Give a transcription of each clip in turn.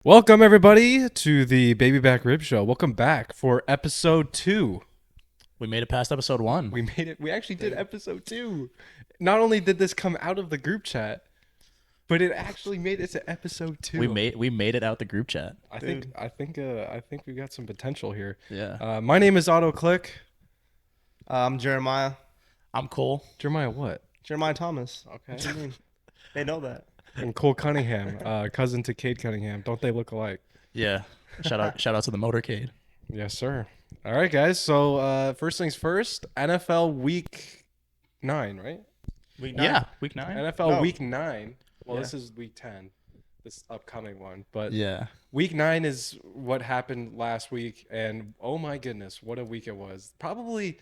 Welcome everybody to the Baby Back Rib Show. Welcome back for episode 2. We made it past episode 1. We made it. We actually did episode 2. Not only did this come out of the group chat, but it actually made it to episode 2. We made it out the group chat. I think we got some potential here. Yeah. My name is Otto Click. I'm Jeremiah. I'm Cole. Jeremiah what? Jeremiah Thomas. Okay. What do you mean? They know that. And Cole Cunningham, cousin to Cade Cunningham. Don't they look alike? Yeah. Shout out to the motorcade. Yes, sir. All right, guys. So first things first, NFL Week 9, right? Week 9? Yeah, week 9. NFL No. Week 9. Well, Yeah. this is Week 10, this upcoming one. But Yeah. Week 9 is what happened last week. And oh my goodness, what a week it was. Probably,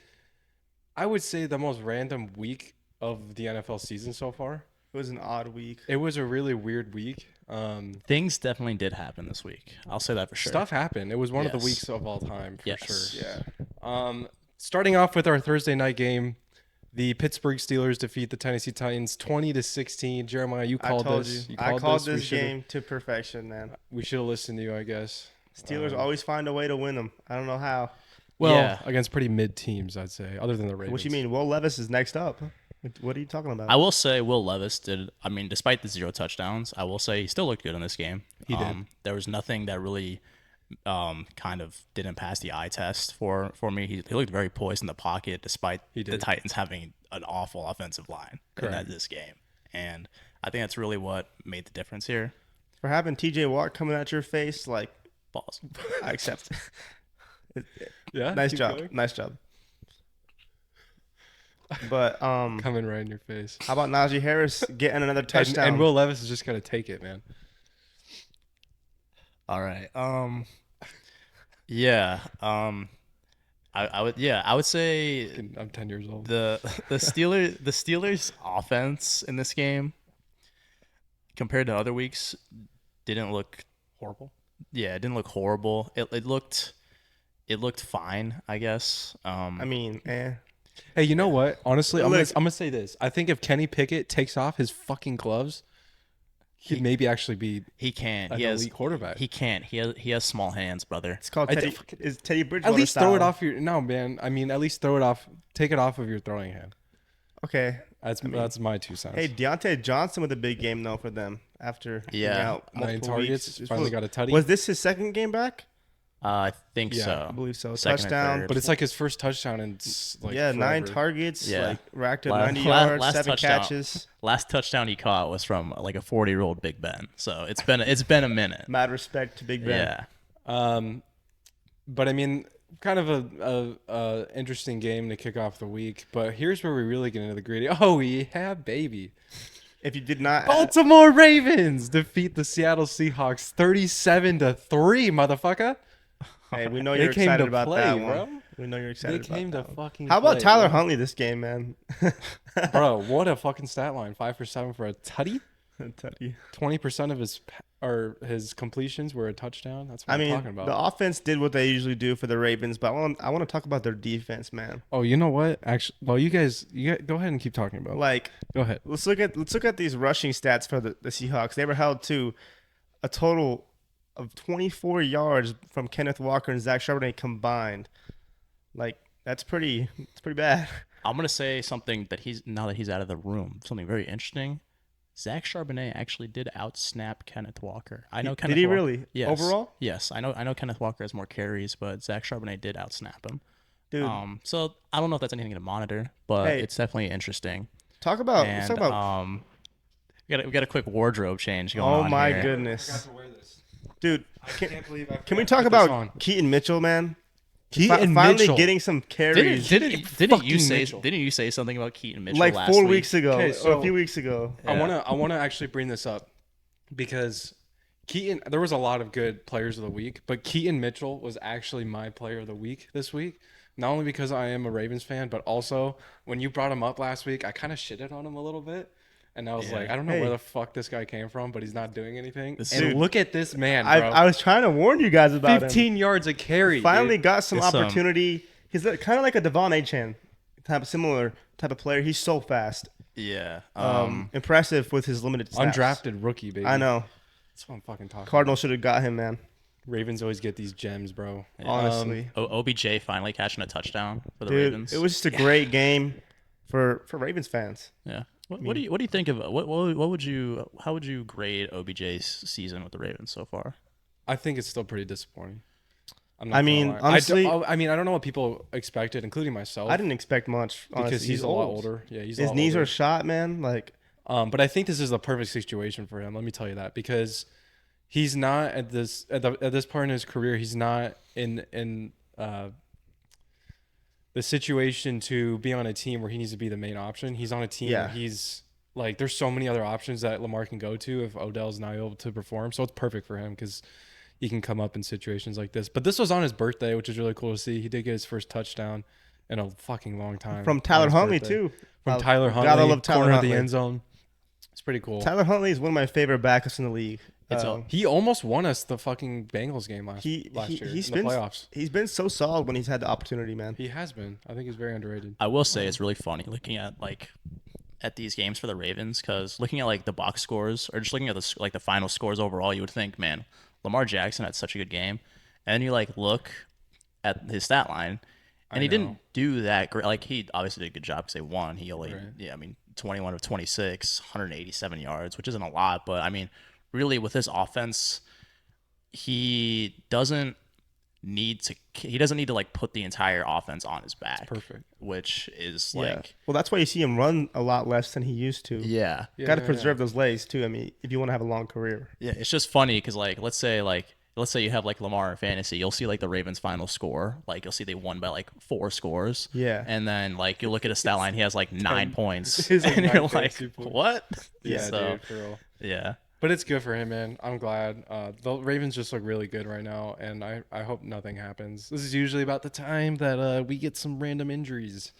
I would say, the most random week of the NFL season so far. It was an odd week. It was a really weird week. Things definitely did happen this week. I'll say that for sure. Stuff happened. It was one of the Yes. weeks of all time, for Yes. sure. Yeah. Starting off with our Thursday night game, the Pittsburgh Steelers defeat the Tennessee Titans 20-16. Jeremiah, you called I told this. you. You I called We this should've- game to perfection, man. We should have listened to you, I guess. Steelers always find a way to win them. I don't know how. Well, Yeah. against pretty mid teams, I'd say, other than the Ravens. What you mean? Will Levis is next up. What are you talking about? I will say Will Levis did. I mean, despite the 0 touchdowns, I will say he still looked good in this game. He did. There was nothing that really kind of didn't pass the eye test for me. He looked very poised in the pocket despite He the did. Titans having an awful offensive line Correct. in this game. And I think that's really what made the difference here. For having TJ Watt coming at your face, like, Balls. I accept. Yeah, Nice keep job. going. Nice job. But Coming right in your face. how about Najee Harris getting another touchdown? And Will Levis is just gonna take it, man. All right. Yeah. I would say I'm 10 years old. the Steelers offense in this game compared to other weeks didn't look Horrible. yeah, it didn't look horrible. It looked fine, I guess. I mean, Hey, you know what? Honestly, I'm Look- gonna say this. I think if Kenny Pickett takes off his fucking gloves, he'd maybe actually be he can't. an He has elite quarterback. he can't. He has small hands, brother. it's called I Teddy. fucking- Is Teddy Bridgewater At least throw it style. off your. No, man. I mean, at least throw it off. Take it off of your throwing hand. Okay. That's my 2 cents. Hey, Deontay Johnson with a big game though for them after being Yeah. out 9 multiple targets. weeks. Finally got a tutty. Was this his second game back? I think Yeah, so. I believe so. Second or Touchdown. third. But it's like his first touchdown in like yeah, 9 forever. targets. Yeah. Like racked up La- 90 la- yards, last 7 touchdown. catches. Last touchdown he caught was from like a 40-year-old Big Ben. So it's been a minute. Mad respect to Big Ben. Yeah. But I mean, kind of a interesting game to kick off the week. But here's where we really get into the gritty. Oh yeah, baby! If you did not, Baltimore Ravens defeat the Seattle Seahawks 37-3, motherfucker. hey, we know They you're came excited to about play, that bro. one. We know you're They excited came to about that one. fucking. How about play, Tyler bro. Huntley this game, man? Bro, what a fucking stat line! 5 for 7 for a tutty. Tell you. 20% of his completions were a touchdown. That's what I I'm mean, talking about. the offense did what they usually do for the Ravens, but I want to talk about their defense, man. Oh, you know what? Actually, well, you guys go ahead and keep talking about it. Like, Go ahead. let's look at these rushing stats for the Seahawks. They were held to a total of 24 yards from Kenneth Walker and Zach Charbonnet combined. Like, it's pretty bad. I'm gonna say something that now that he's out of the room, something very interesting. Zach Charbonnet actually did outsnap Kenneth Walker. I know Kenneth. Did he Walker, really? Yes. Overall? Yes, I know Kenneth Walker has more carries, but Zach Charbonnet did outsnap him. Dude, So I don't know if that's anything to monitor, but Hey. it's definitely interesting. let's talk about We got a quick wardrobe change going on. oh my here. goodness. to wear this. Dude, Can't believe I can we talk about Keaton Mitchell, man? Keaton Finally Mitchell? getting some carries. Didn't you Fucking say Mitchell. didn't you say something about Keaton Mitchell like last 4 week? weeks ago, Okay, or so- a few weeks ago. I Yeah. wanna actually bring this up because Keaton. There was a lot of good players of the week, but Keaton Mitchell was actually my player of the week this week. Not only because I am a Ravens fan, but also when you brought him up last week, I kind of shitted on him a little bit. And I was like, I don't know Hey. where the fuck this guy came from, but he's not doing anything. This And dude- look at this man, bro. I was trying to warn you guys about him. 15 yards a carry. Finally dude. got some It's, opportunity. He's kind of like a Devon Achane similar type of player. He's so fast. Yeah. Impressive with his limited stats. Undrafted rookie, baby. I know. That's what I'm fucking talking Cardinals should have got him, man. about. Ravens always get these gems, bro. Honestly, OBJ finally catching a touchdown for the dude, Ravens. it was just a great game for Ravens fans. Yeah. What do you think of what would you how would you grade OBJ's season with the Ravens so far? I think it's still pretty disappointing. I'm I mean, lie. honestly, I don't know what people expected, including myself. I didn't expect much honestly. because he's a lot older. Yeah, he's a His lot knees older. are shot, man. Like, But I think this is the perfect situation for him. Let me tell you that, because he's not at this part in his career. He's not in the situation to be on a team where he needs to be the main option. He's on a team where he's like, there's so many other options that Lamar can go to if Odell's not able to perform. So it's perfect for him because he can come up in situations like this. But this was on his birthday, which is really cool to see. He did get his first touchdown in a fucking long time. from on Tyler his Huntley birthday. too. From Tyler Gotta Huntley, love Tyler corner of Huntley. the end zone. It's pretty cool. Tyler Huntley is one of my favorite backups in the league. He almost won us the fucking Bengals game last year He's in been the playoffs. He's been so solid when he's had the opportunity, man. He has been. I think he's very underrated. I will say it's really funny looking at at these games for the Ravens, because looking at like the box scores or just looking at the final scores overall, you would think, man, Lamar Jackson had such a good game, and then you like look at his stat line, and he didn't do that great. Like, he obviously did a good job because they won. He only 21 of 26, 187 yards, which isn't a lot, but I mean, really with his offense, he doesn't need to like put the entire offense on his back. Perfect. Which is Yeah. like, Well, that's why you see him run a lot less than he used to. yeah. Got to preserve those legs too. I mean, if you want to have a long career. Yeah, it's just funny because let's say you have like Lamar in fantasy, you'll see like the Ravens final score, like you'll see they won by like 4 scores. Yeah. And then like you look at his stat line, he has like 9 points. It's like And 9 you're like, fantasy points. what? Yeah, So, dude, for real. yeah. But it's good for him, man. I'm glad. The Ravens just look really good right now, and I hope nothing happens. This is usually about the time that we get some random injuries,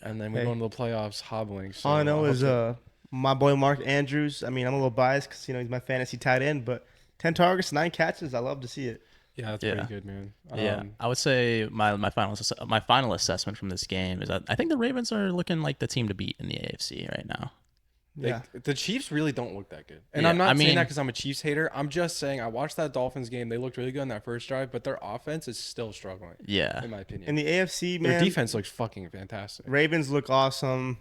and then we go into the playoffs hobbling. So All I know hope is that- my boy Mark Andrews. I mean, I'm a little biased because he's my fantasy tight end, but 10 targets, 9 catches. I love to see it. yeah, that's Yeah. pretty good, man. Yeah, I would say my final assessment from this game is that I think the Ravens are looking like the team to beat in the AFC right now. Yeah. The Chiefs really don't look that good. And Yeah, I'm not I saying mean- that because I'm a Chiefs hater. I'm just saying I watched that Dolphins game. They looked really good in that first drive, but their offense is still struggling, Yeah, in my opinion. In the AFC, Their man, defense looks fucking fantastic. Ravens look awesome.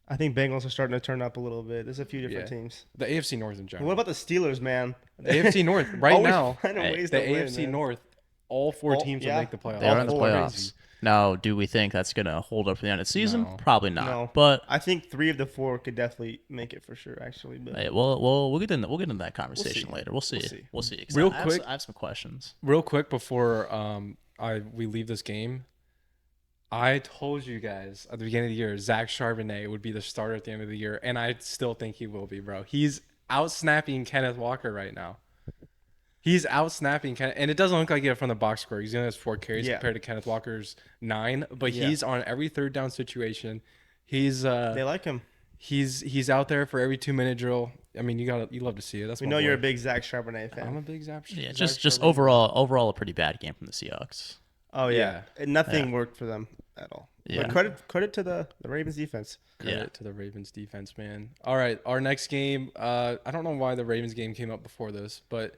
I think Bengals are starting to turn up a little bit. There's a few different Yeah. teams. The AFC North in general. What about the Steelers, man? the AFC North right Always now? finding Hey, ways The to win, AFC man. North, all 4 teams will yeah. make the playoffs. they are in the four. playoffs. Now, do we think that's gonna hold up for the end of the season? No. Probably not. No. But I think 3 of the 4 could definitely make it for sure, actually. But hey, we'll get into that conversation see. later. We'll see. We'll see. 'Cause Real I have quick- I have some questions. Real quick before we leave this game, I told you guys at the beginning of the year Zach Charbonnet would be the starter at the end of the year, and I still think he will be, bro. He's out snapping Kenneth Walker right now. He's out snapping Kenneth, and it doesn't look like it from the box score. He's only has 4 carries Yeah. compared to Kenneth Walker's 9, but Yeah. he's on every third down situation. He's they like him. he's out there for every 2-minute drill. I mean, you love to see it. That's We my know boy. you're a big Zach Charbonnet fan. I'm a big Zach. Yeah, Zach just Charbonnet. overall a pretty bad game from the Seahawks. Oh yeah, And nothing Yeah. worked for them at all. Yeah. But credit to the Ravens defense. Credit to the Ravens defense, man. All right, our next game. I don't know why the Ravens game came up before this, but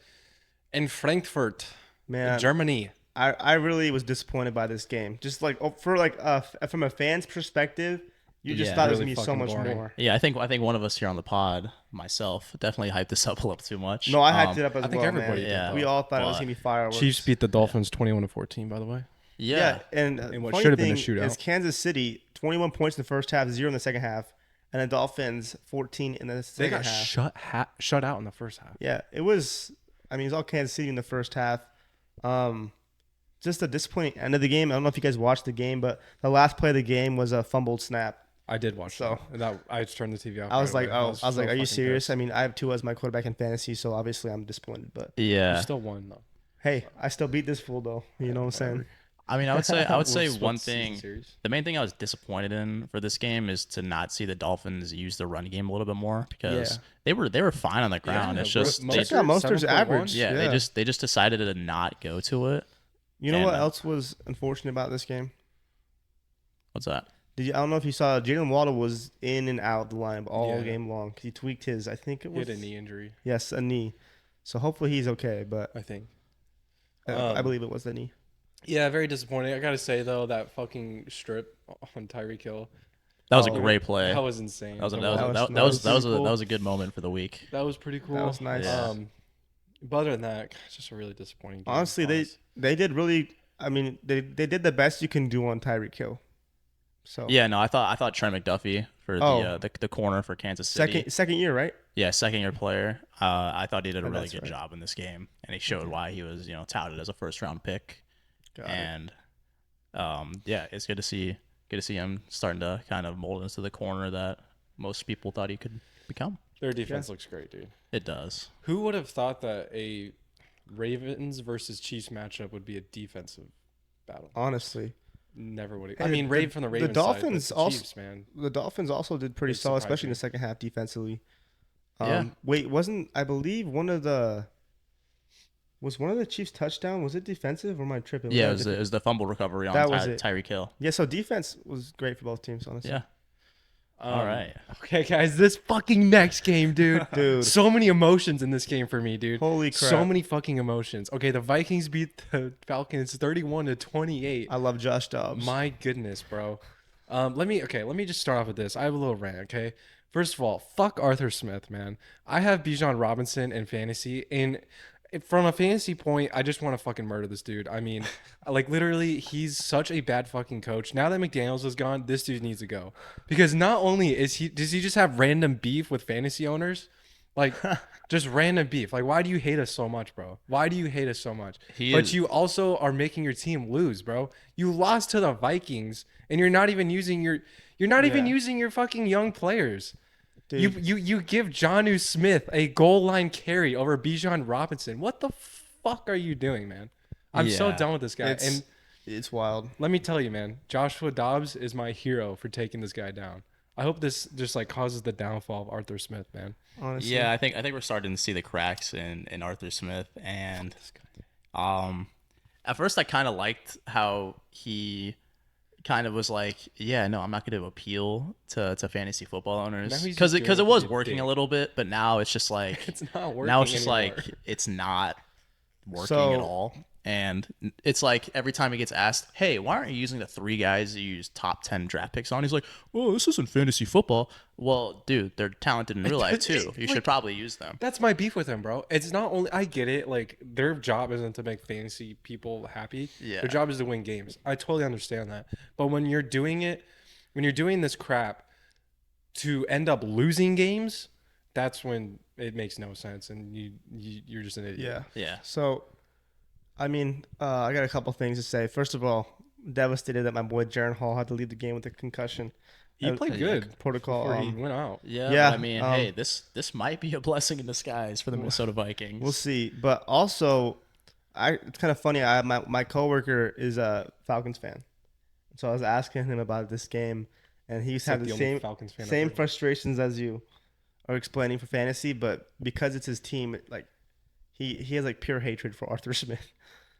in Frankfurt, Man, Germany. I really was disappointed by this game. Just like from a fan's perspective, you just Yeah. thought it was Really gonna be so fucking much boring. more. Yeah, I think one of us here on the pod, myself, definitely hyped this up a little too much. No, I hyped it up as I think well, everybody man. did, Yeah. We all thought it was But- gonna be fireworks. Chiefs beat the Dolphins 21-14. By the way, Yeah. and what funny should have been a thing shootout. is Kansas City 21 points in the first half, 0 in the second half, and the Dolphins 14 in the they second got half. shut out in the first half. Yeah, it was. I mean, it was all Kansas City in the first half. Just a disappointing end of the game. I don't know if you guys watched the game, but the last play of the game was a fumbled snap. I did watch So- that. And that I just turned the TV off. I was right like, away. I was like, so are you fucking serious? pissed. I mean, I have Tua as my quarterback in fantasy, so obviously I'm disappointed. But Yeah. You still won though. hey, I still beat this fool though. You know what I'm saying? I mean, I would say We'll one split the thing. series. The main thing I was disappointed in for this game is to not see the Dolphins use the run game a little bit more, because Yeah. they were fine on the ground. It's just Check out Mostert's 7.1. average. yeah, Yeah. they just decided to not go to it. You know And, what else was unfortunate about this game? What's that? I don't know if you saw Jalen Waddle was in and out the line all Yeah. game long because he tweaked his. I think it He was had a knee injury. Yes, a knee. So hopefully he's okay. But I think. I believe it was the knee. Yeah, very disappointing. I gotta say though, that fucking strip on Tyreek Hill, That was a Oh, great play. that was insane. That was a, to that was a, watch. that, That that was was that was pretty a, cool. that was a good moment for the week. That was pretty cool. was nice. Yeah. But other than that, it's just a really disappointing game. Honestly, they did really. I mean, they did the best you can do on Tyreek Hill. So Yeah, no, I thought Trent McDuffie for Oh. the corner for Kansas City. second year, right? Yeah, second year player. I thought he did a Oh, really that's good right. job in this game, and he showed why he was touted as a first round pick. Got it. And yeah, it's good to see him starting to kind of mold into the corner that most people thought he could become. Their defense looks great, dude. It does. Who would have thought that a Ravens versus Chiefs matchup would be a defensive battle? Honestly, Never would have. Hey, I mean, from the Ravens Dolphins side, but the also- Chiefs, man. the Dolphins also did pretty They solid, surprised especially in me. the second half defensively. Yeah. Wait, I believe one of the Chiefs' touchdown? Was it defensive or my trip? Yeah, it was the fumble recovery on That was it. Tyreek Hill. Yeah, so defense was great for both teams, honestly. Yeah. All right. Okay, guys, this fucking next game, dude. Dude. So many emotions in this game for me, dude. Holy crap. So many fucking emotions. Okay, the Vikings beat the Falcons 31-28. I love Josh Dobbs. My goodness, bro. Let me just start off with this. I have a little rant, okay? First of all, fuck Arthur Smith, man. I have Bijan Robinson in fantasy, and from a fantasy point, I just want to fucking murder this dude. I mean, like literally, he's such a bad fucking coach. Now that McDaniels is gone, this dude needs to go. Because not only does he just have random beef with fantasy owners, like just random beef. Like, why do you hate us so much, bro? Why do you hate us so much? But you also are making your team lose, bro. You lost to the Vikings, and you're not even using your fucking young players. Dude. You give Jonnu Smith a goal line carry over Bijan Robinson. What the fuck are you doing, man? I'm so Yeah. done with this guy. And It's wild. let me tell you, man, Joshua Dobbs is my hero for taking this guy down. I hope this just like causes the downfall of Arthur Smith, man. Honestly. Yeah, I think we're starting to see the cracks in Arthur Smith, and at first I kind of liked how he kind of was like, yeah, no, I'm not going to appeal to fantasy football owners Now he's because just it doing was what he working did. a little bit, but now it's just like It's not working. now it's just anymore. like it's not working So- at all. And it's like every time he gets asked, hey, why aren't you using the 3 guys you use top 10 draft picks on? He's like, oh, this isn't fantasy football. Well, dude, they're talented in real life too. You should probably use them. That's my beef with him, bro. It's not only I get it, like their job isn't to make fantasy people happy. Yeah. Their job is to win games. I totally understand that. But when you're doing this crap to end up losing games, that's when it makes no sense and you're just an idiot. Yeah. Yeah. So, I mean, I got a couple things to say. First of all, devastated that my boy Jaron Hall had to leave the game with a concussion. He played good Protocol. before he went out. Yeah, Yeah, but I mean, hey, this might be a blessing in disguise for the Minnesota Vikings. We'll see. But also, it's kind of funny. My coworker is a Falcons fan, so I was asking him about this game, and he's had like the the only same Falcons fan I've same heard. frustrations as you are explaining for fantasy. But because it's his team, like he has like pure hatred for Arthur Smith.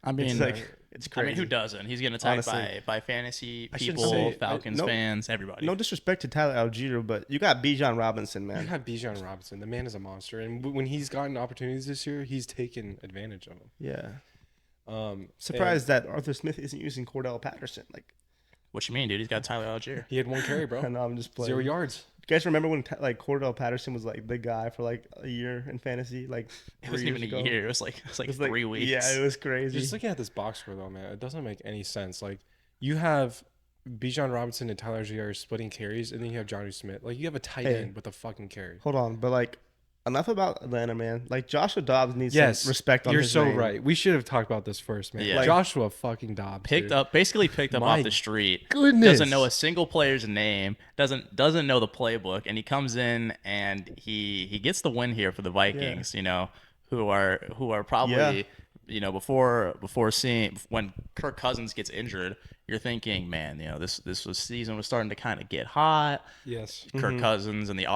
I mean, It's like it's I crazy. mean, who doesn't? He's getting attacked Honestly. by fantasy I shouldn't people, say- Falcons no- fans, everybody. No disrespect to Tyler Algier, but you got Bijan Robinson, You man. have Bijan Robinson. The man is a monster, and when he's gotten opportunities this year, he's taken advantage of them. Yeah. Surprised that Arthur Smith isn't using Cordell Patterson. Like, What you mean, dude? He's got Tyler Algier. He had 1 carry, bro. I know I'm just playing. 0 yards. You guys remember when like Cordell Patterson was like the guy for like a year in fantasy? Like It wasn't even a year. It was like It was 3 weeks. Yeah, it was crazy. Just looking at this box score though, man, it doesn't make any sense. Like you have Bijan Robinson and Tyler Algier splitting carries, and then you have Johnny Smith. Like you have a tight Hey. end with a fucking carry. Hold on, but like enough about Atlanta, man. Like Joshua Dobbs needs Yes, some respect on You're his so name. right. We should have talked about this first, man. Yeah. Like, Joshua fucking Dobbs Picked dude. up My off the street. goodness. Doesn't know a single player's name. Doesn't know the playbook, and he comes in and he gets the win here for the Vikings. You know, who are probably Yeah. before seeing when Kirk Cousins gets injured, you're thinking, man, this season was starting to kind of get hot. Yes. Kirk Cousins and the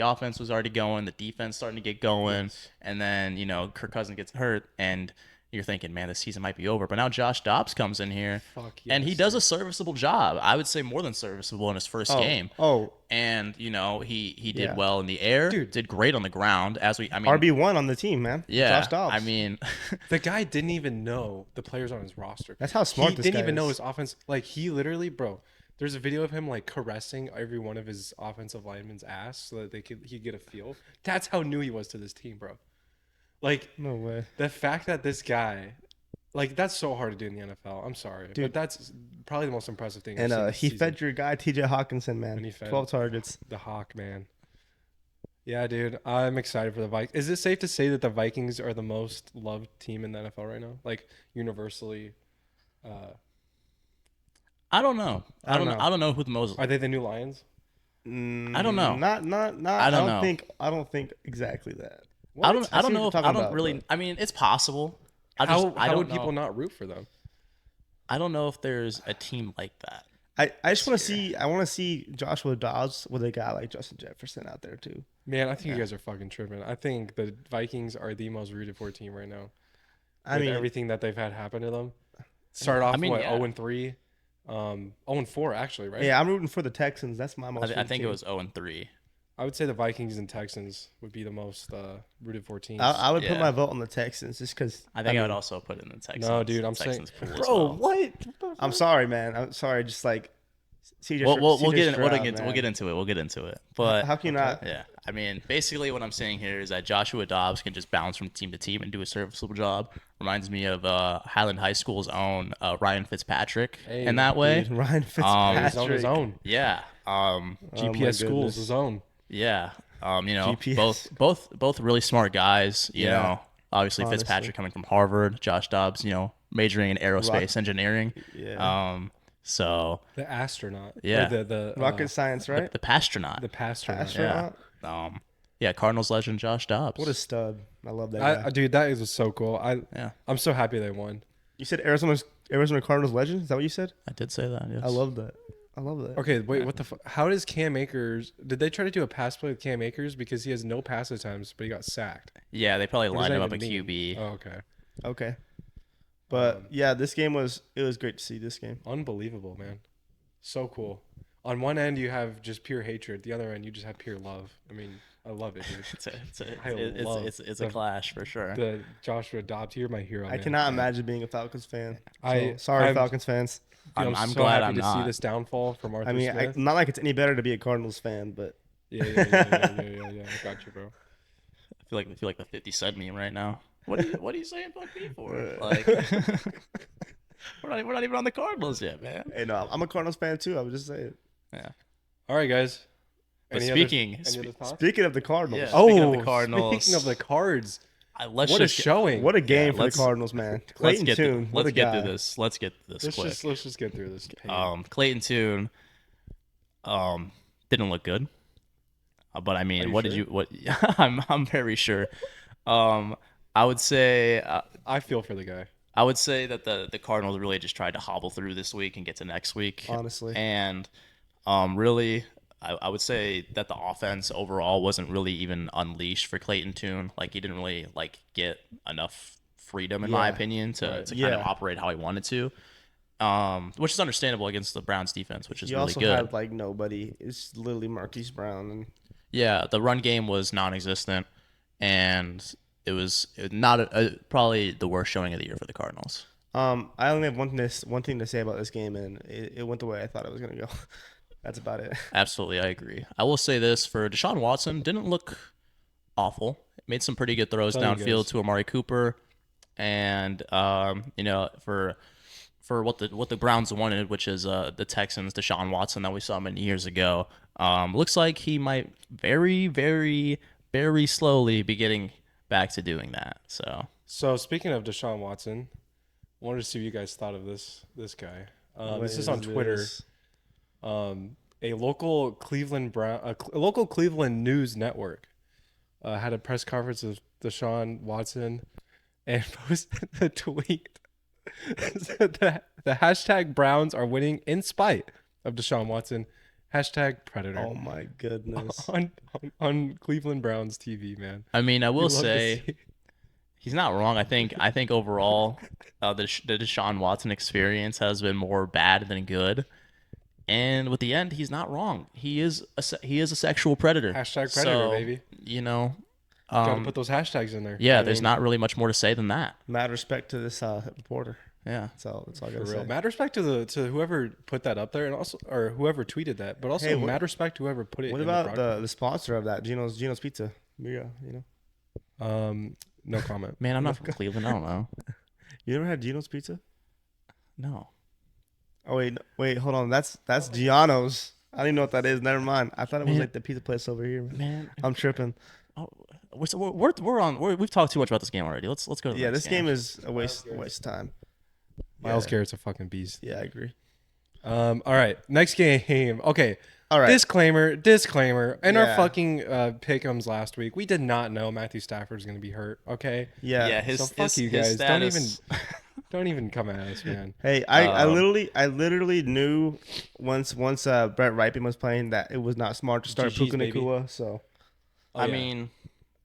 offense was already going, the defense starting to get going, and then Kirk Cousins gets hurt, and you're thinking, man, this season might be over. But now Josh Dobbs comes in here, Fuck and he yes, does dude. a serviceable job. I would say more than serviceable in his first game. Oh, And he did Yeah. well in the air, Dude. did great on the ground. I mean, RB1 on the team, man. yeah, Josh Dobbs. I mean, The guy didn't even know the players on his roster. That's how smart he this didn't guy even know is. his offense. Like he literally, bro. There's a video of him like caressing every one of his offensive linemen's ass so that he'd get a feel. That's how new he was to this team, bro. Like No way. the fact that this guy, like that's so hard to do in the NFL. I'm sorry, Dude. but that's probably the most impressive thing. I've And seen this he season. fed your guy TJ Hawkinson, man. And he fed 12 targets. the Hawk, man. Yeah, dude, I'm excited for the Vikings. Is it safe to say that the Vikings are the most loved team in the NFL right now? Like universally, I don't know. I don't know. I don't know who the most. are they the new Lions? I don't know. Not. I don't know. I don't think exactly that. I see don't what know. you're If, I talking don't about, really. but- I mean, it's possible. I How don't would know. people not root for them? I don't know if there's a team like that. I just want to see. I want to see Joshua Dobbs with a guy like Justin Jefferson out there too. Man, I think you guys are fucking tripping. I think the Vikings are the most rooted for team right now. I With mean, everything that they've had happen to them. Start off mean, what yeah. 0-3, 0-4 actually, right? yeah, I'm rooting for the Texans. That's my most. I rooted think it team. was 0-3. I would say the Vikings and Texans would be the most rooted for teams. I would put Yeah. my vote on the Texans just because. I think I would also put it in the Texans. No, dude, I'm saying, Texans pool as bro, well. what? I'm sorry, man. I'm sorry. Just like CJ. We'll CJ get Stroud, we'll man. get into it. We'll get into it. But How can you not? yeah, I mean, basically what I'm saying here is that Joshua Dobbs can just bounce from team to team and do a serviceable job. Reminds me of Highland High School's own Ryan Fitzpatrick Hey, in that way. Dude, Ryan His Fitzpatrick. own, his own. Yeah. GPS schools, goodness. his own. Yeah. GPS. Both really smart guys, you Yeah. know. Obviously Honestly. Fitzpatrick coming from Harvard, Josh Dobbs, majoring in aerospace engineering. Yeah. So The astronaut. Yeah. Or the Rocket science, right? the Passtronaut. the Passtronaut. Astronaut. Yeah, Cardinals legend Josh Dobbs. What a stud! I love that guy. Dude, that is so cool. Yeah, I'm so happy they won. You said Arizona Cardinals legend. Is that what you said? I did say that. Yes. I love that. I love that. Okay, wait, what the fuck? How does Cam Akers? Did they try to do a pass play with Cam Akers because he has no pass attempts, but he got sacked? Yeah, they probably What does lined that him up at even mean? QB. Oh, okay. Okay. But yeah, this game was great to see this game. Unbelievable, man. So cool. On one end, you have just pure hatred. The other end, you just have pure love. I mean, I love it, dude. It's a clash for sure. The Joshua Dobbs, you're my hero. I man. cannot imagine being a Falcons fan. I- Sorry, I'm- Falcons fans. Dude, I'm so glad happy I'm to see not. this downfall from Arthur I mean, Smith. not like it's any better to be a Cardinals fan, but Yeah. I got you, bro. I feel like the 50 Cent meme right now. What are you saying fuck me for? Like we're not even on the Cardinals yet, man. hey, no, I'm a Cardinals fan too. I was just saying. Yeah. All right, guys. But Any other thoughts? Speaking of the Cardinals, Yeah. Oh, Speaking of the Cardinals. Speaking of the cards, Let's what a just get, showing! what a game Yeah, for the let's- Cardinals, man. let's Clayton get Tune, what a let's get guy. through this. Let's get through this quick. let's just get through this. Clayton Tune didn't look good. But I mean, you what did sure? you what I'm very sure. I would say I feel for the guy. I would say that the Cardinals really just tried to hobble through this week and get to next week. Honestly. And really, I would say that the offense overall wasn't really even unleashed for Clayton Tune. Like he didn't really get enough freedom, in my Yeah. opinion, to kind Yeah. of operate how he wanted to. Which is understandable against the Browns defense, which is You really also good. had like nobody. It's literally Marquise Brown and Yeah, the run game was non-existent, and it was not probably the worst showing of the year for the Cardinals. I only have one thing to say about this game, and it went the way I thought it was gonna go. That's about it. Absolutely, I agree. I will say this for Deshaun Watson, didn't look awful. Made some pretty good throws Tell you downfield guys. to Amari Cooper, and for what the Browns wanted, which is the Texans, Deshaun Watson that we saw many years ago. Looks like he might very, very, very slowly be getting back to doing that. So speaking of Deshaun Watson, I wanted to see what you guys thought of this guy. This is on Twitter. this? A local Cleveland news network had a press conference with Deshaun Watson and posted the tweet. the hashtag Browns are winning in spite of Deshaun Watson. Hashtag Predator. Oh my goodness. on Cleveland Browns TV, man. I mean, I will You love to say see- He's not wrong. I think overall, the Deshaun Watson experience has been more bad than good. And with the end, he's not wrong. He is a sexual predator. Hashtag predator, So, baby. you know, Got to um, put those hashtags in there. yeah, I there's mean- not really much more to say than that. Mad respect to this reporter. Yeah. That's all I For gotta real. say. Mad respect to whoever put that up there, and also or whoever tweeted that, but also Hey, mad respect to whoever put it. What in about the the sponsor of that, Gino's Pizza? Yeah, No comment. Man, I'm not from Cleveland. I don't know. You never had Gino's Pizza? No. Oh wait, hold on. That's Giano's. I don't even know what that is. Never mind. I thought it was Man. like the pizza place over here. Man, I'm tripping. oh, we've talked too much about this game already. Let's go to the Yeah, next this game is a waste of time. Miles Yeah. Garrett's a fucking beast. Yeah, I agree. All right, next game. Okay, All right. disclaimer. In our Yeah. fucking pick'ems last week, we did not know Matthew Stafford was going to be hurt. Okay, Yeah. his so fuck you his guys. status. Don't even come at us, man. Hey, I Um, literally knew once Brett Ripon was playing that it was not smart to start GG's, Puka baby. Nakua, so I yeah. mean,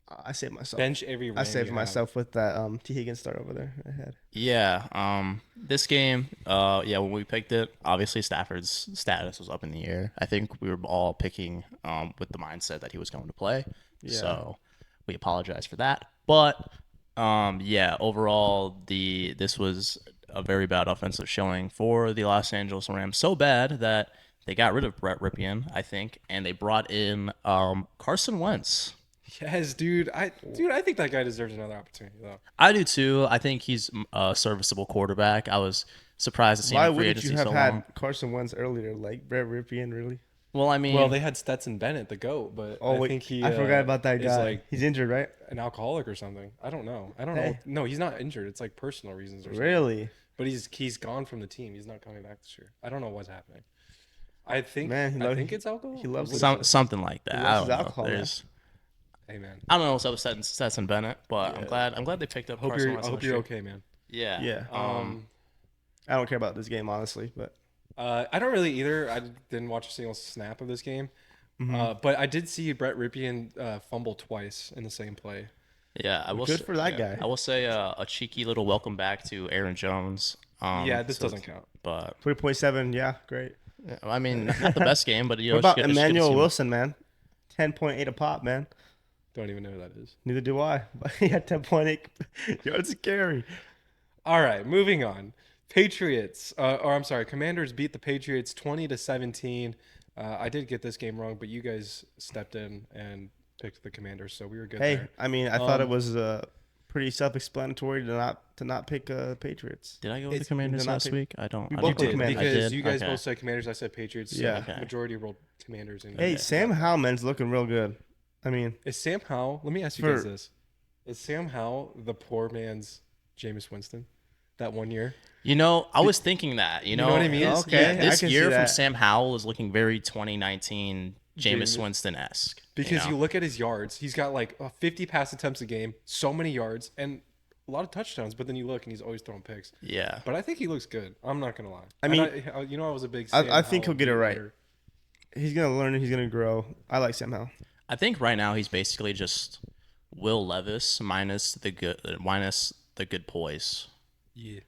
I saved myself. Bench every. I Ram saved you myself with that T Higgins start over there ahead. yeah. This game, yeah, when we picked it, obviously Stafford's status was up in the air. I think we were all picking with the mindset that he was going to play. Yeah. So we apologize for that. But yeah, overall this was a very bad offensive showing for the Los Angeles Rams. So bad that they got rid of Brett Ripien, I think, and they brought in Carson Wentz. have. Yes, dude. I think that guy deserves another opportunity though. I do too. I think he's a serviceable quarterback. I was surprised to see Why him in free wouldn't you agency have so had long. Carson Wentz earlier, like Brett Ripien, really? Well, I mean, Well, they had Stetson Bennett, the goat, but Oh I wait, think he. I forgot about that is guy. like He's injured, right? an alcoholic or something. I don't know. Hey. No, he's not injured. It's like personal reasons or something. Really? But he's gone from the team. He's not coming back this year. I don't know what's happening. I think Man, I think it's alcohol. he loves What it. is something like that. He I loves don't his know. alcohol, man. Hey man. I don't know what's up with Stetson Bennett, but Yeah. I'm glad they picked up. Hope Carson you're Wentz I hope this you're year. okay, man. Yeah. Yeah. I don't care about this game honestly, but I don't really either. I didn't watch a single snap of this game. Mm-hmm. But I did see Brett Ripien fumble twice in the same play. Yeah. I will. good for that yeah. guy. I will say a cheeky little welcome back to Aaron Jones. Yeah, this so- doesn't count. But 3.7, yeah, great. I mean, not the best game, but you know. What about it's good to see Emmanuel him. Wilson, man? 10.8 a pop, man. Don't even know who that is. Neither do I. But he had 10.8 yards of carry. All right, moving on. Patriots, or I'm sorry, Commanders beat the Patriots 20-17. I did get this game wrong, but you guys stepped in and picked the Commanders, so we were good Hey, there. I mean, I thought it was pretty self-explanatory to not pick Patriots. Did I go with the It's- Commanders they're not last pick- week? I don't. We I both don't did, remember. Because I did? you guys Okay. both said Commanders, I said Patriots. So Yeah. Okay. majority rolled Commanders. And Hey, Sam Howell's looking real good. I mean, is Sam Howell? Let me ask you For- guys this: is Sam Howell the poor man's Jameis Winston? That 1 year. You know, I was thinking that. You know know what I mean? Okay, Yeah, I this can see year from that. Sam Howell is looking very 2019 Jameis Jameis. Winston esque. Because you look at his yards, he's got like 50 pass attempts a game, so many yards, and a lot of touchdowns. But then you look, and he's always throwing picks. Yeah. But I think he looks good. I'm not gonna lie. I mean, I was a big. I think Sam he'll get it Howell right. hater. he's gonna learn and he's gonna grow. I like Sam Howell. I think right now he's basically just Will Levis minus the good poise. Yeah.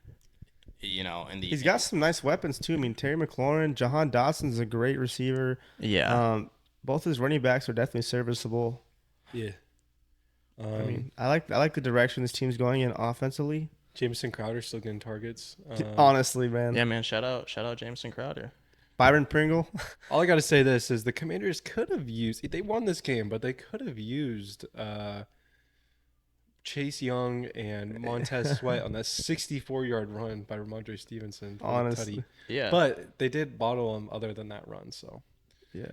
You know, and He's got some nice weapons too. I mean, Terry McLaurin, Jahan Dotson's a great receiver. yeah. Both his running backs are definitely serviceable. Yeah. I mean, I like the direction this team's going in offensively. Jameson Crowder still getting targets. Honestly, man. Yeah, man. Shout out Jameson Crowder. Byron Pringle. All I got to say this is the Commanders could have used. They won this game, but they could have used Chase Young and Montez Sweat on that 64-yard run by Ramondre Stevenson. for a Honestly. tutty. Yeah. But they did bottle him other than that run. So Yeah.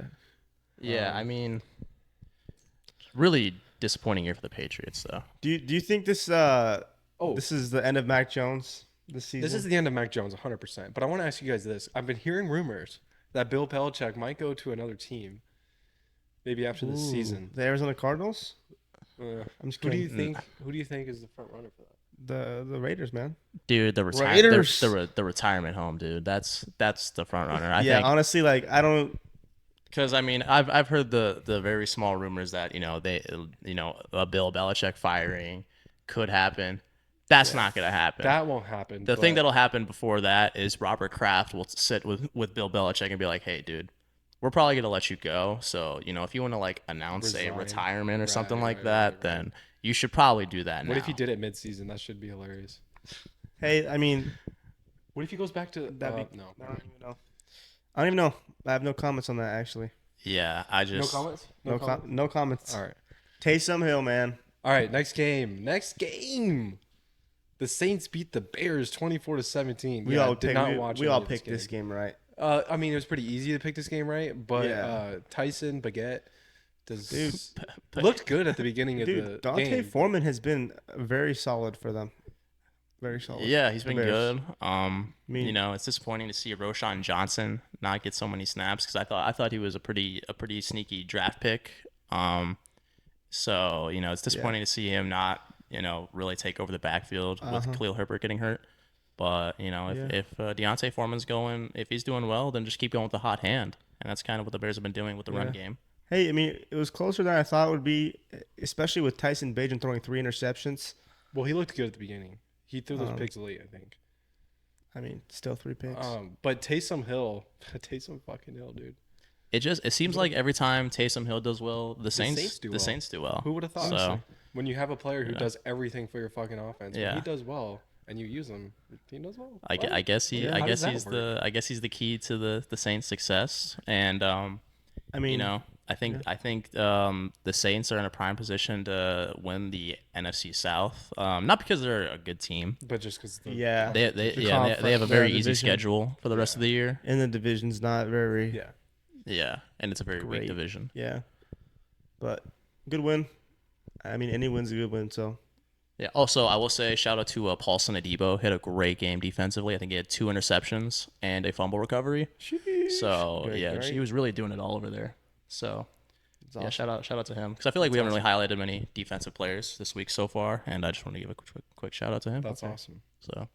yeah, I mean, really disappointing year for the Patriots, though. Do you think this this is the end of Mac Jones this season? this is the end of Mac Jones 100%. But I want to ask you guys this. I've been hearing rumors that Bill Belichick might go to another team maybe after this season. The Arizona Cardinals. I'm just Who do kidding. you think? Who do you think is the front runner for that? The Raiders, man. Dude, the Raiders. the retirement home, dude. That's the front runner. I Yeah, think honestly, like I don't. because I mean I've heard the very small rumors that Bill Belichick firing could happen. That's not gonna happen. That won't happen. The thing but that'll happen before that is Robert Kraft will sit with Bill Belichick and be like, "Hey, dude, we're probably gonna let you go. So if you want to like announce a Resign. retirement or something like Right, that, right. then you should probably do that now." What if he did it mid-season? That should be hilarious. Hey, I mean, What if he goes back to that'd be no? I don't even know. I don't even know. I have no comments on that actually. Yeah, I No just comments. No comments. All right. Taysom Hill, man. All right. Next game. The Saints beat the Bears 24-17. We Yeah, all did picked. not watch. We any all of picked this game, right? I mean, it was pretty easy to pick this game, right? But Yeah. Tyson Baguette Dude. looked good at the beginning of Dude, the Dante game. Foreman has been very solid for them. Very solid. yeah, he's The been Bears. good. mean- It's disappointing to see Roshan Johnson not get so many snaps because I thought he was a pretty sneaky draft pick. So it's disappointing to see him not really take over the backfield with Khalil Herbert getting hurt. But if Deontay Foreman's going, if he's doing well, then just keep going with the hot hand, and that's kind of what the Bears have been doing with the run game. Hey, I mean, it was closer than I thought it would be, especially with Tyson Bagent throwing 3 interceptions. Well, he looked good at the beginning. He threw those picks late, I think. I mean, still 3 picks. But Taysom fucking Hill, dude. It seems like every time Taysom Hill does well, the Saints do well. Saints do well. Who would have thought? So When you have a player who does everything for your fucking offense, when he Yeah. does well and you use him, he does well. I guess How does that he's work? he's the key to the Saints' success. And I mean, I think the Saints are in a prime position to win the NFC South. Not because they're a good team. But just because yeah. They have a very easy division. schedule for the rest of the year. And the division's not very. yeah. Yeah, and it's a very weak Great. division. Yeah. But good win. I mean, any win's a good win, so. Yeah. Also, I will say shout out to Paulson Adebo. Had a great game defensively. I think he had 2 interceptions and a fumble recovery. So Great, yeah, great. he was really doing it all over there. So It's yeah, awesome. shout out to him because I feel like we haven't really highlighted many defensive players this week so far, and I just want to give a quick shout out to him. That's awesome. So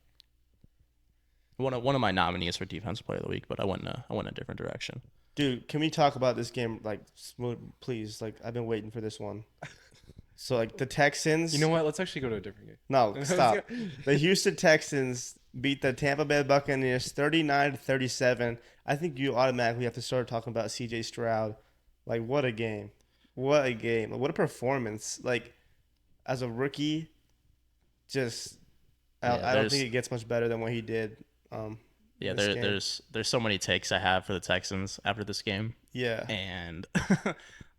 one of my nominees for defensive player of the week, but I went in a different direction. Dude, can we talk about this game, like, smooth, please? Like, I've been waiting for this one. So, like, the Texans. You know what? Let's actually go to a different game. No, stop. The Houston Texans beat the Tampa Bay Buccaneers 39-37. I think you automatically have to start talking about C.J. Stroud. Like, what a game. What a game. What a performance. Like, as a rookie, just I don't think it gets much better than what he did. Yeah, this game. there's so many takes I have for the Texans after this game, Yeah. and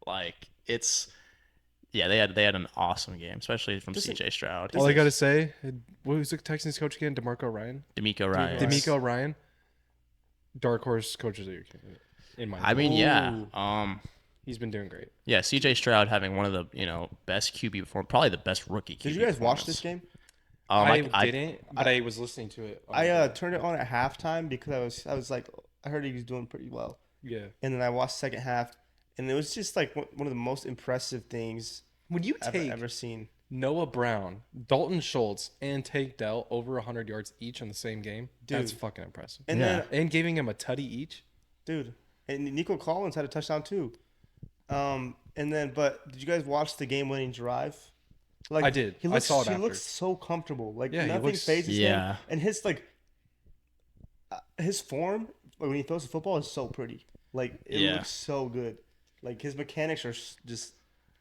like they had an awesome game, especially from Just C.J. Stroud, All I got to say, what was the Texans coach again? DeMarco Ryan? D'Amico Ryan. D'Amico Ryan? Dark horse coaches of your game, in my I mean, opinion. yeah, He's been doing great. yeah. C.J. Stroud having one of the best QB perform, probably the best rookie QB. Did you guys watch this performance. game? I didn't, but I was listening to it. I turned it on at halftime because I was like, I heard he was doing pretty well. Yeah. And then I watched the second half, and it was just like one of the most impressive things When you I've take ever seen. Noah Brown, Dalton Schultz, and Tank Dell over 100 yards each in the same game, that's Dude. fucking impressive. And Yeah. then, And giving him a tutty each. dude, and Nico Collins had a touchdown too. But did you guys watch the game-winning drive? Like, I did. He I looks, saw it He after. looks so comfortable. Like Yeah, he nothing looks- phases Yeah. him. And his form, like, when he throws the football, is so pretty. Like it Yeah. looks so good. Like his mechanics are just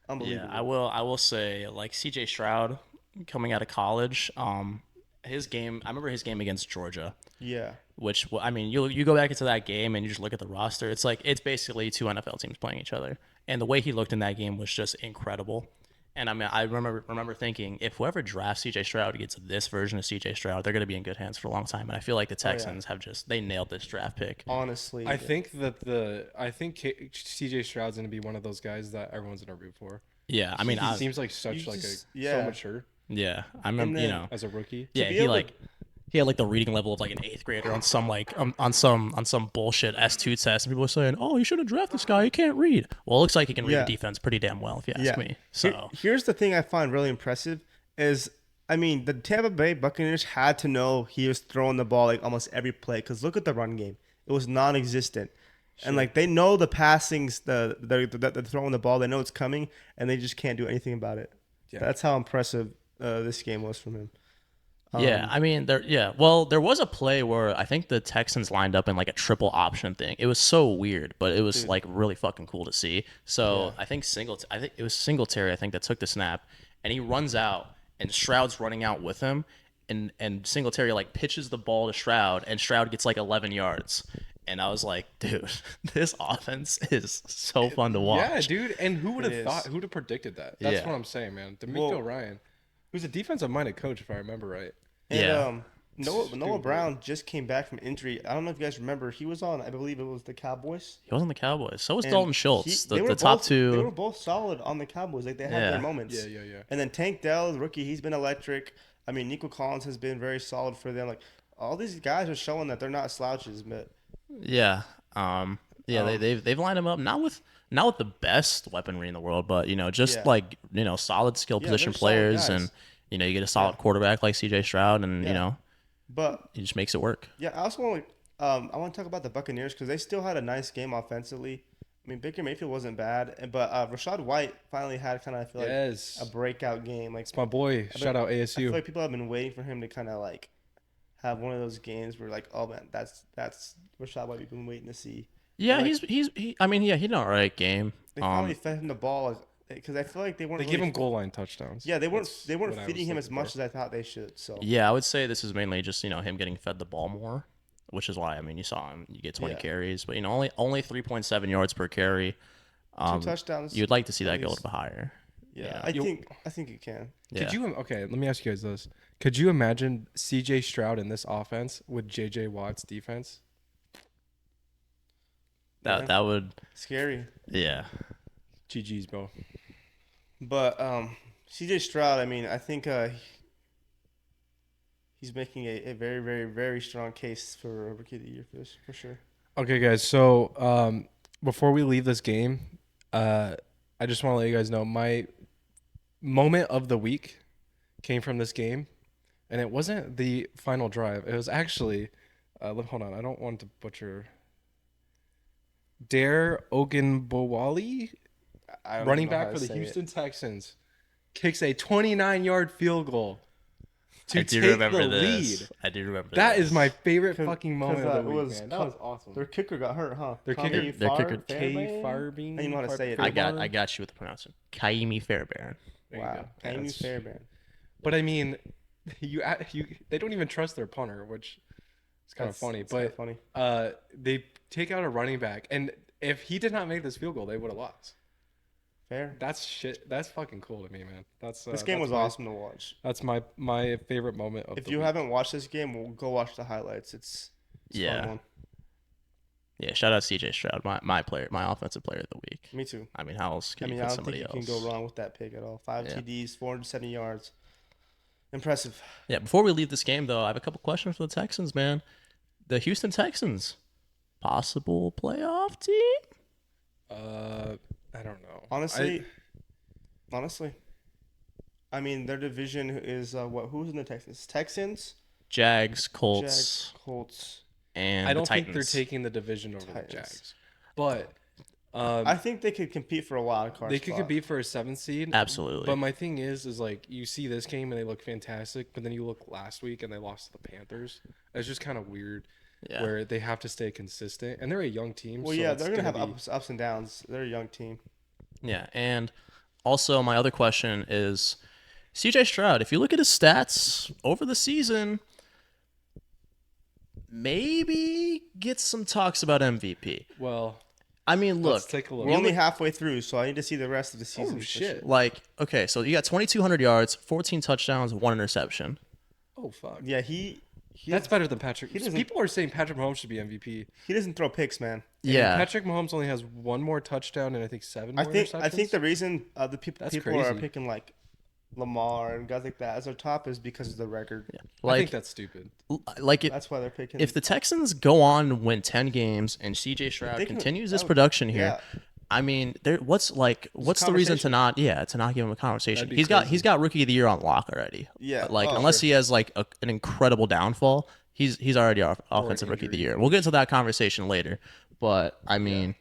unbelievable. Yeah, I will say like C.J. Stroud coming out of college, his game. I remember his game against Georgia. Yeah. Which I mean, you go back into that game and you just look at the roster. It's like it's basically 2 NFL teams playing each other, and the way he looked in that game was just incredible. And I mean, I remember thinking if whoever drafts C.J. Stroud gets this version of C.J. Stroud, they're going to be in good hands for a long time. And I feel like the Texans have they nailed this draft pick. Honestly, I think that CJ Stroud's going to be one of those guys that everyone's going to root for. Yeah, I mean, He seems like such you like just- so yeah. mature I remember, And then- as a rookie. yeah, be he able like. to- He had like the reading level of like an 8th grader on some like on some bullshit S2 test, and people are saying, "Oh, you shouldn't draft this guy. He can't read." Well, it looks like he can read Yeah. the defense pretty damn well, if you ask Yeah. me. So Here's the thing I find really impressive is, I mean, the Tampa Bay Buccaneers had to know he was throwing the ball like almost every play. Because look at the run game; it was non-existent. And like they know the passings, they're throwing the ball. They know it's coming, and they just can't do anything about it. Yeah. That's how impressive this game was from him. Yeah, I mean, Well, there was a play where I think the Texans lined up in like a triple option thing. It was so weird, but it was like really fucking cool to see. So I think it was Singletary. I think that took the snap, and he runs out, and Stroud's running out with him, and Singletary like pitches the ball to Stroud, and Stroud gets like 11 yards. And I was like, dude, this offense is so fun to watch. Yeah, dude. And who would have is. thought? Who'd have predicted that? That's Yeah. what I'm saying, man. D'Amico Ryan, who's a defensive-minded coach, if I remember right. And, Yeah. Noah Brown just came back from injury. I don't know if you guys remember. He was on, I believe it was the Cowboys. He was on the Cowboys. So was And Dalton Schultz, they were the top both- two. They were both solid on the Cowboys. Like they had Yeah. their moments. Yeah. And then Tank Dell, the rookie, he's been electric. I mean, Nico Collins has been very solid for them. Like all these guys are showing that they're not slouches, but Yeah. They've lined him up not with the best weaponry in the world, but just Yeah. like solid skill position they're solid players, guys. and you get a solid quarterback like CJ Stroud, and but he just makes it work. yeah, I also want to talk about the Buccaneers because they still had a nice game offensively. I mean, Baker Mayfield wasn't bad, but Rashad White finally had kind of I feel like Yes. a breakout game. Like It's my boy. Shout out I feel ASU. like people have been waiting for him to kind of like have one of those games where like, oh man, that's Rashad White we've been waiting to see. Yeah, Like- he had an alright game. They finally fed him the ball because I feel like they weren't. They really, give him goal line touchdowns. Yeah, they weren't That's they weren't what I feeding was him as looking much for. as I thought they should. So Yeah, I would say this is mainly just him getting fed the ball more, which is why you saw him. You get 20 Yeah. carries, but only 3.7 yards per carry. two touchdowns. You'd like to see that go a least. little bit higher. Yeah, You- I think you can. Yeah. Could you? Okay, let me ask you guys this: could you imagine CJ Stroud in this offense with JJ Watt's defense? that would Scary. yeah. GG's, bro. But CJ Stroud, I mean, I think he's making a very, very, very strong case for a Rookie of the Year for sure. Okay, guys. So before we leave this game, I just want to let you guys know my moment of the week came from this game, and it wasn't the final drive. It was actually, hold on, I don't want to butcher. Dare Ogunbowale, I don't running know how back to for the say it. Houston Texans, kicks a 29-yard field goal to I do take remember the this. lead. I do remember That this. is my favorite 'Cause- fucking moment 'cause, of the it week, was man. That was awesome. Their kicker got hurt, huh? Their kicker- their kicker, K. Firebean. I didn't know how to say it. I got you with the pronunciation. Kaimi Fairbairn. There you Wow, go. Amy That's- Fairbairn. But I mean, they don't even trust their punter, which is kind of funny. It's kinda But funny. they take out a running back, and if he did not make this field goal, they would have lost. Fair. That's shit. That's fucking cool to me, man. That's This game that's was my- awesome to watch. That's my favorite moment of If the you week. haven't watched this game, we'll go watch the highlights. It's a fun Yeah. one. Yeah, shout out CJ Stroud, my offensive player of the week. Me too. I mean, how else I can mean, you I put don't think somebody you else? can go wrong with that pick at all. 5 Yeah. TDs, 470 yards. Impressive. Yeah, before we leave this game though, I have a couple questions for the Texans, man. The Houston Texans, possible playoff team? I don't know. Honestly, I mean, their division is who's in the Texans? Texans, Jags, Jags, Colts, Colts. and I don't the think they're Titans. taking the division over the Titans. Jags, but I think they could compete for a wild card. they could spot. compete for a 7th seed. Absolutely. But my thing is like you see this game and they look fantastic, but then you look last week and they lost to the Panthers. It's just kind of weird Yeah. where they have to stay consistent, and they're a young team. Well, so yeah, it's they're gonna have be- ups and downs. They're a young team. Yeah, and also my other question is CJ Stroud, if you look at his stats over the season, maybe get some talks about MVP. Well, I mean, look, let's take a look. We're only halfway through, so I need to see the rest of the season. Oh for shit! sure. like, okay, so you got 2,200 yards, 14 touchdowns, 1 interception. Oh fuck! Yeah, he That's better than Patrick. doesn't- People are saying Patrick Mahomes should be MVP. he doesn't throw picks, man. And Yeah. Patrick Mahomes only has one more touchdown and I think 7 more I think interceptions. the reason the people That's are crazy. picking like Lamar and guys like that as their top is because of the record. I think Like, that's stupid. That's why they're picking. if the Texans go on to win 10 games and CJ Stroud they can- continues that this would- production here, yeah. I mean, what's the reason to conversation. not give him a conversation? That'd be He's got rookie of the year on lock already. Yeah. Like Oh, unless sure. he has like an incredible downfall, he's already offensive rookie of the year. We'll get into that conversation later. But I mean,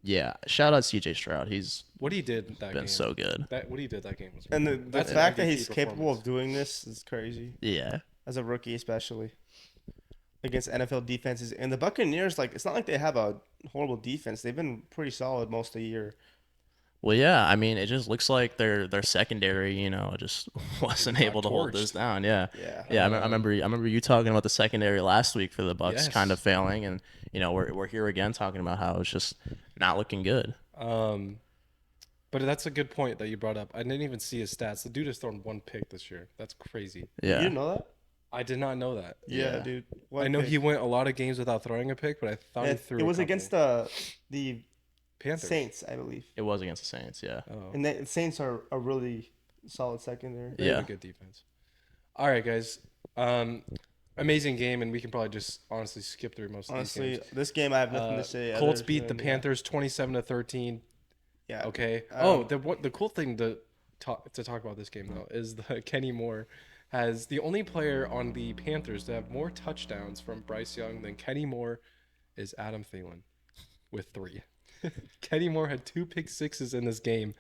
Yeah, shout out CJ Stroud. He's What he did that been game. so good. What he did that game was. And the That's an fact that MVP he's capable performance. of doing this is crazy. Yeah. As a rookie, especially against NFL defenses. And the Buccaneers, like, it's not like they have a horrible defense. They've been pretty solid most of the year. Well, yeah. I mean, it just looks like their secondary, just wasn't got able to hold this torched. down. Yeah. Yeah. Yeah. I remember you talking about the secondary last week for the Bucks kind of Yes. failing, and we're here again talking about how it's just not looking good. But that's a good point that you brought up. I didn't even see his stats. The dude has thrown 1 pick this year. That's crazy. You Yeah. didn't know that? I did not know that. Yeah, Yeah. dude. I know he went a lot of games without throwing a pick, but I thought he threw. It a was couple. against the Panthers. Saints, I believe. It was against the Saints. Yeah. Oh, And the Saints are a really solid secondary. they have Yeah. a good defense. All right, guys. Amazing game, and we can probably just honestly skip through most of Honestly, these games. this game I have nothing to say. Colts other beat the than, Panthers 27-13. Yeah. Okay. Um, The cool thing to talk about this game though is the Kenny Moore has the only player on the Panthers to have more touchdowns from Bryce Young than Kenny Moore is Adam Thielen with 3. Kenny Moore had 2 pick sixes in this game.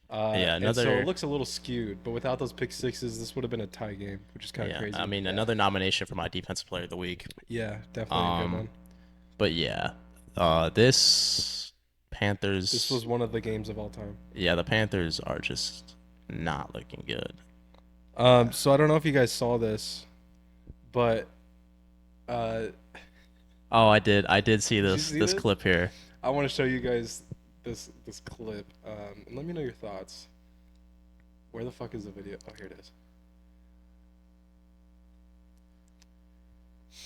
Yeah, and so another- it looks a little skewed, but without those pick sixes, this would have been a tie game, which is kind of Yeah. crazy. I mean, another nomination for my defensive player of the week. yeah, definitely a good one. But yeah, this Panthers. This was one of the games of all time. Yeah, the Panthers are just not looking good. So I don't know if you guys saw this, but Oh, I did see you this see this this? clip here. I want to show you guys this clip. And let me know your thoughts. Where the fuck is the video? Oh, here it is.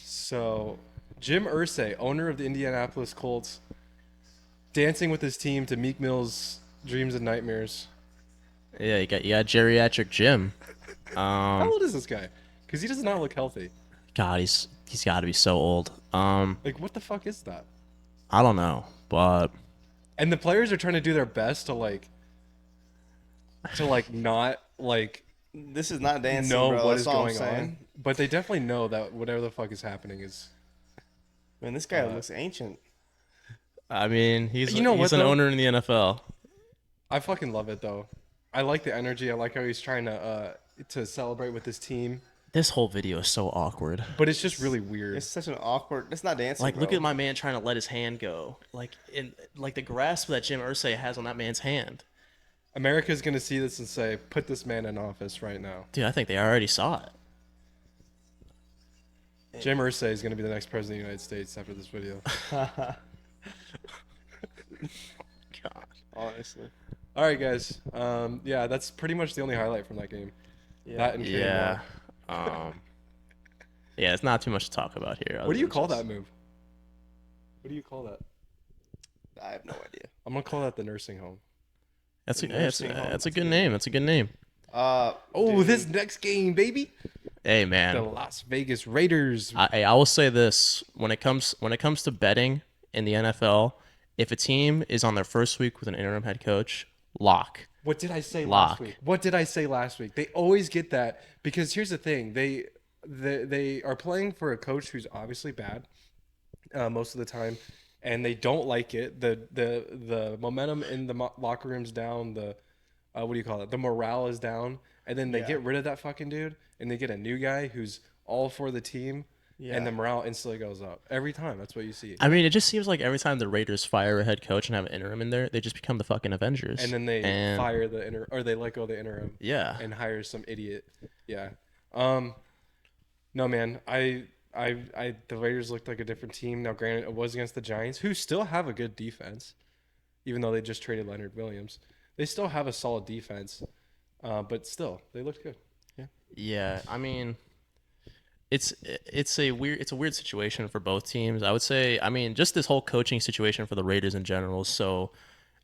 So, Jim Irsay, owner of the Indianapolis Colts, dancing with his team to Meek Mill's "Dreams and Nightmares." Yeah, you got geriatric Jim. How old is this guy? Because he does not look healthy. God, he's got to be so old. Like, what the fuck is that? I don't know, but And the players are trying to do their best to not This is not dancing, know bro. what That's is all I'm going saying. on, but they definitely know that whatever the fuck is happening is. Man, this guy looks ancient. I mean, he's You know what, an though? owner in the NFL. I fucking love it though. I like the energy. I like how he's trying to celebrate with his team, This whole video is so awkward. but it's just really weird. It's such an awkward. It's not dancing. Like, look bro. at my man trying to let his hand go. Like the grasp that Jim Irsay has on that man's hand. America's gonna see this and say, "Put this man in office right now." Dude, I think they already saw it. Jim Irsay is gonna be the next president of the United States after this video. God. Honestly. All right, guys. Yeah, that's pretty much the only highlight from that game. Yeah. That and Kenny Yeah. Moore. Yeah, it's not too much to talk about here. What do you call that move? What do you call that? I have no idea. I'm gonna call that the nursing home. That's a Nursing home. that's a good name. That's a good name. Oh, Dude, this next game, baby. Hey The man, Las Vegas Raiders. I will say this: when it comes to betting in the NFL, if a team is on their first week with an interim head coach, lock. What did I say Lock. last week? What did I say last week? They always get that because here's the thing: they are playing for a coach who's obviously bad most of the time, and they don't like it. The momentum in the locker room's down. The what do you call it? The morale is down, and then they Yeah. get rid of that fucking dude, and they get a new guy who's all for the team, Yeah. and the morale instantly goes up every time. That's what you see. I mean, it just seems like every time the Raiders fire a head coach and have an interim in there, they just become the fucking Avengers. And then they fire the interim, or they let go of the interim. Yeah. And hire some idiot. Yeah. No, man. The Raiders looked like a different team. Now, granted, it was against the Giants, who still have a good defense, even though they just traded Leonard Williams. They still have a solid defense, but still, they looked good. Yeah. Yeah, I mean, it's a weird situation for both teams. I would say, I mean, just this whole coaching situation for the Raiders in general. So,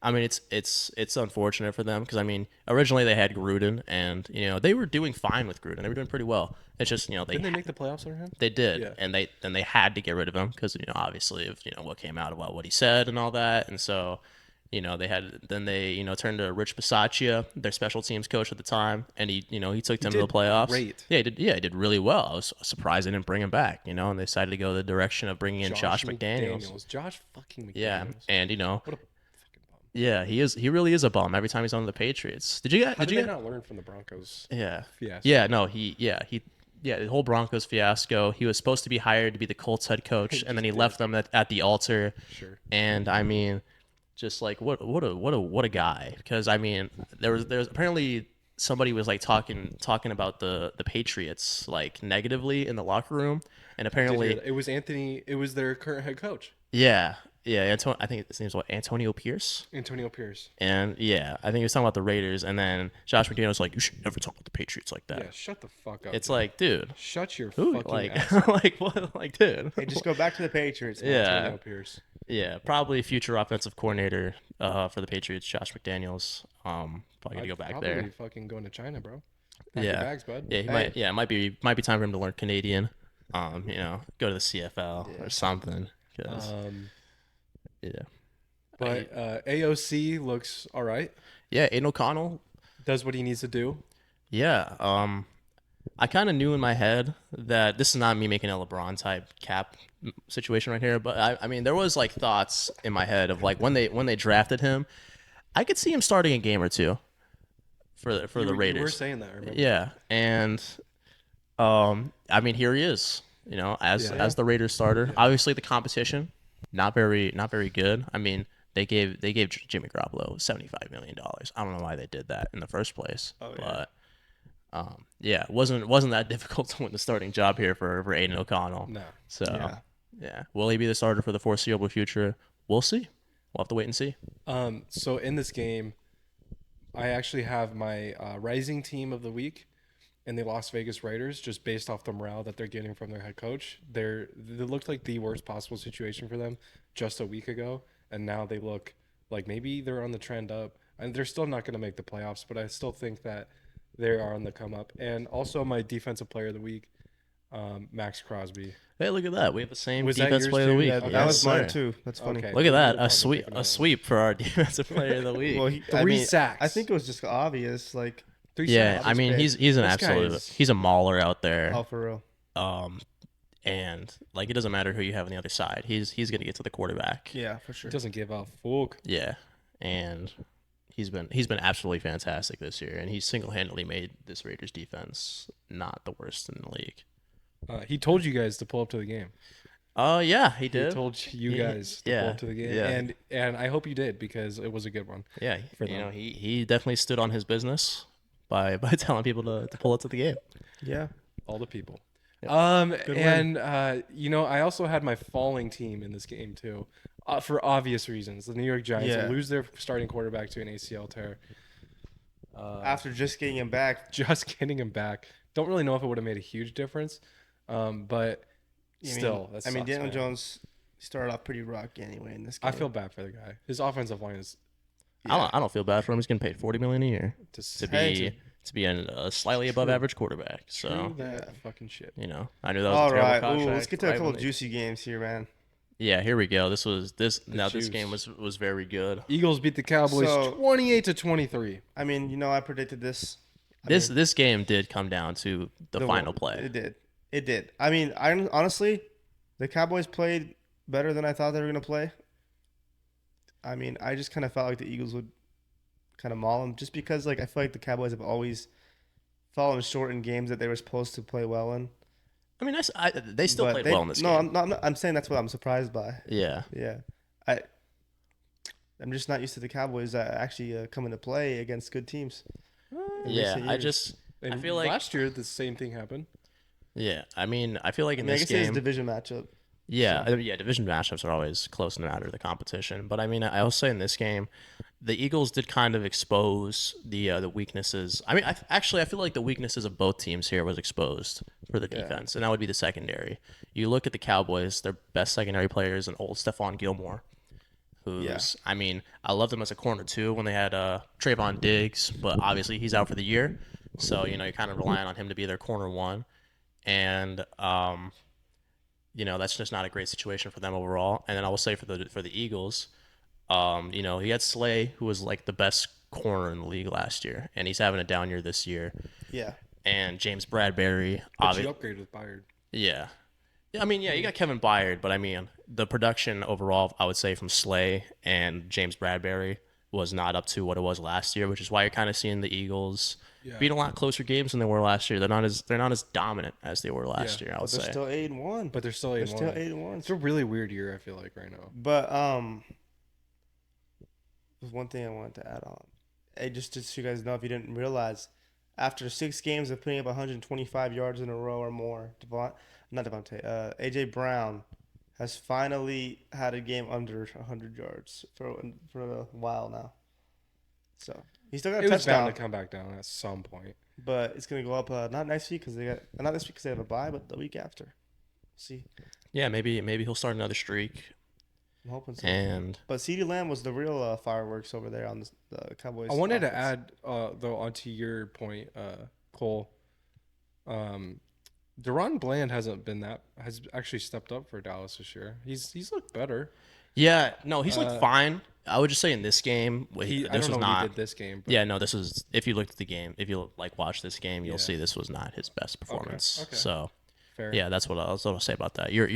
I mean, it's unfortunate for them because I mean, originally they had Gruden, and they were doing fine with Gruden. They were doing pretty well. It's just Didn't they make the playoffs under him? they did, Yeah. and they had to get rid of him because obviously of what came out about what he said and all that, and so They turned to Rich Bisaccia, their special teams coach at the time, and he took them to the did playoffs. great. He did really well. I was surprised they didn't bring him back, and they decided to go the direction of bringing in Josh McDaniels. Josh fucking McDaniels. Yeah, and What a fucking bum. yeah, he really is a bum every time he's on the Patriots. Did you get? How Did did you they get? not learn from the Broncos? Yeah. Fiasco? Yeah, no, the whole Broncos fiasco. He was supposed to be hired to be the Colts head coach, and then he left them at the altar. Sure. And I mean, just like what a guy. Because I mean, there was apparently somebody was like talking about the Patriots like negatively in the locker room, and apparently It was Anthony. It was their current head coach, yeah. I think his name's Antonio Pierce. Antonio Pierce. And yeah, I think he was talking about the Raiders, and then Josh McDaniels was like, "You should never talk about the Patriots like that." Yeah, shut the fuck up. It's dude. like, dude, Shut your who, fucking like, ass. like what, like, dude. Hey, just go back to the Patriots. Man. Yeah. Antonio Pierce. Yeah, probably future offensive coordinator for the Patriots, Josh McDaniels. Probably gonna go back Probably there. fucking going to China, bro. Pack Yeah, your bags, bud. yeah, he might. Yeah, it might be time for him to learn Canadian. Go to the CFL or something. 'Cause, yeah, But AOC looks all right. yeah, Aiden O'Connell. Does what he needs to do. Yeah, I kind of knew in my head that this is not me making a LeBron type cap situation right here, but I mean there was like thoughts in my head of like when they drafted him, I could see him starting a game or two for the Raiders. You were saying that, remember? Yeah, and I mean here he is, as the Raiders starter. Obviously the competition not very good. I mean they gave Jimmy Garoppolo $75 million. I don't know why they did that in the first place, but. It wasn't that difficult to win the starting job here for Aiden O'Connell. No. So, yeah. Will he be the starter for the foreseeable future? We'll see. We'll have to wait and see. So in this game, I actually have my rising team of the week and the Las Vegas Raiders, just based off the morale that they're getting from their head coach. They looked like the worst possible situation for them just a week ago, and now they look like maybe they're on the trend up. And they're still not going to make the playoffs, but I still think that they are on the come up. And also my defensive player of the week, Max Crosby. Hey, look at that. We have the same Was that defense yours player of the too? week. That That Yes, was mine sir. too. That's funny. Okay. Look at that. We're A sweep taking that sweep for our defensive player of the week. Well, Three sacks. I think it was just obvious. Like, Three yeah, sacks. I mean he's an This guy absolute is- he's a mauler out there. oh, for real. And like it doesn't matter who you have on the other side. He's gonna get to the quarterback. Yeah, for sure. He doesn't give a fuck. Yeah, and he's been absolutely fantastic this year, and he single-handedly made this Raiders defense not the worst in the league. He told you guys to pull up to the game. Yeah, he He did. told you guys to pull up to the game, yeah. and I hope you did because it was a good one. Yeah, for them. he definitely stood on his business by telling people to pull up to the game. Yeah. All the people. win. And I also had my falling team in this game too, for obvious reasons. The New York Giants Yeah. lose their starting quarterback to an ACL tear. After just getting him back, Just getting him back. Don't really know if it would have made a huge difference, but still, that I mean, sucks, Daniel man. Jones started off pretty rocky anyway in this game. I feel bad for the guy. His offensive line is I don't feel bad for him. He's getting paid $40 million a year to hey, be a slightly above average quarterback. So true that fucking shit. I knew that was All a terrible right. contract. Ooh, let's get to a right couple when of they- juicy games here, man. Yeah, here we go. This juice. game was very good. Eagles beat the Cowboys So- 28-23. I mean, I predicted this. This game did come down to the final play. It did. It did. I mean, honestly, the Cowboys played better than I thought they were going to play. I mean, I just kind of felt like the Eagles would kind of maul them just because, like, I feel like the Cowboys have always fallen short in games that they were supposed to play well in. I mean, they still But played they- well in this no, game. I'm saying that's what I'm surprised by. Yeah. Yeah. I'm just not used to the Cowboys actually coming to play against good teams. in Yeah, recent I years. And feel like- last year the same thing happened. Yeah, I mean, I feel like I in mean, I this guess it's a game, division matchup. yeah, division matchups are always close no matter the competition. But I mean, I will say in this game, the Eagles did kind of expose the weaknesses. I mean, I feel like the weaknesses of both teams here was exposed for the defense, and that would be the secondary. You look at the Cowboys; their best secondary player is an old Stephon Gilmore, who's I mean, I loved him as a corner too when they had Trayvon Diggs, but obviously he's out for the year, so you're kind of relying on him to be their corner one, and that's just not a great situation for them overall. And then I will say for the Eagles, He had Slay, who was like the best corner in the league last year, and he's having a down year this year. Yeah. And James Bradbury, But you upgraded with Byard. yeah. Yeah, I mean, yeah, you got Kevin Byard, but I mean, the production overall, I would say, from Slay and James Bradbury was not up to what it was last year, which is why you're kind of seeing the Eagles beat a lot closer games than they were last year. They're not as dominant as they were last year, I would But they're say. still 8-1. But they're still 8-1. They're still 8-1. It's a really weird year, I feel like, right now. But there's one thing I wanted to add on. Hey, just so you guys know, if you didn't realize, after 6 games of putting up 125 yards in a row or more, AJ Brown has finally had a game under 100 yards for a while now. So he still got a It was bound touchdown, to come back down at some point. but it's gonna go up not next week because not this week because they have a bye, but the week after. See, Yeah, maybe he'll start another streak. I'm hoping so. And But CeeDee Lamb was the real fireworks over there on the Cowboys. I wanted to offense. add, though, onto your point, Cole. Deron Bland has actually stepped up for Dallas this year. He's looked better. yeah, no, he's looked fine. I would just say in this game, I this don't know was what not. he did this game. But Yeah, no, this was. If you looked at the game, if you like watch this game, you'll Yeah. see this was not his best performance. okay. So fair. yeah, that's what I'll say about that. You're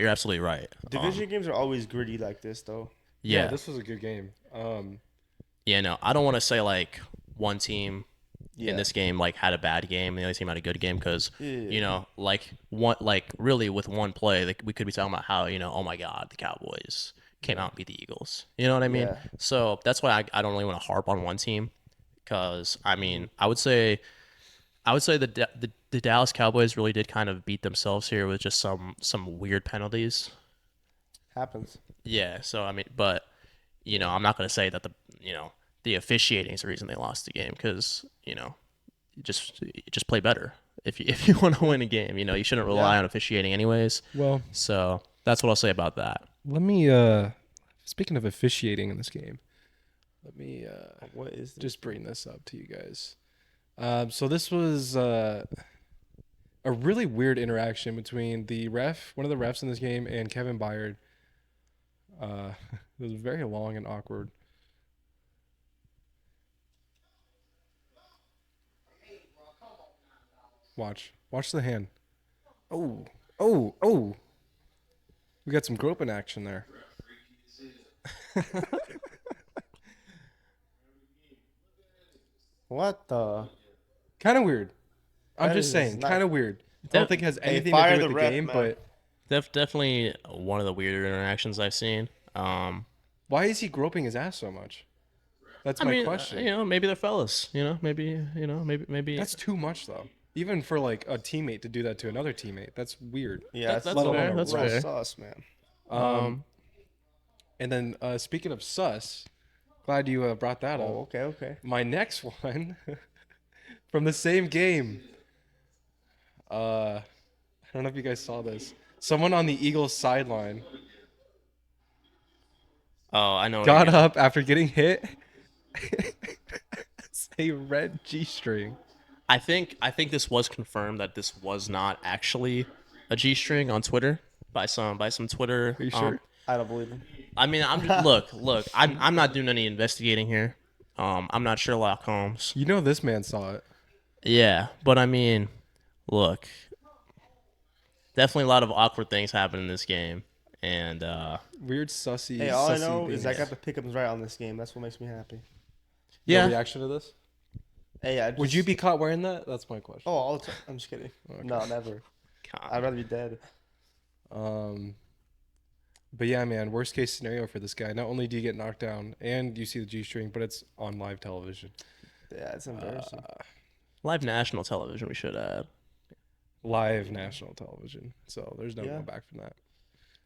absolutely right. Division games are always gritty like this, though. Yeah, This was a good game. yeah, no, I don't want to say like one team Yeah. in this game like had a bad game and the other team had a good game because Yeah. really with one play like we could be talking about how oh my god the Cowboys came out and beat the Eagles. You know what I mean? Yeah. So that's why I don't really want to harp on one team because I mean I would say the Dallas Cowboys really did kind of beat themselves here with just some weird penalties. Happens. Yeah, so I mean, but I'm not going to say that the officiating is the reason they lost the game because just play better if you want to win a game. You shouldn't rely on officiating anyways. Well, So that's what I'll say about that. let me. Speaking of officiating in this game, let me What is this? just bring this up to you guys. So this was a really weird interaction between one of the refs in this game, and Kevin Byard. It was very long and awkward. Watch the hand. Oh. We got some groping action there. What the? Kind of weird. I'm That just is saying, not- kind of weird. I don't think it has anything to fire do the with the ref, game, man. but Definitely one of the weirder interactions I've seen. why is he groping his ass so much? That's I my mean, question. maybe they're fellas. Maybe That's too much, though. Even for like a teammate to do that to another teammate, that's weird. Yeah, That's let alone fair, a that's real fair. sauce, man. And then speaking of sus, glad you brought that Oh, up. okay. My next one from the same game. I don't know if you guys saw this. Someone on the Eagles sideline Oh, I know. got up after getting hit. It's a red G-string. I think this was confirmed that this was not actually a G-string on Twitter by some Twitter. Are you sure? I don't believe him. I mean, look. I'm not doing any investigating here. I'm not Sherlock Holmes. You know this man saw it. Yeah, but I mean, look. Definitely a lot of awkward things happen in this game, and Weird sussy. Hey, all I sussy know is I things. got the pick'ems right on this game. That's what makes me happy. No yeah. reaction to this? Hey, Would you be caught wearing that? That's my question. Oh, all the time. I'm just kidding. No, never. I'd rather be dead. But yeah, man, worst case scenario for this guy. Not only do you get knocked down and you see the G-string, but it's on live television. Yeah, it's embarrassing. Live national television. We should add. Live national television. So there's no Yeah. going back from that.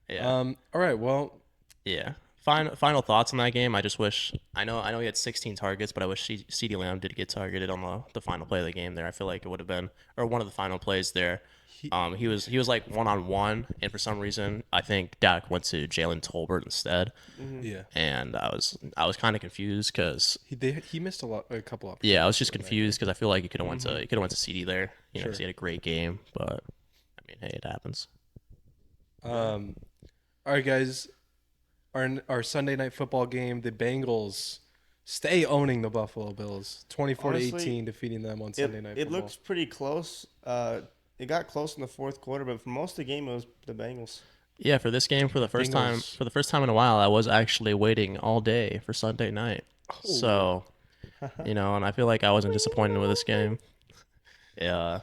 Yeah. All right. Well, Yeah. Final thoughts on that game. I just wish I know he had 16 targets, but I wish CeeDee Lamb did get targeted on the final play of the game there. I feel like it would have been or one of the final plays there. He was like 1-on-1, and for some reason I think Dak went to Jalen Tolbert instead, yeah, and I was kind of confused because he missed a couple of. I was just confused because I feel like he could have went to CD there, because he had a great game, but I mean, hey, it happens. All right, guys. our Sunday night football game, the Bengals stay owning the Buffalo Bills, 24 to Honestly, 18, defeating them on Sunday night it football. looks pretty close. It got close in the fourth quarter, but for most of the game, it was the Bengals. Yeah, for this game, Bengals. for the first time in a while, I was actually waiting all day for Sunday night. Oh, So, and I feel like I wasn't disappointed with this game. Yeah,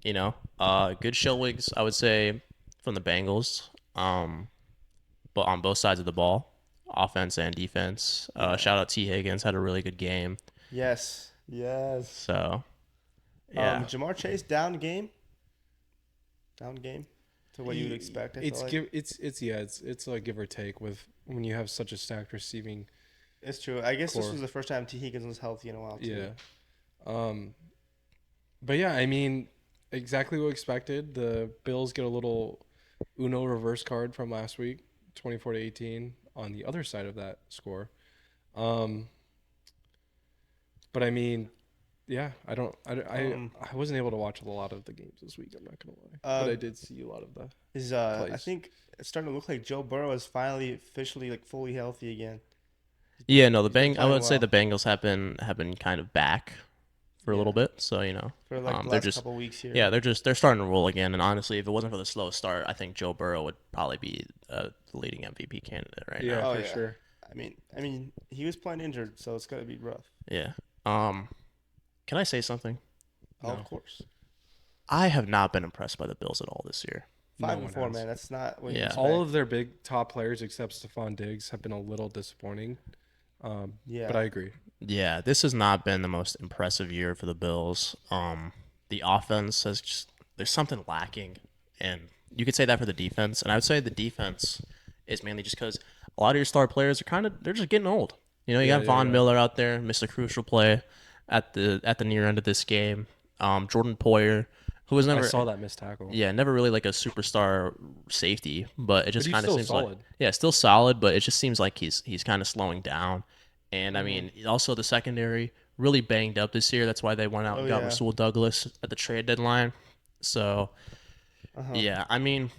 good showings, I would say, from the Bengals. But on both sides of the ball, offense and defense. Shout out T. Higgins, had a really good game. Yes. So, yeah. Jamar Chase down game to what you would expect. I feel like. it's like give or take with when you have such a stacked receiving. It's true. I guess this core. was the first time T. Higgins was healthy in a while too. Yeah. But yeah, I mean, exactly what expected. The Bills get a little Uno reverse card from last week, 24 to 18 on the other side of that score. But I mean, yeah, I wasn't able to watch a lot of the games this week. I'm not gonna lie, but I did see a lot of the I plays. think it's starting to look like Joe Burrow is finally officially like fully healthy again. Yeah, no, He's been I would playing say well the Bengals have been kind of back for a little Yeah. bit. So, for like the they're last just couple weeks here. yeah, they're starting to roll again. And honestly, if it wasn't for the slow start, I think Joe Burrow would probably be the leading MVP candidate right Yeah, now. Oh, for yeah. sure. I mean, he was playing injured, so it's gonna be rough. Yeah. Can I say something? Oh, No. of course. I have not been impressed by the Bills at all this year. No 5 and one 4, has. man. That's not what you Yeah. expect. All of their big top players except Stephon Diggs have been a little disappointing. Yeah. But I agree. Yeah, this has not been the most impressive year for the Bills. The offense has just there's something lacking, and you could say that for the defense. And I would say the defense is mainly just because a lot of your star players are they're just getting old. You Yeah, got Von yeah. Miller out there, missed a crucial play at the near end of this game. Jordan Poyer, who was I never saw that missed tackle. yeah, never really like a superstar safety, but it just he's kind of still seems solid. like still solid, but it just seems like he's kind of slowing down. And I mean, also the secondary really banged up this year. That's why they went out and got yeah. Rasul Douglas at the trade deadline. So yeah, I mean,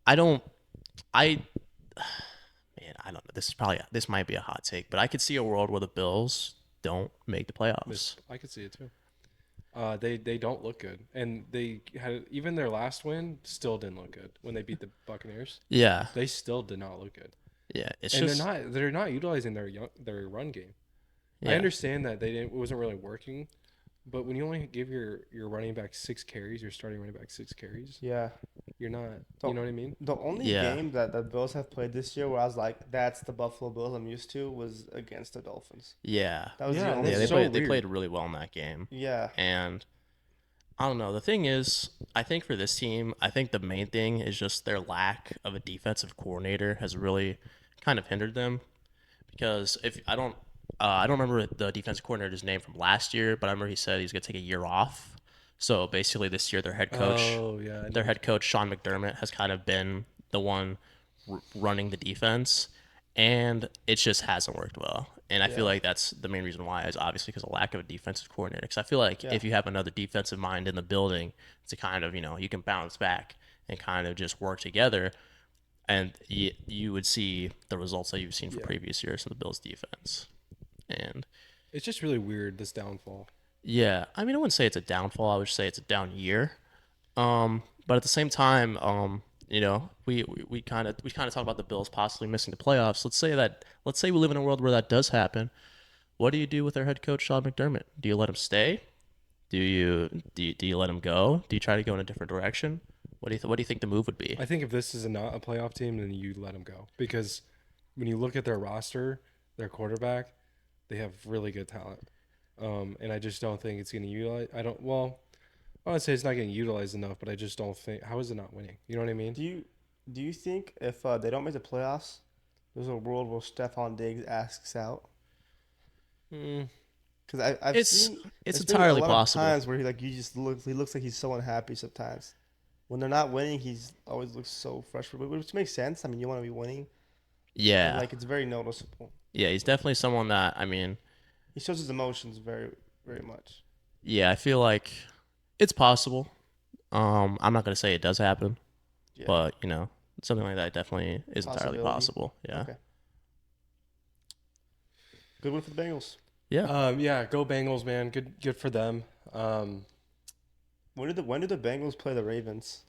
I don't, I man, I don't know. This might be a hot take, but I could see a world where the Bills don't make the playoffs. I could see it too. They don't look good, and they had even their last win still didn't look good when they beat the Buccaneers. Yeah, They still did not look good, yeah, it's and just they're not utilizing their run game. I yeah. understand that it wasn't really working, but when you only give your running back 6 carries, your starting running back 6 carries, Yeah. you're not. So- You know what I mean? The only Yeah. game that the Bills have played this year where I was like, that's the Buffalo Bills I'm used to was against the Dolphins. Yeah, That was Yeah, the only yeah. that's They so played weird. really well in that game. Yeah. And I don't know. The thing is, I think for this team, I think the main thing is just their lack of a defensive coordinator has really kind of hindered them. Because if I don't remember the defensive coordinator's name from last year, but I remember he said he's gonna take a year off. So basically, this year their head coach, Oh yeah. Sean McDermott, has kind of been the one running the defense, and it just hasn't worked well. And I feel Yeah. like that's the main reason why is obviously because of lack of a defensive coordinator. Because I feel like Yeah. if you have another defensive mind in the building to kind of you can bounce back and kind of just work together, and you would see the results that you've seen for previous years of the Bills defense. And It's just really weird, this downfall. yeah, I mean, I wouldn't say it's a downfall. I would say it's a down year. But at the same time, we kind of talk about the Bills possibly missing the playoffs. Let's say we live in a world where that does happen. What do you do with their head coach Sean McDermott? Do you let him stay? Do you let him go? Do you try to go in a different direction? What do you think the move would be? I think if this is not a playoff team, then you let them go, because when you look at their roster, their quarterback, they have really good talent, and I just don't think it's going to utilize. I would say it's not getting utilized enough, but I just don't think. How is it not winning? You know what I mean? Do you think if they don't make the playoffs, there's a world where Stephon Diggs asks out? Because I've It's seen it's there's been entirely a lot possible. of times where he looks like he's so unhappy sometimes. When they're not winning, he's always looks so frustrated, which makes sense. I mean, you want to be winning. Yeah, Like it's very noticeable. yeah. He's definitely someone that I mean. He shows his emotions very, very much. Yeah, I feel like it's possible. I'm not gonna say it does happen, Yeah. but something like that definitely is entirely Possibility. possible. Yeah. Okay. Good one for the Bengals. Yeah. Yeah, go Bengals, man. Good for them. When do the Bengals play the Ravens?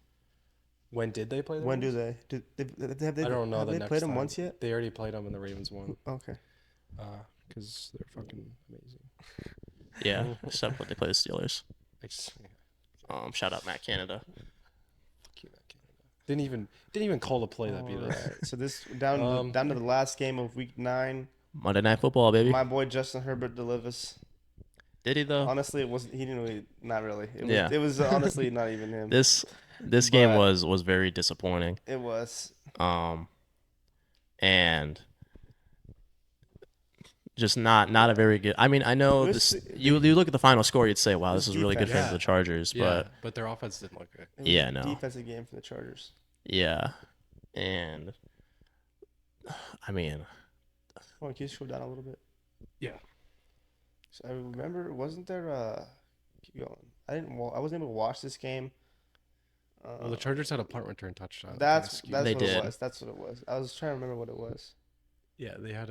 When did they play the When do Ravens? they? I don't know. Have the they next played them time. once yet? They already played them and the Ravens won. Okay. Because they're fucking amazing. Yeah. Except when they play the Steelers. I just, Shout out Matt Canada. didn't even call the play that beat us. Alright, so this down to the last game of Week 9. Monday Night Football, baby. My boy Justin Herbert delivers. Did he though? Honestly, it wasn't. He didn't really. Not really. Yeah. It was honestly not even him. This game But- was very disappointing. It was. And just not a very good. I mean, I know It was- this. You look at the final score, you'd say, "Wow, this is really good defense. for the Chargers." Yeah, but their offense didn't look good. It was Yeah, a no. defensive game for the Chargers. Yeah, and I mean, Come on, can you scroll down a little bit? Yeah. So I remember, wasn't there? Keep going. I wasn't able to watch this game. Well, the Chargers had a punt return touchdown. That's Kinda skewed. They what did. it was. That's what it was. I was trying to remember what it was. Yeah, they had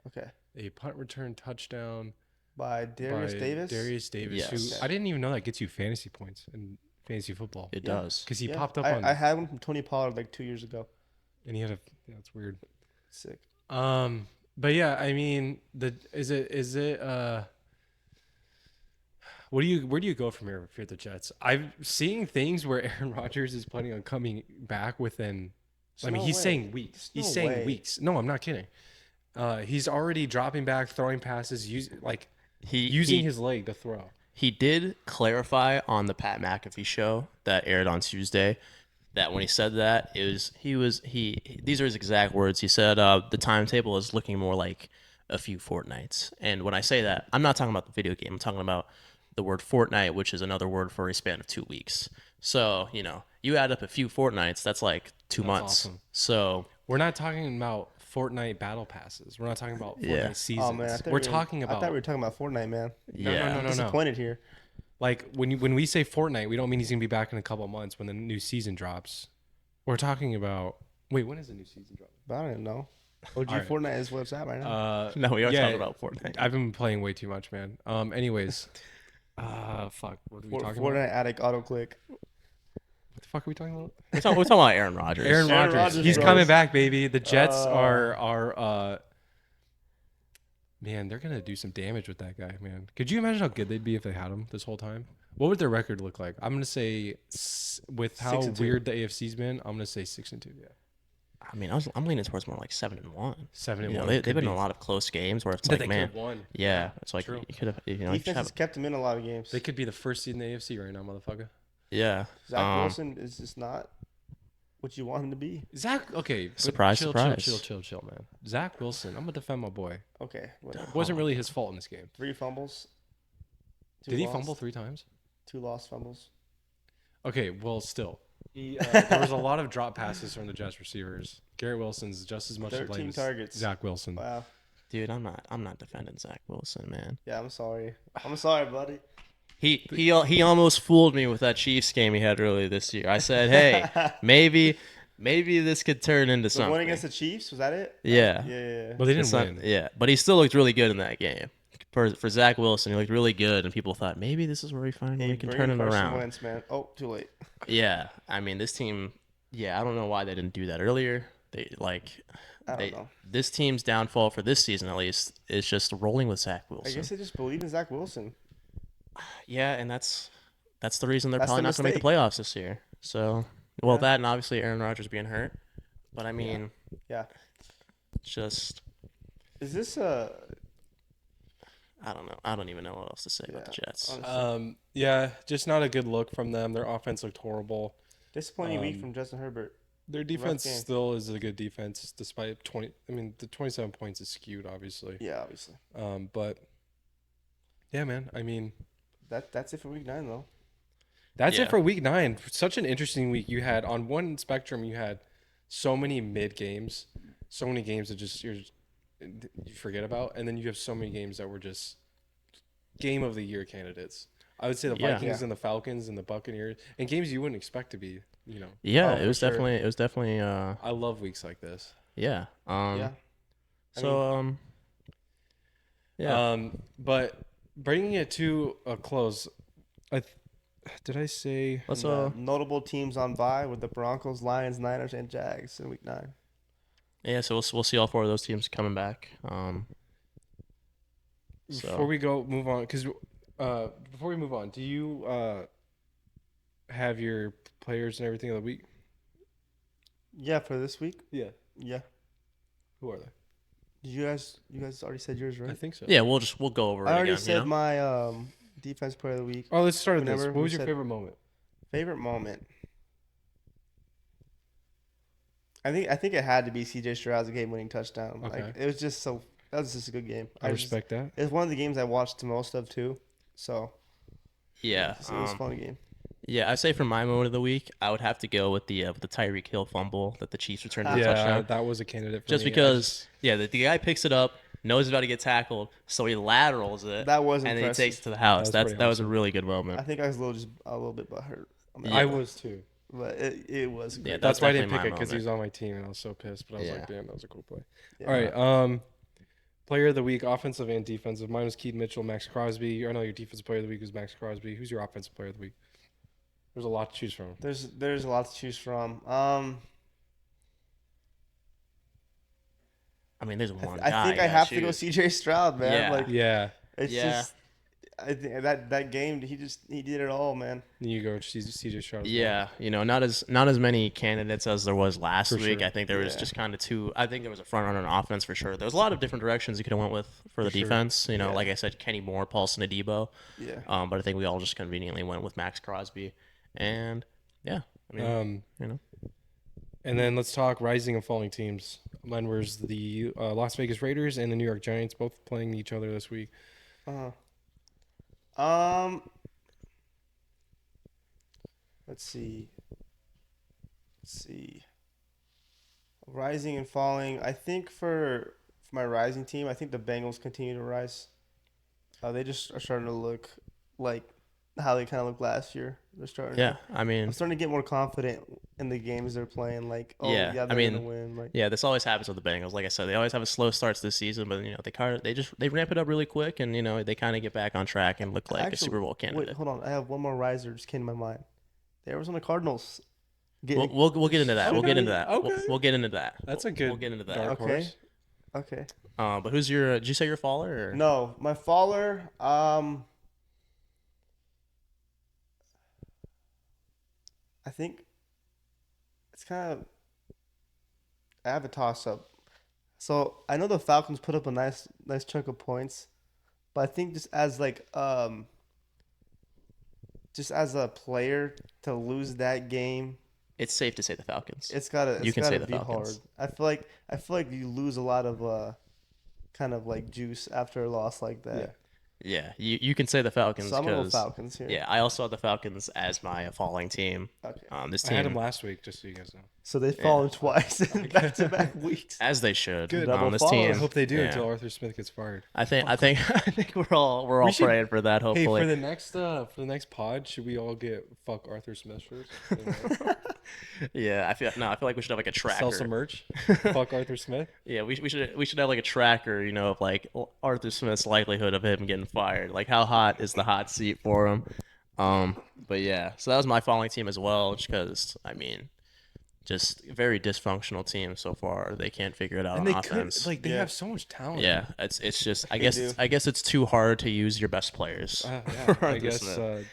Okay. a punt return touchdown By Darius by Davis. Darius Davis, Yes. who I didn't even know that gets you fantasy points in fantasy football it Yeah. does. because he Yeah, popped up I, on I had one from Tony Pollard like 2 years ago. and he had a yeah, it's weird. Sick. But yeah, I mean, is it where do you go from here if you're the Jets? I'm seeing things where Aaron Rodgers is planning on coming back within. I mean, no he's way. saying weeks. There's He's no saying way. weeks. No, I'm not kidding. He's already dropping back, throwing passes, using his leg to throw. He did clarify on the Pat McAfee show that aired on Tuesday that when he said that these are his exact words. He said the timetable is looking more like a few fortnights. And when I say that, I'm not talking about the video game. I'm talking about the word fortnight, which is another word for a span of 2 weeks. So, you add up a few fortnights, that's like 2 months. awesome. So, We're not talking about Fortnite battle passes. We're not talking about Fortnite Yeah. seasons. Oh man, I thought we're talking about I thought we were talking about Fortnite, man. yeah. no. Disappointed here. like when we say Fortnite, we don't mean he's gonna be back in a couple of months when the new season drops. We're talking about when is the new season drop? But I don't even know. OG All right. Fortnite is what's at right now. No, we are yeah, talking about Fortnite. I've been playing way too much, man. Anyways, fuck. What are we talking Fortnite about? Addict Auto Click. What the fuck are we talking about? We're talking about Aaron Rodgers. Aaron Rodgers. Rodgers, He's bros. coming back, baby. The Jets are man, they're gonna do some damage with that guy, man. Could you imagine how good they'd be if they had him this whole time? What would their record look like? I'm gonna say with how 6-2. weird the AFC's been, I'm gonna say 6-2. Yeah, I mean, I'm leaning towards more like 7-1. 7-1. They've could been in be. a lot of close games where it's That like, they man, could've won. yeah, it's like True. you could have, Defense just has kept him in a lot of games. They could be the first seed in the AFC right now, motherfucker. yeah. Zach Wilson is just not what you want him to be. Zach, okay. but Surprise, chill, surprise. chill, man. Zach Wilson, I'm gonna defend my boy. Okay, whatever. It wasn't really his fault in this game. 3 fumbles. Two Did he lost- fumble 3 times? 2 lost fumbles. Okay, well, still, there was a lot of drop passes from the Jets receivers. Garrett Wilson's just as much to 13 blame as targets. Zach Wilson. Wow. Dude, I'm not defending Zach Wilson, man. Yeah, I'm sorry. I'm sorry, buddy. He almost fooled me with that Chiefs game he had earlier this year. I said, hey, maybe this could turn into The something. one against the Chiefs, was that it? Yeah. Yeah. But they didn't It's not- win. yeah, but he still looked really good in that game. For Zach Wilson, he looked really good, and people thought maybe this is where we finally can bring turn in it Carson around. Wentz, man. Oh, too late. Yeah, I mean this team. Yeah, I don't know why they didn't do that earlier. I don't know. This team's downfall for this season at least is just rolling with Zach I Wilson. guess they just believe in Zach Wilson. Yeah, and that's the reason they're That's probably the not going to make the mistake. playoffs this year. So, well, Yeah. that and obviously Aaron Rodgers being hurt. But I mean, Yeah. just Is this I don't know. I don't even know what else to say about the Yeah, Jets. honestly, Yeah, just not a good look from them. Their offense looked horrible. disappointing week from Justin Herbert? Their defense game. still is a good defense, despite 20. I mean, the 27 points is skewed, obviously. Yeah, obviously. But yeah, man. I mean, That's it for week 9 though. that's Yeah. it for week 9. Such an interesting week. You had on one spectrum, you had so many mid games, so many games that you forget about, and then you have so many games that were just game of the year candidates. I would say the Yeah. Vikings and the Falcons and the Buccaneers, and games you wouldn't expect to be, Yeah, Oh, it for was sure. definitely I love weeks like this. yeah. Yeah. I So yeah. But bringing it to a close, I th- did I say Let's And the notable teams on bye with the Broncos, Lions, Niners, and Jags in Week 9. yeah, so we'll see all 4 of those teams coming back. before we go move on? Because before we move on, do you have your players and everything of the week? Yeah, for this week. Yeah. Yeah. Who are they? Did you guys already said yours, right? I think so. Yeah, we'll go over it I already again, said my defense player of the week. Oh, let's start with this. Whenever What we was your said- favorite moment? Favorite moment. I think it had to be CJ Stroud's game-winning touchdown. Okay. Like it was just so. That was just a good game. I respect that. It's one of the games I watched the most of too. So Yeah. it was a fun game. Yeah, I say for my moment of the week, I would have to go with the Tyreek Hill fumble that the Chiefs returned to the Yeah, touchdown. that was a candidate for Just me. because, the guy picks it up, knows he's about to get tackled, so he laterals it, That was and then he impressive. takes it to the house. That was pretty That was a awesome. really good I moment. think I was a little bit butthurt. I was too. But it was great. Yeah, That's why I didn't definitely pick it, my because he moment. was on my team and I was so pissed. But I was Yeah. like, damn, that was a cool play. Yeah. All right. Player of the week, offensive and defensive. Mine was Keaton Mitchell, Max Crosby. I know your defensive player of the week was Max Crosby. Who's your offensive player of the week? There's a lot to choose from. There's a lot to choose from. I mean, there's one guy. I think I you have gotta to go choose. CJ Stroud, man. Yeah. Like Yeah. it's Yeah. just I think that game he did it all, man. You go CJ Stroud. Yeah, not as many candidates as there was last For week. sure. I think there was Yeah. just kind of two. I think there was a front runner on offense for sure. There was a lot of different directions you could have went with for the For sure. defense. Yeah. Like I said, Kenny Moore, Paulson Adebo. Yeah. But I think we all just conveniently went with Max Crosby, and yeah, I mean, And then let's talk rising and falling teams. Mine was the Las Vegas Raiders and the New York Giants, both playing each other this week. Let's see. Rising and falling. I think for my rising team, I think the Bengals continue to rise. They just are starting to look like how they kind of looked last year. They're starting. yeah. I mean, I'm starting to get more confident in the games they're playing. Like, Yeah, they're I mean, gonna win. Like, yeah, this always happens with the Bengals. Like I said, they always have a slow starts this season, but they ramp it up really quick, and they kind of get back on track and look like a Super Bowl candidate. Wait, hold on. I have one more riser just came to my mind. The Arizona Cardinals. We'll get into that. We'll get into that. Okay. We'll get into that. That's a good. We'll get into that. dark Okay. horse. Okay. But who's your? Did you say your faller? Or? No, my faller. I think it's kind of. I have a toss up. So I know the Falcons put up a nice chunk of points, but I think just as just as a player to lose that game, It's safe to say the Falcons. it's gotta You can say the be Falcons. hard. I feel like you lose a lot of kind of like juice after a loss like that. Yeah, you can say the Falcons So I'm gonna go because Falcons here. yeah, I also had the Falcons as my falling team. Okay. This I had team, him last week, just so you guys know. So they've fallen twice in back-to-back weeks. as they should. Good. Double This fall. team. I hope they do yeah. until Arthur Smith gets fired. I think I think we're all should- praying for that. Hey, Hopefully, for the next pod, should we all get fuck Arthur Smith shirts? yeah. I feel like we should have like a tracker. Sell some merch. Fuck Arthur Smith. Yeah, we should have like a tracker, of like Arthur Smith's likelihood of him getting fired. Like how hot is the hot seat for him? But yeah, so that was my falling team as well, just because just a very dysfunctional team so far. They can't figure it out And on they offense. could they have so much talent. Yeah, it's just I do. guess it's too hard to use your best players. Yeah, for I Arthur guess. Smith.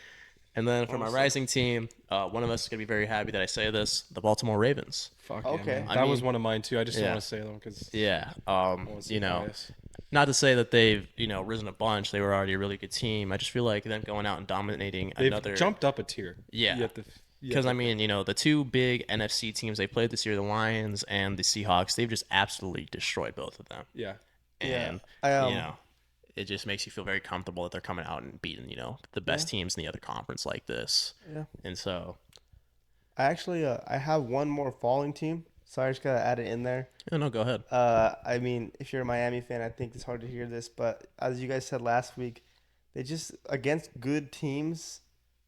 And then for my rising team, one of us is gonna be very happy that I say this: the Baltimore Ravens. Fuck Okay. yeah, man. I That was mean- one of mine too. I just don't Yeah. want to say them because Yeah, bias. not to say that they've risen a bunch. They were already a really good team. I just feel like them going out and dominating They've another. jumped up a tier. Yeah. You have to- you Because have I mean, the two big NFC teams they played this year, the Lions and the Seahawks, they've just absolutely destroyed both of them. to- yeah. And I, it just makes you feel very comfortable that they're coming out and beating the best teams in the other conference like this. Yeah. And so, I actually I have one more falling team. Sorry, I just gotta add it in there. yeah, no, go ahead. I mean, if you're a Miami fan, I think it's hard to hear this, but as you guys said last week, they just against good teams,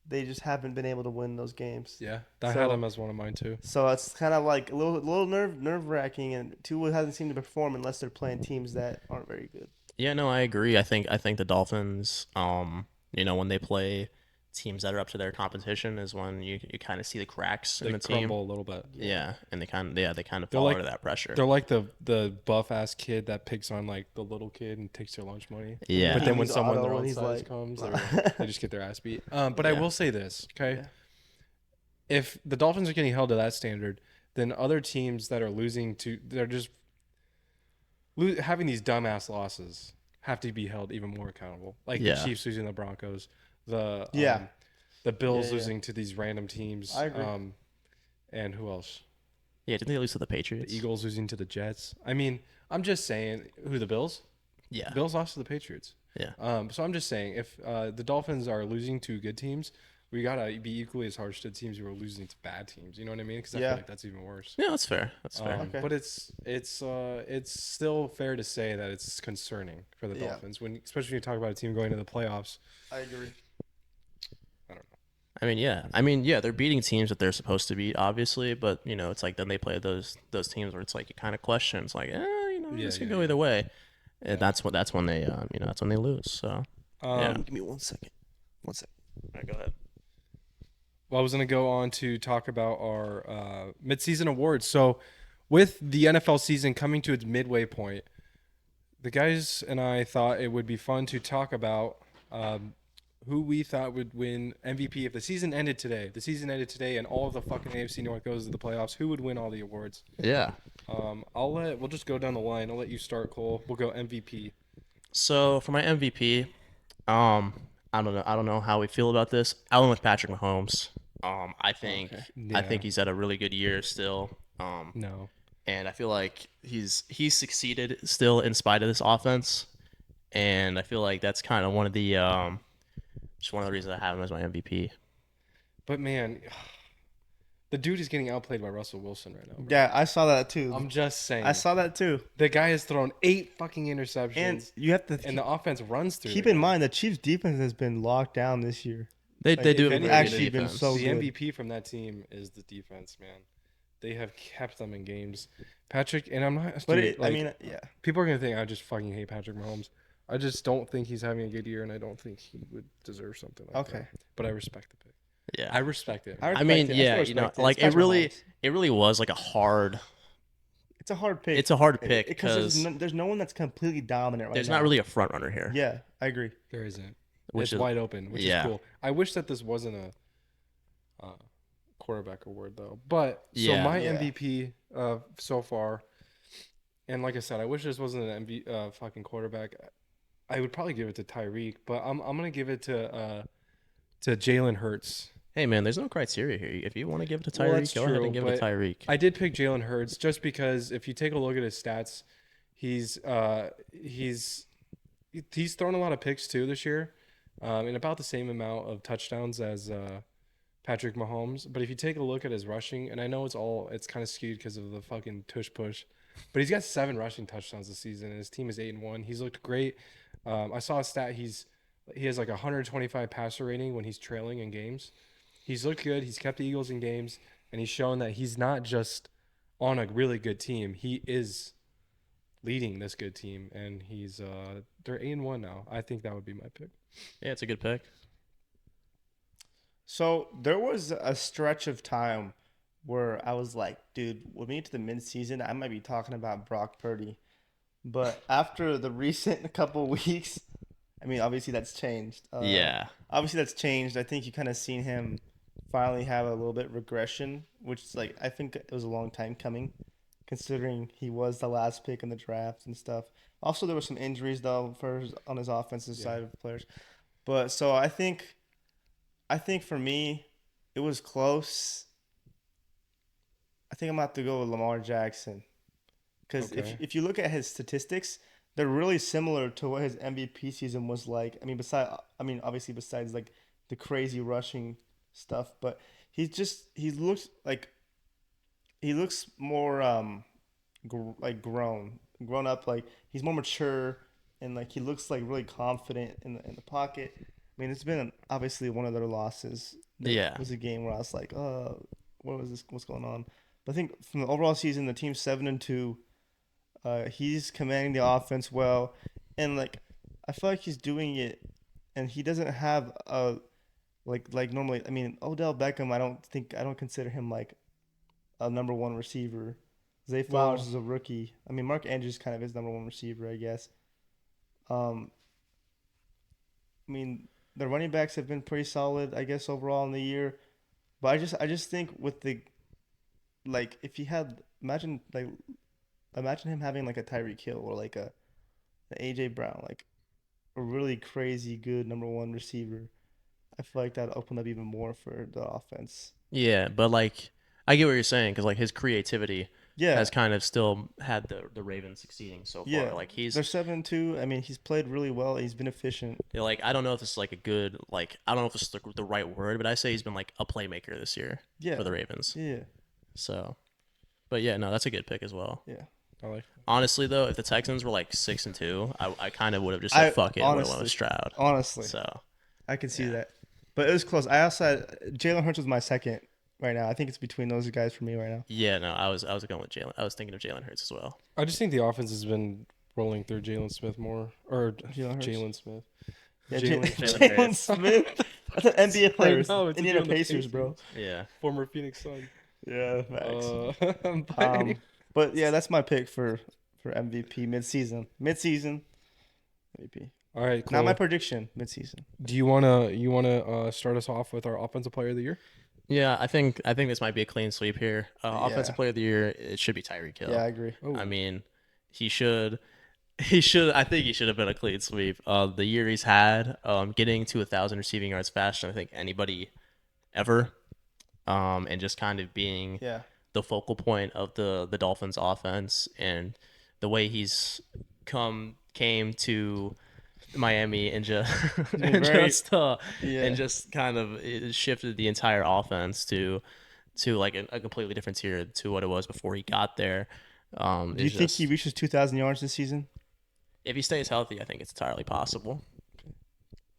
they just haven't been able to win those games. Yeah, I had So him as one of mine too. so it's kind of like a little nerve wracking, and Tua hasn't seemed to perform unless they're playing teams that aren't very good. Yeah, no, I agree. I think the Dolphins, when they play teams that are up to their competition is when you kind of see the cracks They in the team. crumble a little bit. Yeah, and they kind of They're fall like under that pressure. they're like the buff ass kid that picks on like the little kid and takes their lunch money. Yeah. But then when He's someone auto their and own he's size like, comes, they just get their ass beat. But I Yeah. will say this, okay? Yeah. If the Dolphins are getting held to that standard, then other teams that are losing to they're just having these dumbass losses have to be held even more accountable. Like the Yeah. Chiefs losing the Broncos, the Yeah. the Bills Yeah. losing to these random teams. I agree. And who else? Yeah, didn't they lose to the Patriots? The Eagles losing to the Jets. I mean, I'm just saying, who the Bills? Yeah. Bills lost to the Patriots. Yeah. So I'm just saying, if the Dolphins are losing to good teams, we gotta be equally as harsh to teams who are losing to bad teams. You know what I mean? Because I Yeah. feel like that's even worse. Yeah, that's fair. That's fair. Okay. But it's still fair to say that it's concerning for the Yeah. Dolphins especially when you talk about a team going to the playoffs. I agree. I don't know. I mean, yeah, they're beating teams that they're supposed to beat, obviously, but it's like then they play those teams where it's like you kind of question, it's like, Yeah, this could yeah, go yeah. either way, and that's when they that's when they lose. So yeah. Give me 1 second. 1 second. All right, go ahead. Well, I was going to go on to talk about our midseason awards. So, with the NFL season coming to its midway point, the guys and I thought it would be fun to talk about who we thought would win MVP if the season ended today. If the season ended today, and all of the fucking AFC North goes to the playoffs. Who would win all the awards? Yeah. We'll just go down the line. I'll let you start, Cole. We'll go MVP. So for my MVP, I don't know how we feel about this. I went with Patrick Mahomes. I think Yeah. he's had a really good year still. No. And I feel like he's succeeded still in spite of this offense. And I feel like that's kind of one of the just one of the reasons I have him as my MVP. But man, the dude is getting outplayed by Russell Wilson right now. Bro. Yeah, I saw that too. I'm just saying. I saw that too. The guy has thrown 8 fucking interceptions, And you have to and the offense runs through. keep the in guy. mind the Chiefs' defense has been locked down this year. They Like, do if have a any- really actually good been defense. so The good. MVP from that team is the defense, man. They have kept them in games. Patrick, and I'm not. But dude, like, yeah. people are gonna think I just fucking hate Patrick Mahomes. I just don't think he's having a good year, and I don't think he would deserve something like Okay. that. But I respect the pick. Yeah. I respect it. I mean, yeah, like it really was like It's a hard pick. it's a hard pick because because there's no one that's completely dominant right there's now. not really a front runner here. Yeah, I agree. There isn't. Which It's is- wide open, which yeah. is cool. I wish that this wasn't a quarterback award though. But so Yeah. my Yeah. MVP so far, and like I said, I wish this wasn't an fucking quarterback. I would probably give it to Tyreek, but I'm gonna give it to Jalen Hurts. Hey man, there's no criteria here. If you want to give it to Well, Tyreek, that's go ahead true, and give it to but Tyreek. I did pick Jalen Hurts just because if you take a look at his stats, he's thrown a lot of picks too this year, and about the same amount of touchdowns as Patrick Mahomes. But if you take a look at his rushing, and I know it's kind of skewed because of the fucking tush push, but he's got 7 rushing touchdowns this season, and his team is 8-1. He's looked great. I saw a stat. He has like 125 passer rating when he's trailing in games. He's looked good. He's kept the Eagles in games, and he's shown that he's not just on a really good team. He is leading this good team, and they're 8-1 now. I think that would be my pick. Yeah, it's a good pick. So there was a stretch of time where I was like, dude, when we get to the midseason, I might be talking about Brock Purdy. But after the recent couple weeks, I mean, obviously that's changed. Yeah. Obviously that's changed. I think you kind of seen him finally have a little bit regression, which is like, I think it was a long time coming, considering he was the last pick in the draft and stuff. Also, there were some injuries though on his offensive side of the players. But so I think for me, it was close. I think I'm about to go with Lamar Jackson. Because Okay. if you look at his statistics, they're really similar to what his MVP season was like. I mean, obviously besides like the crazy rushing stuff, but he looks more like grown up. Like he's more mature and like he looks like really confident in the pocket. I mean, it's been obviously one of their losses. There Yeah. was a game where I was like, what was this? What's going on? But I think from the overall season, the team's 7-2. He's commanding the offense well, and like I feel like he's doing it, and he doesn't have a like normally. I mean, Odell Beckham. I don't consider him like a number one receiver. Zay Flowers Well, is a rookie. I mean, Mark Andrews kind of is number one receiver, I guess. Um, I mean, the running backs have been pretty solid, I guess, overall in the year. But I just think with the like, if he had imagine him having like a Tyreek Hill or like a AJ Brown, like a really crazy good number one receiver. I feel like that opened up even more for the offense. Yeah, but like I get what you're saying because like his creativity Yeah, has kind of still had the Ravens succeeding so yeah. far. Like he's They're 7-2. I mean, he's played really well. He's been efficient. like I don't know if this is like a good like I don't know if this is the right word, but I say he's been like a playmaker this year Yeah, for the Ravens. yeah, So, but yeah, no, that's a good pick as well. yeah. I like. Honestly, though, if the Texans were like 6-2, I kind of would have just said fuck it and would have went with Stroud. Honestly, So I could see yeah, that. But it was close. I also had Jalen Hurts was my second right now. I think it's between those guys for me right now. yeah, no, I was going with Jalen. I was thinking of Jalen Hurts as well. I just think the offense has been rolling through Jalen Smith more, or Jalen Hurts. Jalen Smith. Yeah, Jalen Jalen Hurts. Smith. That's an NBA player. know, it's a Indiana dude on the Pacers, bro. Pacers. Yeah, Former Phoenix Sun. Yeah, facts. But But yeah, that's my pick for MVP midseason. Midseason MVP. all right, Not Cole. my prediction. Midseason. Do you wanna start us off with our offensive player of the year? yeah. I think this might be a clean sweep here. Yeah. Offensive Player of the Year, it should be Tyreek Hill. Yeah, I agree. Oh, I mean, he should. He should. I think he should have been a clean sweep. The year he's had, getting to 1,000 receiving yards faster than I think anybody ever, and just kind of being Yeah. the focal point of the Dolphins offense and the way came to Miami and just Yeah. and just kind of it shifted the entire offense to like a completely different tier to what it was before he got there. Do you think he reaches 2,000 yards this season? if he stays healthy, I think it's entirely possible.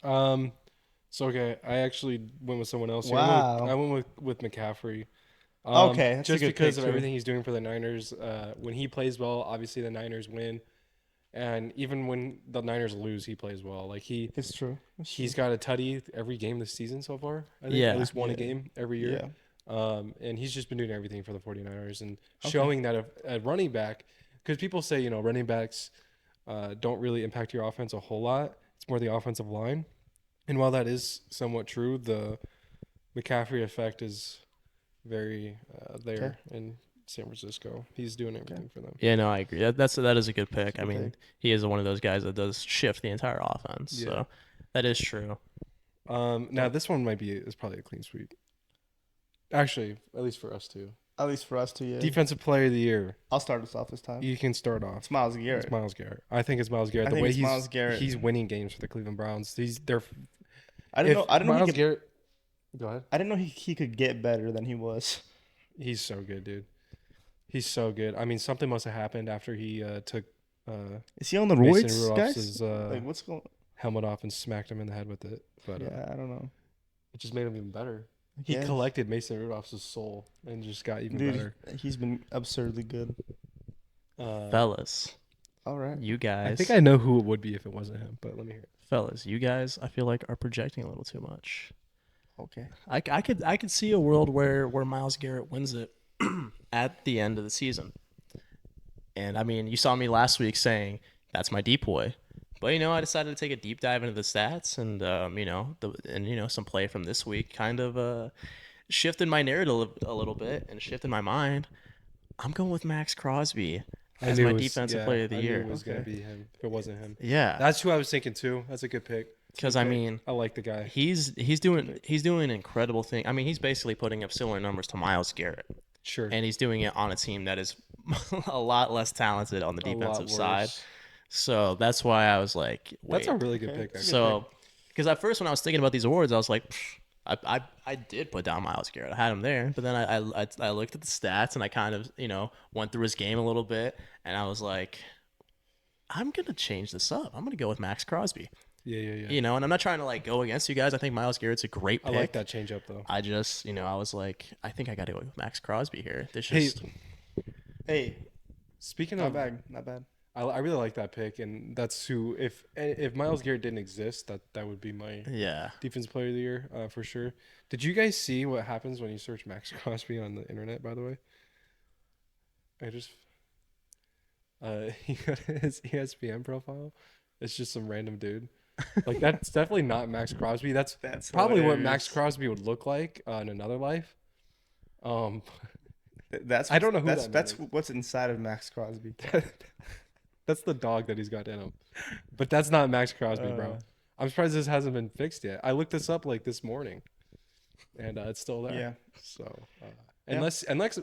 So okay, I actually went with someone else. Here. Wow. I went with McCaffrey. Okay, that's a just good because pick, of too. everything he's doing for the Niners. When he plays well, obviously the Niners win, and even when the Niners lose, he plays well. Like It's true. he's got a tutty every game this season so far. I think Yeah. at least one a Yeah. game every year. Yeah. And he's just been doing everything for the 49ers and showing that a running back, because people say, running backs don't really impact your offense a whole lot. It's more the offensive line. And while that is somewhat true, the McCaffrey effect is very there in San Francisco. He's doing everything for them. Yeah, no, I agree. That is a good pick. I good mean, pick. he is one of those guys that does shift the entire offense. Yeah. So that is true. Now this one is probably a clean sweep. Actually, at least for us too. At least for us two, yeah. Defensive player of the year. I'll start us off this time. You can start off. It's Miles Garrett. It's Myles Garrett. I think it's Myles Garrett. I The think way it's Myles Garrett. he's winning games for the Cleveland Browns. I didn't know. Myles Garrett. Go ahead. I didn't know he could get better than he was. He's so good, dude. He's so good. I mean, something must have happened after he took Is he on the Mason roids, Rudolph's guys? Like what's going? helmet off and smacked him in the head with it. But Yeah, I don't know. it just made him even better. I He guess. collected Mason Rudolph's soul and just got even Dude, better. he's been absurdly good. Fellas, All right. you guys. I think I know who it would be if it wasn't him, but let me hear it. Fellas, you guys, I feel like are projecting a little too much. Okay. I could see a world where Myles Garrett wins it at the end of the season. And I mean, you saw me last week saying that's my deep boy. But I decided to take a deep dive into the stats and some play from this week kind of shifted my narrative a little bit and shifted my mind. I'm going with Max Crosby as my defensive player of the I knew year. it was gonna be him if it wasn't him. Yeah, That's who I was thinking too. That's a good pick. because I mean, I like the guy. he's doing an incredible thing. I mean, he's basically putting up similar numbers to Myles Garrett, Sure. and he's doing it on a team that is a lot less talented on the A lot defensive side. worse. So that's why I was like, wait. That's a really good Okay. pick. Actually. So, because at first when I was thinking about these awards, I was like, I did put down Myles Garrett. I had him there, but then I looked at the stats and I kind of went through his game a little bit, and I was like, I'm gonna change this up. I'm gonna go with Max Crosby. Yeah. You know, and I'm not trying to like go against you guys. I think Miles Garrett's a great I pick. like that change up though. I just, I was like, I think I got to go with Max Crosby here. This Hey, just Hey, speaking not of, bad, not bad. I really like that pick, and that's who. If Miles Garrett didn't exist, that would be my yeah. defense player of the year for sure. Did you guys see what happens when you search Max Crosby on the internet? By the way, I just he got his ESPN profile. It's just some random dude. Like that's definitely not Max Crosby. That's That's probably what hilarious. Max Crosby would look like in another life. That's I don't know who that's that man that's is. what's inside of Max Crosby. That's the dog that he's got in him. But that's not Max Crosby, bro. I'm surprised this hasn't been fixed yet. I looked this up like this morning, and it's still there. Yeah. So Yeah.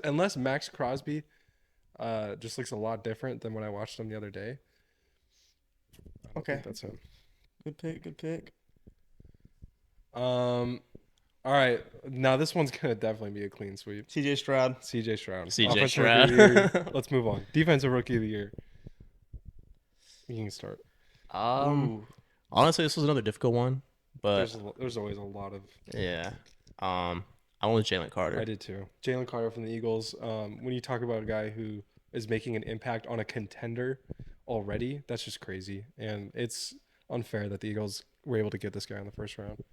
unless Max Crosby just looks a lot different than when I watched him the other day. I don't Okay. think that's him. Good pick. Good pick. All right. Now this one's gonna definitely be a clean sweep. CJ Stroud. CJ Stroud. CJ Offensive Rookie of the year. Stroud. Let's move on. Defensive Rookie of the Year. You can start. Ooh. Honestly, this was another difficult one, but There's always a lot of. yeah. I went with Jalen Carter. I did too. Jalen Carter from the Eagles. When you talk about a guy who is making an impact on a contender already, that's just crazy, and it's unfair that the Eagles were able to get this guy in the first round.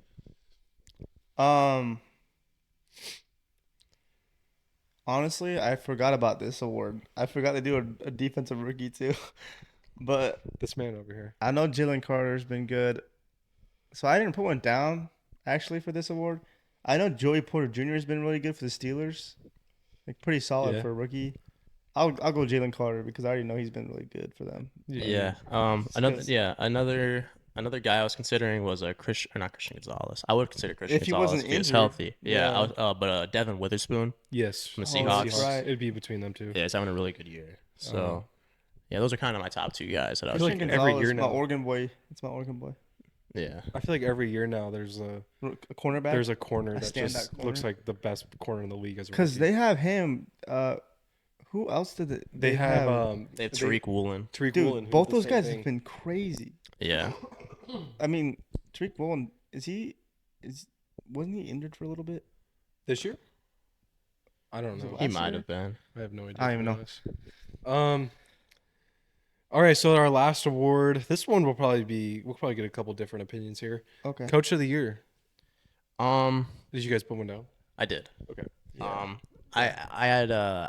Honestly, I forgot about this award. I forgot to do a defensive rookie too. But This man over here. I know Jalen Carter's been good. So I didn't put one down actually for this award. I know Joey Porter Jr. has been really good for the Steelers. Like pretty solid Yeah. for a rookie. I'll go Jalen Carter because I already know he's been really good for them. Yeah. Another guy I was considering was not Christian Gonzalez. I would consider Christian If he Gonzalez wasn't if he was injured, healthy. Yeah. yeah. But Devin Witherspoon Yes. from the Oh, Seahawks. that's right. It'd be between them two. Yeah, he's having a really good year. So yeah, those are kind of my top two guys that I was feel Christian like every Gonzalez, year my now- Oregon boy. It's my Oregon boy. Yeah. I feel like every year now there's a Cornerback. corner A that standout just corner. looks like the best corner in the league as a Because rookie. they have him. Who else did it? They have They have Tariq Woolen. Tariq dude. Woolen, who Both did the those same guys thing. have been crazy. Yeah. I mean, Tariq Woolen wasn't he injured for a little bit? This year? I don't know. Was it He last might year? have been. I have no idea. I don't even to be honest. All right, so our last award. This one we'll probably get a couple different opinions here. Okay. Coach of the year. Um, Did you guys put one down? I did. Okay. I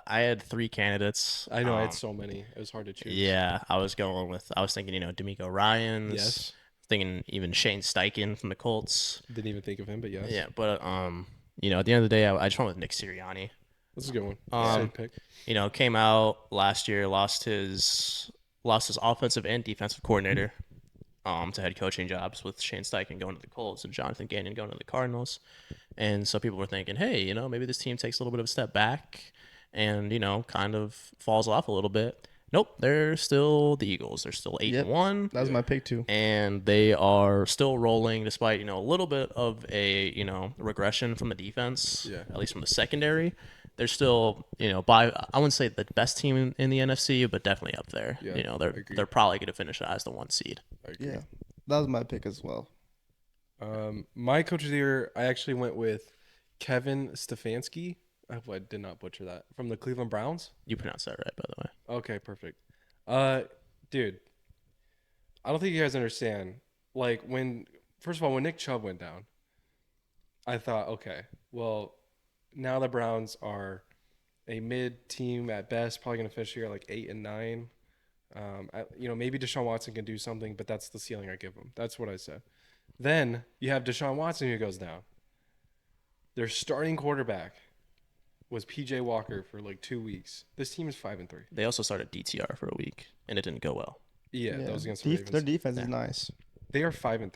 had three candidates. I know I had so many. It was hard to choose. Yeah, I was thinking, D'Amico Ryans. Yes. Thinking even Shane Steichen from the Colts. Didn't even think of him, but yes. Yeah, but at the end of the day, I just went with Nick Sirianni. This is a good one. Um, Good pick. Came out last year, lost his offensive and defensive coordinator to head coaching jobs, with Shane Steichen going to the Colts and Jonathan Gannon going to the Cardinals. And so people were thinking, hey, maybe this team takes a little bit of a step back and, kind of falls off a little bit. Nope, they're still the Eagles. They're still 8-1. That was my pick too. And they are still rolling despite, a little bit of a, regression from the defense, Yeah. at least from the secondary. They're still, I wouldn't say the best team in the NFC, but definitely up there. Yeah, I agree. They're probably going to finish as the 1 seed. I agree. Yeah, that was my pick as well. My coach of the year, I actually went with Kevin Stefanski. I hope I did not butcher that. From the Cleveland Browns. You pronounced that right, by the way. Okay, perfect. Dude, I don't think you guys understand. Like first of all, when Nick Chubb went down, I thought, okay, well, now the Browns are a mid team at best, probably going to finish here like 8 and 9. Maybe Deshaun Watson can do something, but that's the ceiling I give him. That's what I said. Then you have Deshaun Watson who goes down. Their starting quarterback was PJ Walker for like 2 weeks. This team is 5-3. They also started DTR for a week, and it didn't go well. Yeah, that was against the Ravens. Their defense is nice. They are 5-3.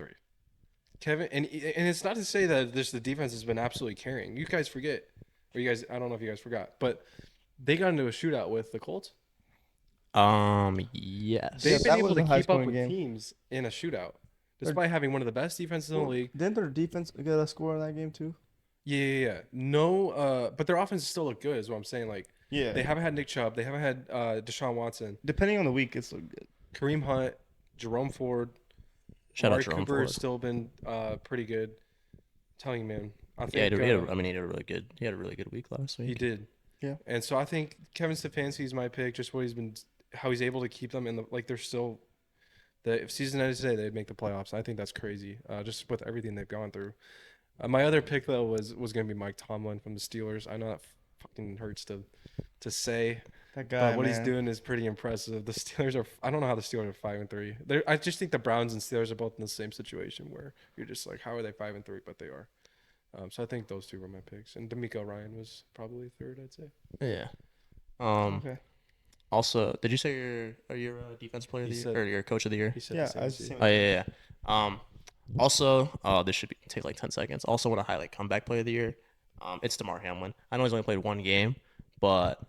Kevin, and it's not to say that the defense has been absolutely carrying. You guys forget, or you guys, I don't know if you guys forgot, but they got into a shootout with the Colts. Yes. They've Yeah, been that able was to a keep up high-scoring with game. teams in a shootout, despite having one of the best defenses in the league. Didn't their defense get a score in that game too? Yeah. No, but their offense still look good, is what I'm saying. Like, Yeah. they haven't had Nick Chubb, they haven't had Deshaun Watson. Depending on the week, it's looked good. Kareem Hunt, Jerome Ford, Shout out Amari Jerome Cooper Ford. has still been pretty good. I'm telling you, man. I Yeah, think he had a really good. He had a really good week last week. he did. Yeah. And so I think Kevin Stefanski is my pick. Just what he's been, how he's able to keep them in the they're still. If season ended today, they'd make the playoffs. I think that's crazy. Just with everything they've gone through. My other pick though was going to be Mike Tomlin from the Steelers. I know that fucking hurts to say, That guy, but what he's man. doing is pretty impressive. The Steelers are. I don't know how the Steelers are 5-3. I just think the Browns and Steelers are both in the same situation where you're just like, how are they 5-3? But they are. So I think those two were my picks, and D'Amico Ryan was probably third. I'd say. Yeah. Okay. Also, did you say your defense player of the He year said- or your coach of the year? He said Yeah, the same I as was you. saying- Oh yeah. Also, this should take like 10 seconds. Also, want to highlight comeback player of the year. It's DeMar Hamlin. I know he's only played one game, but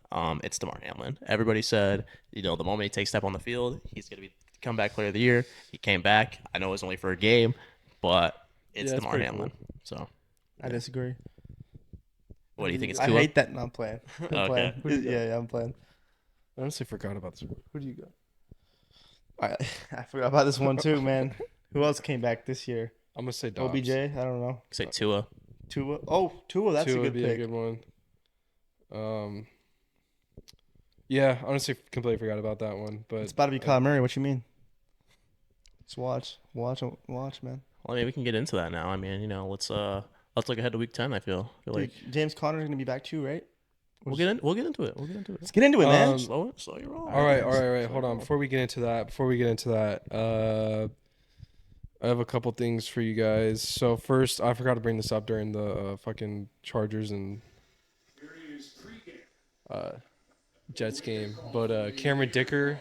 it's DeMar Hamlin. Everybody said, the moment he takes step on the field, he's gonna be comeback player of the year. He came back. I know it was only for a game, but it's Yeah, that's DeMar pretty Hamlin. So, I disagree. what do you think? It's I Tua? hate that. No, I'm playing. I'm Okay. playing. Who do you got? Yeah, I'm playing. I honestly forgot about this. Who do you got? I forgot about this one too, man. Who else came back this year? I'm gonna say Dobbs. OBJ? I don't know. Say Tua. Tua. Oh, Tua. That's Tua a would good be pick. a good one. Yeah, honestly, completely forgot about that one. But It's about to be Kyler Murray. What you mean? Just watch, man. Well, I mean, we can get into that now. I mean, let's look ahead to week 10. I feel Dude, like James Conner's gonna be back too, right? we'll get into it. Let's get into it, man. Slow your roll. all right. Hold on. Before we get into that, I have a couple things for you guys. So first, I forgot to bring this up during the fucking Chargers and Jets game, but Cameron Dicker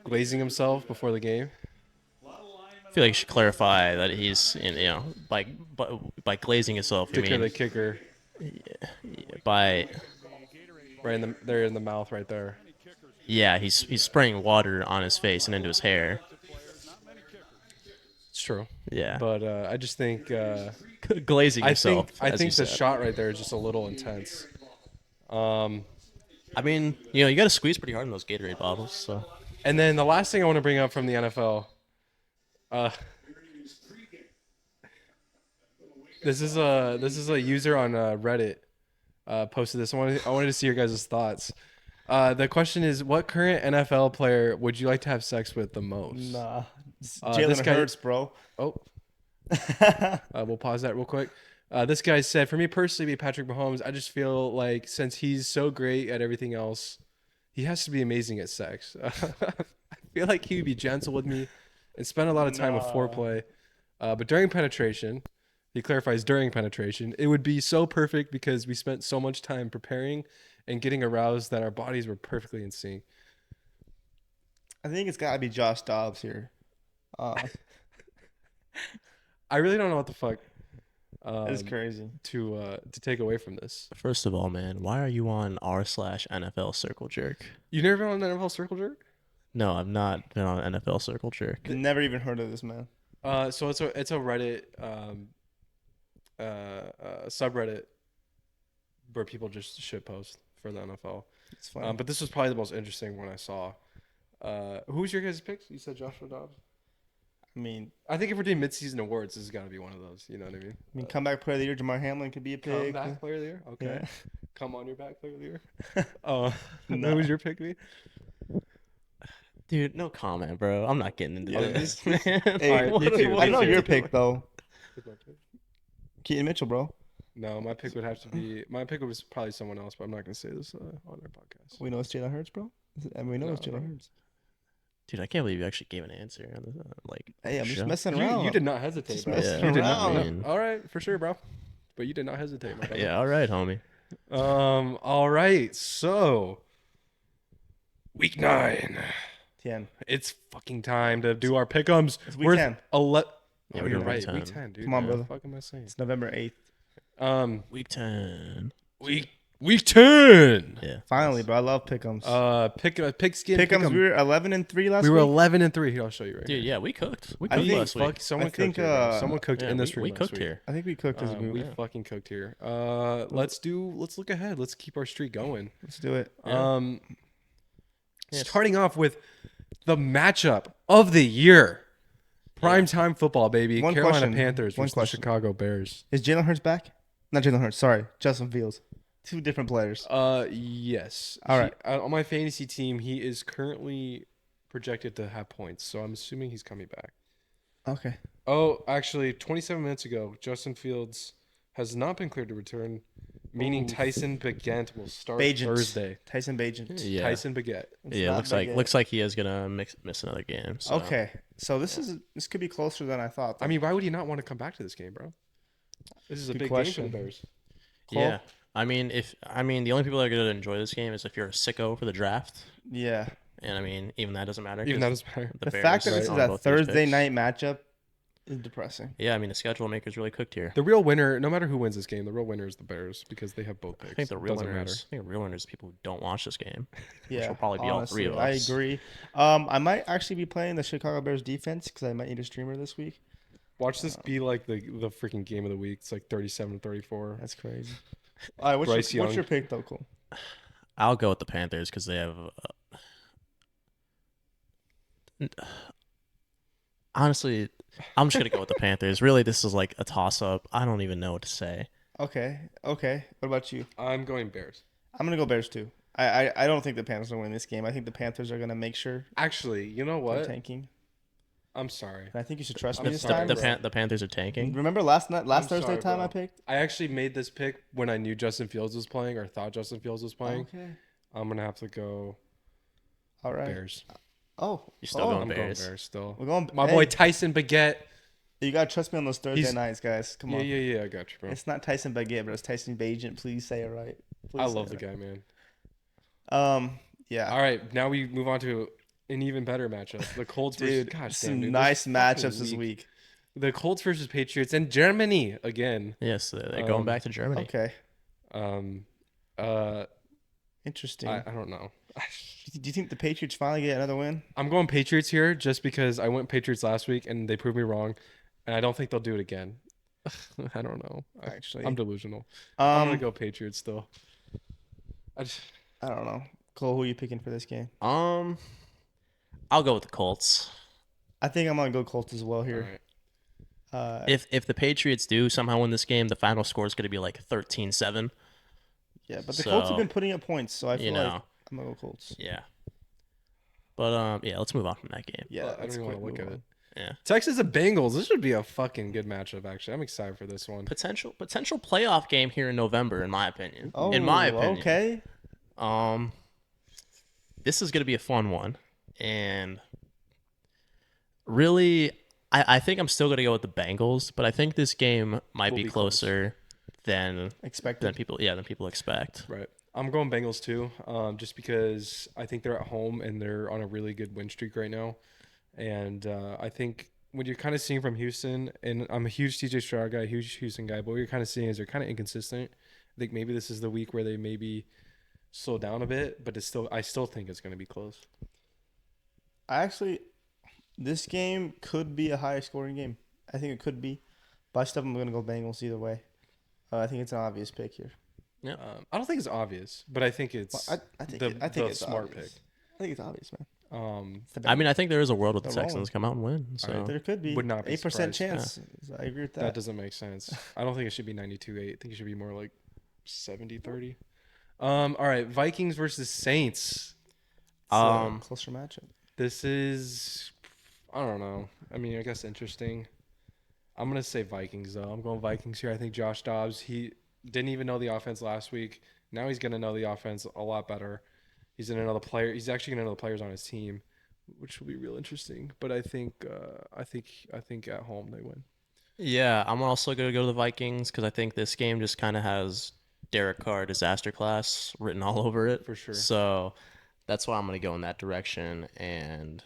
glazing himself before the game. I feel like you should clarify that he's, by glazing himself, you Dicker the mean kicker, by, right there in the mouth, right there. yeah, he's spraying water on his face and into his hair. It's true. Yeah, But I just think glazing I himself. think I as think you the said. shot right there is just a little intense. I mean, you got to squeeze pretty hard in those Gatorade bottles. So And then the last thing I want to bring up from the NFL, this is a user on Reddit posted this. I wanted to see your guys' thoughts. The question is, what current NFL player would you like to have sex with the most? Nah, this Jalen guy- Hurts, bro. Oh, we'll pause that real quick. This guy said, for me personally, be Patrick Mahomes. I just feel like since he's so great at everything else, he has to be amazing at sex. I feel like he would be gentle with me and spend a lot of time with foreplay. But during penetration, he clarifies during penetration, it would be so perfect because we spent so much time preparing and getting aroused that our bodies were perfectly in sync. I think it's gotta be Josh Dobbs here. I really don't know what the fuck It's crazy. to take away from this. first of all, man, why are you on r/NFL Circle Jerk? You never been on an NFL Circle Jerk? No, I've not been on NFL Circle Jerk. Never even heard of this man. So it's a Reddit subreddit where people just shit post for the NFL. It's fine. But this was probably the most interesting one I saw. Who was your guys' picks? You said Joshua Dobbs. I mean, I think if we're doing midseason awards, this has got to be one of those. You know what I mean? comeback player of the year, Jamar Hamlin could be a pick. Comeback player of the year. Okay. Yeah. Come on, your back player of the year. Oh, Nah. who was your pick? Me. Dude, no comment, bro. I'm not getting into Okay. this, man. Hey, All right, you too. I know You too. your pick though. Who's my pick? Keaton Mitchell, bro. No, my pick would have to be. My pick was probably someone else, but I'm not gonna say this on our podcast. We know it's Jalen Hurts, bro. I mean, we know it's No, Jalen no. Hurts. Dude, I can't believe you actually gave an answer on this. Hey, I'm show. just messing around. You did not hesitate, Just bro. messing You did not. around. All right, for sure, bro. But you did not hesitate, my brother. Yeah, all right, homie. All right. So, week 9. 10. It's fucking time to do our pick'ems. It's week 10. Yeah, Oh, we're you're doing right. week 10. Week 10, dude. Come on, What the brother. fuck am I saying? It's November 8th. Week 10. Week 10. Yeah. Finally, bro. I love pick'ems. Pigskin. Pick'ems. We were 11-3 last We week. were 11-3. Here, I'll show you right Dude, yeah, we cooked. We I cooked think- last week. Fuck, someone I cooked think, here. Bro. Someone cooked Yeah, in this room. we last cooked week. here. I think we cooked as a We group. fucking cooked here. Let's look ahead. Let's keep our streak going. Let's do it. Yeah. Starting off with the matchup of the year. Primetime football, baby. One Carolina question. Panthers One versus the question. Chicago Bears. Is Jalen Hurts back? Not Jalen Hurts. Sorry, Justin Fields. Two different players. Yes. All right. On my fantasy team, he is currently projected to have points, so I'm assuming he's coming back. Okay. Oh, actually, 27 minutes ago, Justin Fields has not been cleared to return, meaning Tyson Bagent will start Bagent. Thursday. Tyson Bagent. Yeah. Tyson Baguette. It's Yeah, not looks like he is gonna miss another game. So. Okay. So this could be closer than I thought. I mean, why would he not want to come back to this game, bro? This is a Good big question. game for the Bears. Cole? Yeah. I mean, the only people that are gonna enjoy this game is if you're a sicko for the draft, Yeah. and I mean, even that doesn't matter. Even 'cause that doesn't matter. The Bears fact that this is own a both these Thursday picks. night matchup is depressing. Yeah, I mean, the schedule maker's really cooked here. The real winner, no matter who wins this game, the real winner is the Bears because they have both picks. I think the real Doesn't winner matter. is, I think the real winner is people who don't watch this game. Yeah, will probably be all three of I us. agree. I might actually be playing the Chicago Bears defense because I might need a streamer this week. Watch this be like the freaking game of the week. It's like 37-34. That's crazy. All right, Bryce what's Young. your pick though, Cole? I'll go with the Panthers because they have. Honestly, I'm just gonna go with the Panthers. Really, this is like a toss-up. I don't even know what to say. Okay. What about you? I'm going Bears. I'm gonna go Bears too. I don't think the Panthers will win this game. I think the Panthers are gonna make sure Actually, you know they're what? tanking. I'm sorry. And I think you should trust I'm me this sorry, time. bro. The Panthers are tanking. Remember last Thursday sorry, time bro. I picked? I actually made this pick when I knew Justin Fields was playing or thought Justin Fields was playing. Okay. I'm gonna have to go All right. Bears. Oh, You're still oh, going I'm Bears. going Bears still. We're going. My hey, boy Tyson Baguette. You gotta trust me on those Thursday He's- nights, guys. Come on. Yeah, I got you, bro. It's not Tyson Baguette, but it's Tyson Bagent. Please say it right. Please I say love it the guy, man. right. Yeah. All right, now we move on to an even better matchup. The Colts versus Dude, gosh, some damn, dude, nice this matchups fucking this week. The Colts versus Patriots and Germany again. Yes, they're going back to Germany. Okay. Um, Interesting. I don't know. Do you think the Patriots finally get another win? I'm going Patriots here just because I went Patriots last week and they proved me wrong, and I don't think they'll do it again. I don't know. Actually, I'm delusional. I'm gonna um, go Patriots still. I don't know. Cole, who are you picking for this game? I'll go with the Colts. I think I'm gonna go Colts as well all here. right. If the Patriots do somehow win this game, the final score is going to be like 13-7. Yeah, but the Colts have So, been putting up points, so I feel You like know, I'm gonna go Colts. yeah. But yeah, let's move on from that game. Yeah, I don't let's even want to quick look move at it. Yeah. Texas and Bengals. This should be a fucking good matchup. Actually, I'm excited for this one. Potential playoff game here in November, in my opinion. on. in my Oh, opinion. okay. This is going to be a fun one, and really, I think I'm still going to go with the Bengals, but I think this game might Will be be close. closer than Expected. people expect. Right. I'm going Bengals too, just because I think they're at home and they're on a really good win streak right now. And I think what you're kind of seeing from Houston, and I'm a huge TJ Stroud guy, huge Houston guy, but what you're kind of seeing is they're kind of inconsistent. I think maybe this is the week where they maybe slow down a bit, but I still think it's going to be close. This game could be a high scoring game. I think it could be, but I still am gonna go Bengals either way. I think it's an obvious pick here. I don't think it's obvious, but I think it's Well, I think the it's smart obvious. pick. I think it's obvious, man. It's the I mean, I think there is a world with the They're rolling. Texans come out and win. So there could be Would not be 8% surprised. chance. I agree with That that. doesn't make sense. I don't think it should be 92-8. I think it should be more like 70-30. All right, Vikings versus Saints. It's a closer matchup. This is, I don't know. I mean, I guess interesting. I'm going to say Vikings, though. I'm going Vikings here. I think Josh Dobbs, he didn't even know the offense last week. Now he's going to know the offense a lot better. He's going to know the player. He's actually going to know the players on his team, which will be real interesting. But I think at home they win. yeah, I'm also gonna go to the Vikings because I think this game just kind of has Derek Carr disaster class written all over it For sure. So that's why I'm gonna go in that direction, and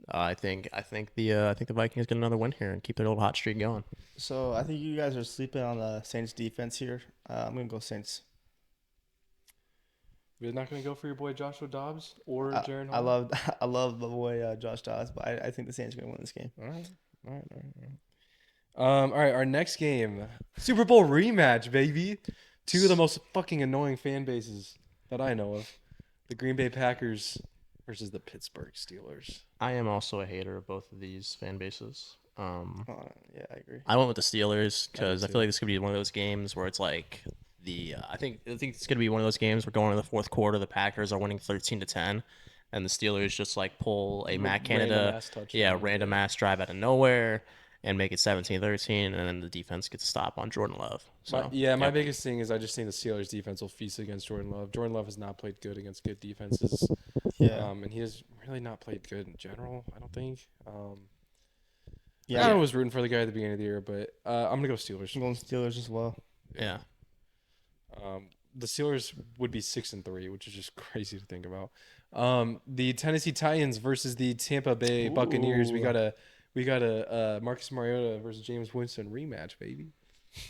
I think the Vikings get another win here and keep their little hot streak going. So I think you guys are sleeping on the Saints defense here. I'm gonna go Saints. You're not going to go for your boy Joshua Dobbs or Jaron I Hall? I love the boy Josh Dobbs, but I think the Saints are gonna win this game. All right. Our next game, Super Bowl rematch, baby. Two of the most fucking annoying fan bases that I know of, the Green Bay Packers versus the Pittsburgh Steelers. I am also a hater of both of these fan bases. Yeah, I agree. I went with the Steelers because I too. feel like this could be one of those games where it's like I think it's gonna be one of those games where going in the fourth quarter, the Packers are winning 13-10, and the Steelers just like pull a Matt Canada, Random-ass touchdown, random yeah. ass drive out of nowhere and make it 17-13, and then the defense gets a stop on Jordan Love. So My biggest thing is I just think the Steelers defense will feast against Jordan Love. Jordan Love has not played good against good defenses. Yeah. And he has really not played good in general, I don't think. Yeah. I was rooting for the guy at the beginning of the year, but I'm gonna go Steelers. I'm going Steelers as well. yeah. The Steelers would be 6-3, which is just crazy to think about. The Tennessee Titans versus the Tampa Bay Buccaneers. We Ooh. got a Marcus Mariota versus James Winston rematch, baby.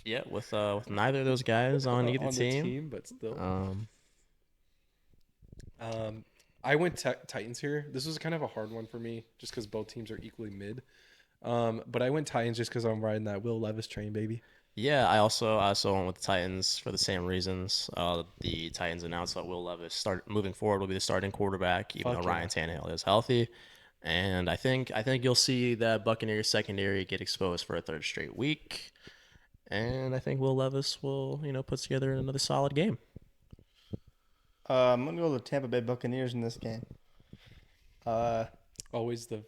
Yeah, with neither of those guys on either the team, but still. I went Titans here. This was kind of a hard one for me, just because both teams are equally mid. But I went Titans just because I'm riding that Will Levis train, baby. Yeah, I also went with the Titans for the same reasons. The Titans announced that Will Levis moving forward will be the starting quarterback, even Fuck though yeah. Ryan Tannehill is healthy. And I think you'll see that Buccaneers secondary get exposed for a third straight week. And I think Will Levis will, put together another solid game. I'm gonna go with the Tampa Bay Buccaneers in this game. Always the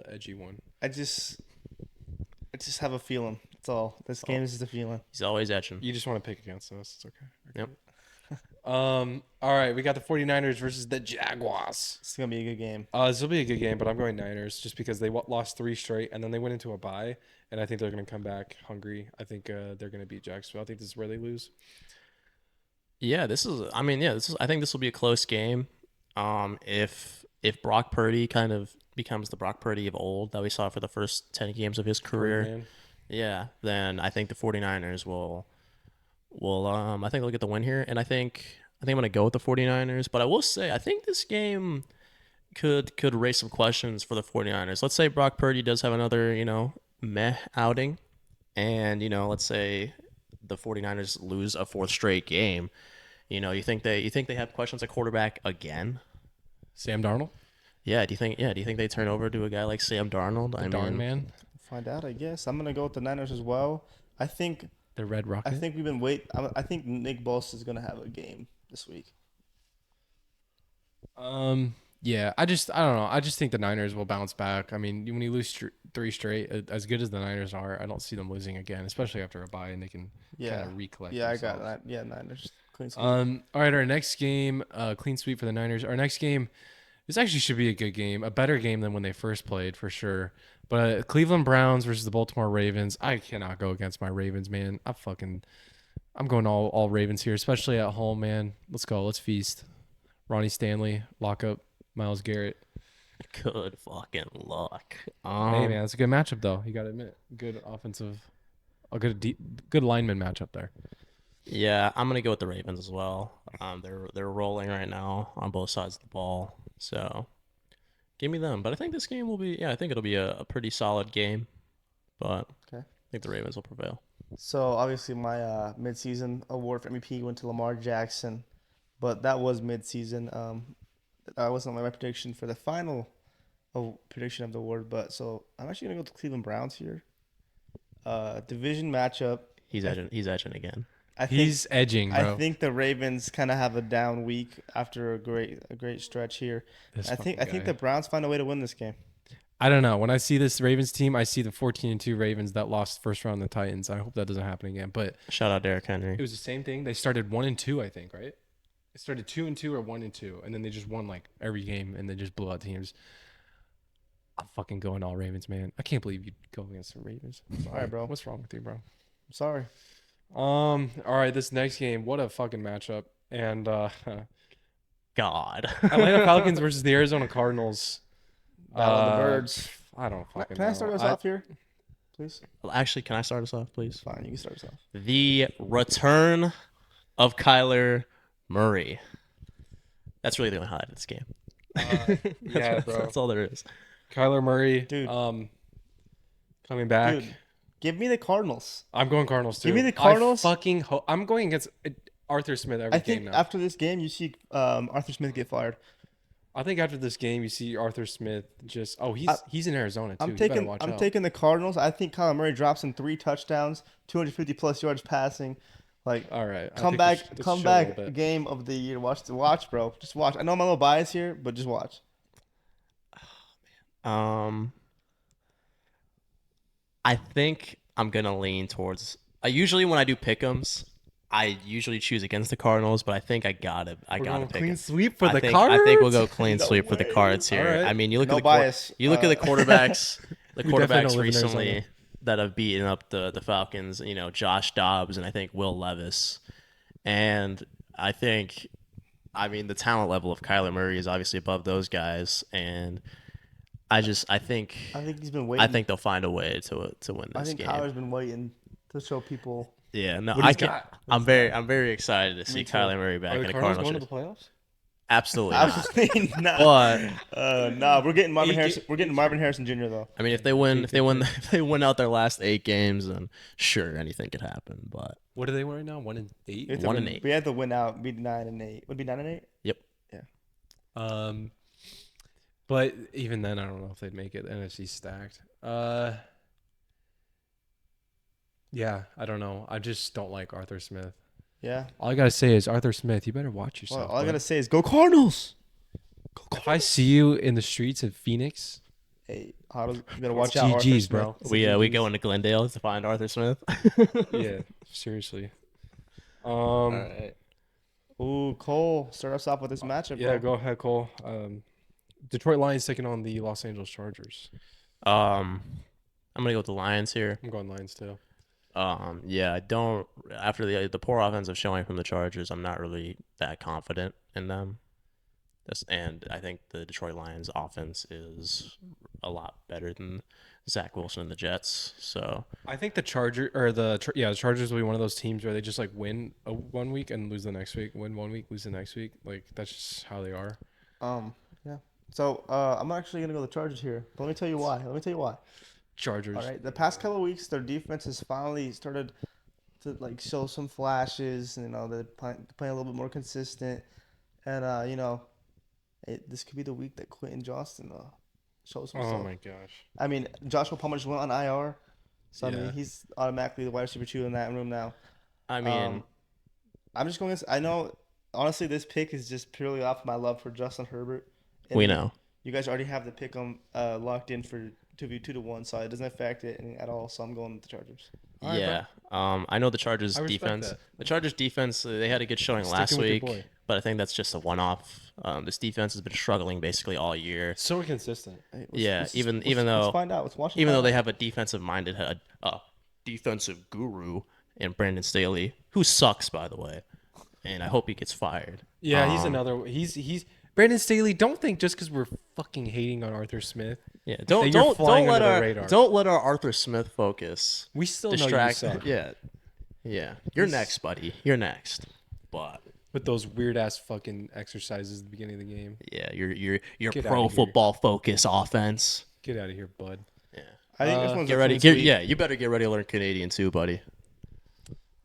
edgy one. I just have a feeling. That's all. This game is just a feeling. He's always etching. You just want to pick against us. It's okay. Yep. All right, we got the 49ers versus the Jaguars. It's gonna be a good game. This will be a good game, but I'm going Niners just because they lost 3 straight and then they went into a bye, and I think they're going to come back hungry. I think they're going to beat Jacksonville. I think this is where they lose. Yeah, I think this will be a close game. If Brock Purdy kind of becomes the Brock Purdy of old that we saw for the first 10 games of his career, Man. yeah, then I think the 49ers will I think they'll get the win here, and I think I'm going to go with the 49ers, but I will say I think this game could raise some questions for the 49ers. Let's say Brock Purdy does have another, meh outing, and let's say the 49ers lose a 4th straight game. You think they have questions at quarterback again? Sam Darnold? Yeah, do you think they turn over to a guy like Sam Darnold? Darn man. Find out, I guess. I'm gonna go with the Niners as well. I think The Red Rocket. I think we've been wait. I think Nick Bosa is gonna have a game this week. Yeah, I don't know. I just think the Niners will bounce back. I mean, when you lose 3 straight, as good as the Niners are, I don't see them losing again, especially after a bye and they can kind of recollect. Yeah, themselves. I got that. Yeah, Niners. Clean sweep. All right, our next game, clean sweep for the Niners. Our next game, this actually should be a good game, a better game than when they first played for sure. But Cleveland Browns versus the Baltimore Ravens. I cannot go against my Ravens, man. I'm going all Ravens here, especially at home, man. Let's go. Let's feast. Ronnie Stanley, lock up Myles Garrett. Good fucking luck. Hey, man, it's a good matchup though. You got to admit, good offensive, good lineman matchup there. Yeah, I'm gonna go with the Ravens as well. They're rolling right now on both sides of the ball, so give me them. But I think this game will be, I think it'll be a pretty solid game. But Okay. I think the Ravens will prevail. So obviously my midseason award for MVP went to Lamar Jackson, but that was midseason. That wasn't my prediction for the final prediction of the award. But so I'm actually gonna go with the Cleveland Browns here. Division matchup. He's edging again. He's edging, bro. I think the Ravens kind of have a down week after a great stretch here. I think the Browns find a way to win this game. I don't know. When I see this Ravens team, I see the 14-2 Ravens that lost first round to the Titans. I hope that doesn't happen again. But Shout out Derrick Henry. it was the same thing. They started 1-2, I think, right? It started 2-2 or 1-2, and then they just won like every game, and they just blew out teams. I'm fucking going all Ravens, man. I can't believe you go against the Ravens. All right, bro. What's wrong with you, bro? I'm sorry. All right, this next game, what a fucking matchup. And God. Atlanta Falcons versus the Arizona Cardinals. Battle of the Birds. I don't fucking Can I know. start us off here, please? Well, actually, can I start us off, please? Fine, you can start us off. The return of Kyler Murray. That's really the only highlight of this game. Yeah, bro. That's all there is. Kyler Murray, Dude. coming back. Dude, give me the Cardinals. I'm going Cardinals too. Give me the Cardinals. I'm going against Arthur Smith every I game think now. after this game, you see Arthur Smith get fired. I think after this game, you see Arthur Smith just. Oh, he's in Arizona too. I'm You better taking watch I'm out. taking the Cardinals. I think Kyler Murray drops in 3 touchdowns, 250 plus yards passing. Like All right. I think comeback let's show a little comeback bit. game of the year. Watch, bro. Just watch. I know I'm a little biased here, but just watch. I think I'm gonna lean towards. I usually when I do pick'ems, I usually choose against the Cardinals, but I think I gotta We're pick going clean it. sweep for I the think Cards. I think we'll go clean No sweep for the way. Cards here. All right. I mean, you look No at the bias. you look at the quarterbacks, the We definitely quarterbacks don't live in recently Arizona. that have beaten up the Falcons. You know, Josh Dobbs and I think Will Levis, and I think, I mean, the talent level of Kyler Murray is obviously above those guys, and I think I think he's been waiting. I think they'll find a way to win I this think game. Kyler's been waiting to show people. Yeah, no, What I he's can. got. I'm very excited to see too. Kyler Murray back Are in the a Cardinals Cardinals going to jersey. the playoffs? Absolutely not. Absolutely not. But Nah, we're getting Marvin Eight Harrison. ga- We're getting Marvin Harrison Jr. though. I mean, if they win out their last 8 games, then sure, anything could happen. But What are they right now? 1-8. We have to 1 win- and 8. We had to win out. Be 9-8. Would it be 9-8? Yep. But even then, I don't know if they'd make it. NFC stacked. Yeah, I don't know. I just don't like Arthur Smith. Yeah. All I gotta say is Arthur Smith, you better watch Well, yourself. all I bud. gotta say is go Cardinals. If I see you in the streets of Phoenix, Hey, you gotta watch out. Arthur GGs, Smith. bro. It's we GGs. go into Glendale to find Arthur Smith. yeah, seriously. All right. Ooh, Cole, start us off with this matchup. Yeah, bro. go ahead, Cole. Detroit Lions taking on the Los Angeles Chargers. I'm gonna go with the Lions here. I'm going Lions too. Yeah, I don't. After the poor offensive showing from the Chargers, I'm not really that confident in them. And I think the Detroit Lions offense is a lot better than Zach Wilson and the Jets. So I think the the Chargers will be one of those teams where they just like win one week and lose the next week, win one week, lose the next week. Like that's just how they are. Yeah. So I'm actually gonna go the Chargers here. But let me tell you why. Chargers. All right. The past couple of weeks, their defense has finally started to like show some flashes. You know, they're playing a little bit more consistent, and this could be the week that Quentin Johnston shows himself. Oh my gosh. I mean, Joshua Palmer just went on IR, so I Yeah. mean he's automatically the wide receiver 2 in that room now. I mean, I'm just going. I know, honestly, this pick is just purely off my love for Justin Herbert. And we know. you guys already have the pick locked in for 2-1, so it doesn't affect it at all. So I'm going with the Chargers. All right, Yeah. I know the Chargers I respect defense. that. The Chargers defense, they had a good showing Sticking last with your week, boy. but I think that's just a one-off. This defense has been struggling basically all year. So inconsistent. Hey, Yeah, even let's though find out. Let's watch. even though they have a defensive-minded head, defensive guru in Brandon Staley, who sucks by the way, and I hope he gets fired. Yeah, he's another. He's Brandon Staley. Don't think just because we're fucking hating on Arthur Smith. Yeah, that don't you're don't flying don't let under the our radar. don't let our Arthur Smith focus We still distract. know you suck. Yeah. You're next, buddy. You're next. But With those weird ass fucking exercises at the beginning of the game. yeah, your Get pro outta here. football focus offense. Get out of here, bud. Yeah. I think this one's Get a ready. clean sweep. You better get ready to learn Canadian too, buddy.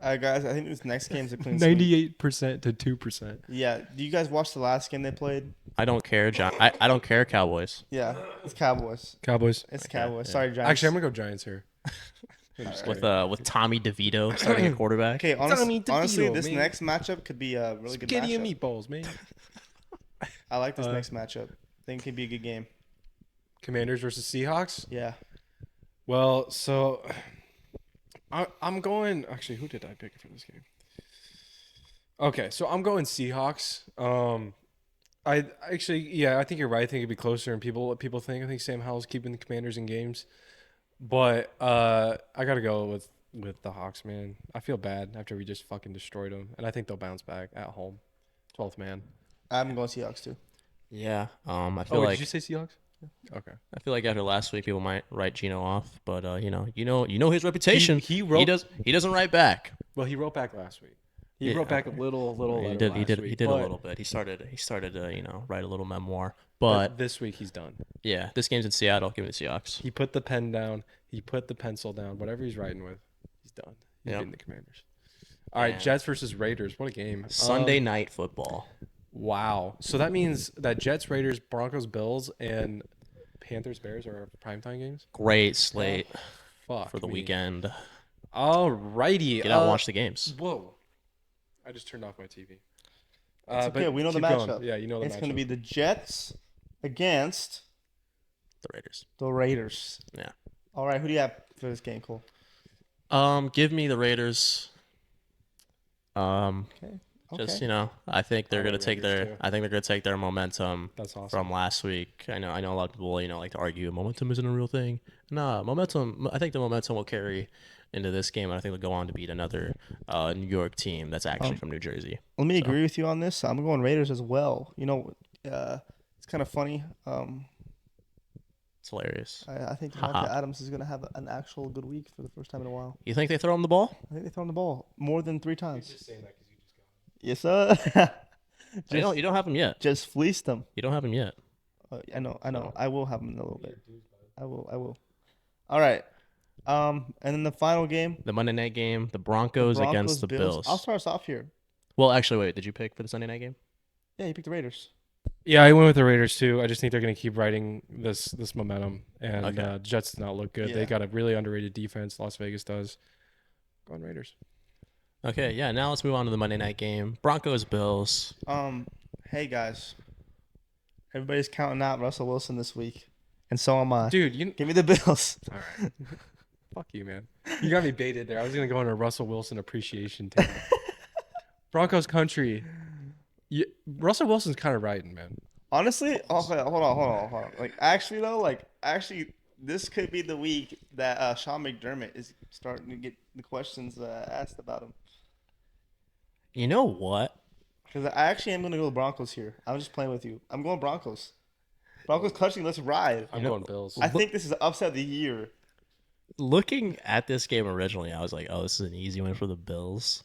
Guys, I think this next game's a clean sweep. 98% to 2%. Yeah. Do you guys watch the last game they played? I don't care, John. I don't care, Cowboys. Yeah, it's Cowboys. Cowboys. It's Okay, Cowboys. yeah. Sorry, Giants. Actually, I'm gonna go Giants here. I'm just With kidding. with Tommy DeVito starting at quarterback. Okay, Tommy honestly, DeVito, this man. next matchup could be a really good Spaghetti matchup. and meatballs, man. I like this next matchup. I think it could be a good game. Commanders versus Seahawks. Yeah. Well, so I'm going. Actually, who did I pick for this game? Okay, so I'm going Seahawks. I think you're right. I think it'd be closer, and what people think. I think Sam Howell's keeping the Commanders in games, but I gotta go with the Hawks, man. I feel bad after we just fucking destroyed them, and I think they'll bounce back at home. 12th man. I'm going Seahawks too. Yeah. I feel Oh, wait, like did you say Seahawks? Okay. I feel like after last week, people might write Gino off, but you know his reputation. He wrote- he doesn't write back. Well, he wrote back last week. He Yeah. wrote back a little. He letter did last week, a but little bit. He started to write a little memoir. But this week he's done. yeah, this game's in Seattle. Give me the Seahawks. He put the pen down. He put the pencil down. Whatever he's writing with, he's done. He's Yep. beating the Commanders. All right, Yeah. Jets versus Raiders. What a game. Sunday night football. Wow. So that means that Jets, Raiders, Broncos, Bills, and Panthers, Bears are primetime games. Great slate Fuck for the me. weekend. Alrighty. Get out and watch the games. Whoa. I just turned off my TV. It's okay. But We know the keep going. matchup. Yeah, you know the It's going to matchup. be the Jets against The Raiders. the Raiders. Yeah. All right. Who do you have for this game, Cole? Give me the Raiders. Okay. Just I think they're I gonna like take Raiders, their. too. I think they're gonna take their momentum That's awesome. from last week. I know a lot of people like to argue momentum isn't a real thing. Nah, momentum. I think the momentum will carry into this game, and I think they'll go on to beat another New York team that's actually from New Jersey. Let me agree with you on this. I'm going Raiders as well. It's kind of funny. It's hilarious. I think Haha. Devontae Adams is going to have an actual good week for the first time in a while. You think they throw him the ball? I think they throw him the ball more than 3 times. Just saying that because you just got Yes, sir. You don't have him yet. Just fleeced them. You don't have him yet. I know. I will have them in a little bit. I will. All right. And then the final game. The Monday night game, the Broncos against the Bills. I'll start us off here. Well, actually, wait. Did you pick for the Sunday night game? Yeah, you picked the Raiders. Yeah, I went with the Raiders too. I just think they're going to keep riding this momentum, and Okay. Jets do not look good. Yeah. They got a really underrated defense. Las Vegas does. Going Raiders. Okay, yeah. Now let's move on to the Monday night game. Broncos Bills. Hey guys, everybody's counting out Russell Wilson this week, and so am I. Dude, you Give me the Bills. all right? Fuck you, man. You got me baited there. I was going to go on a Russell Wilson appreciation table. Broncos country. Russell Wilson's kind of riding, man. Honestly, hold on. Actually, this could be the week that Sean McDermott is starting to get the questions asked about him. You know what? Because I actually am going to go Broncos here. I'm just playing with you. I'm going Broncos. Broncos country, let's ride. I'm going Bills. I think this is the upset of the year. Looking at this game originally, I was like, oh, this is an easy win for the Bills.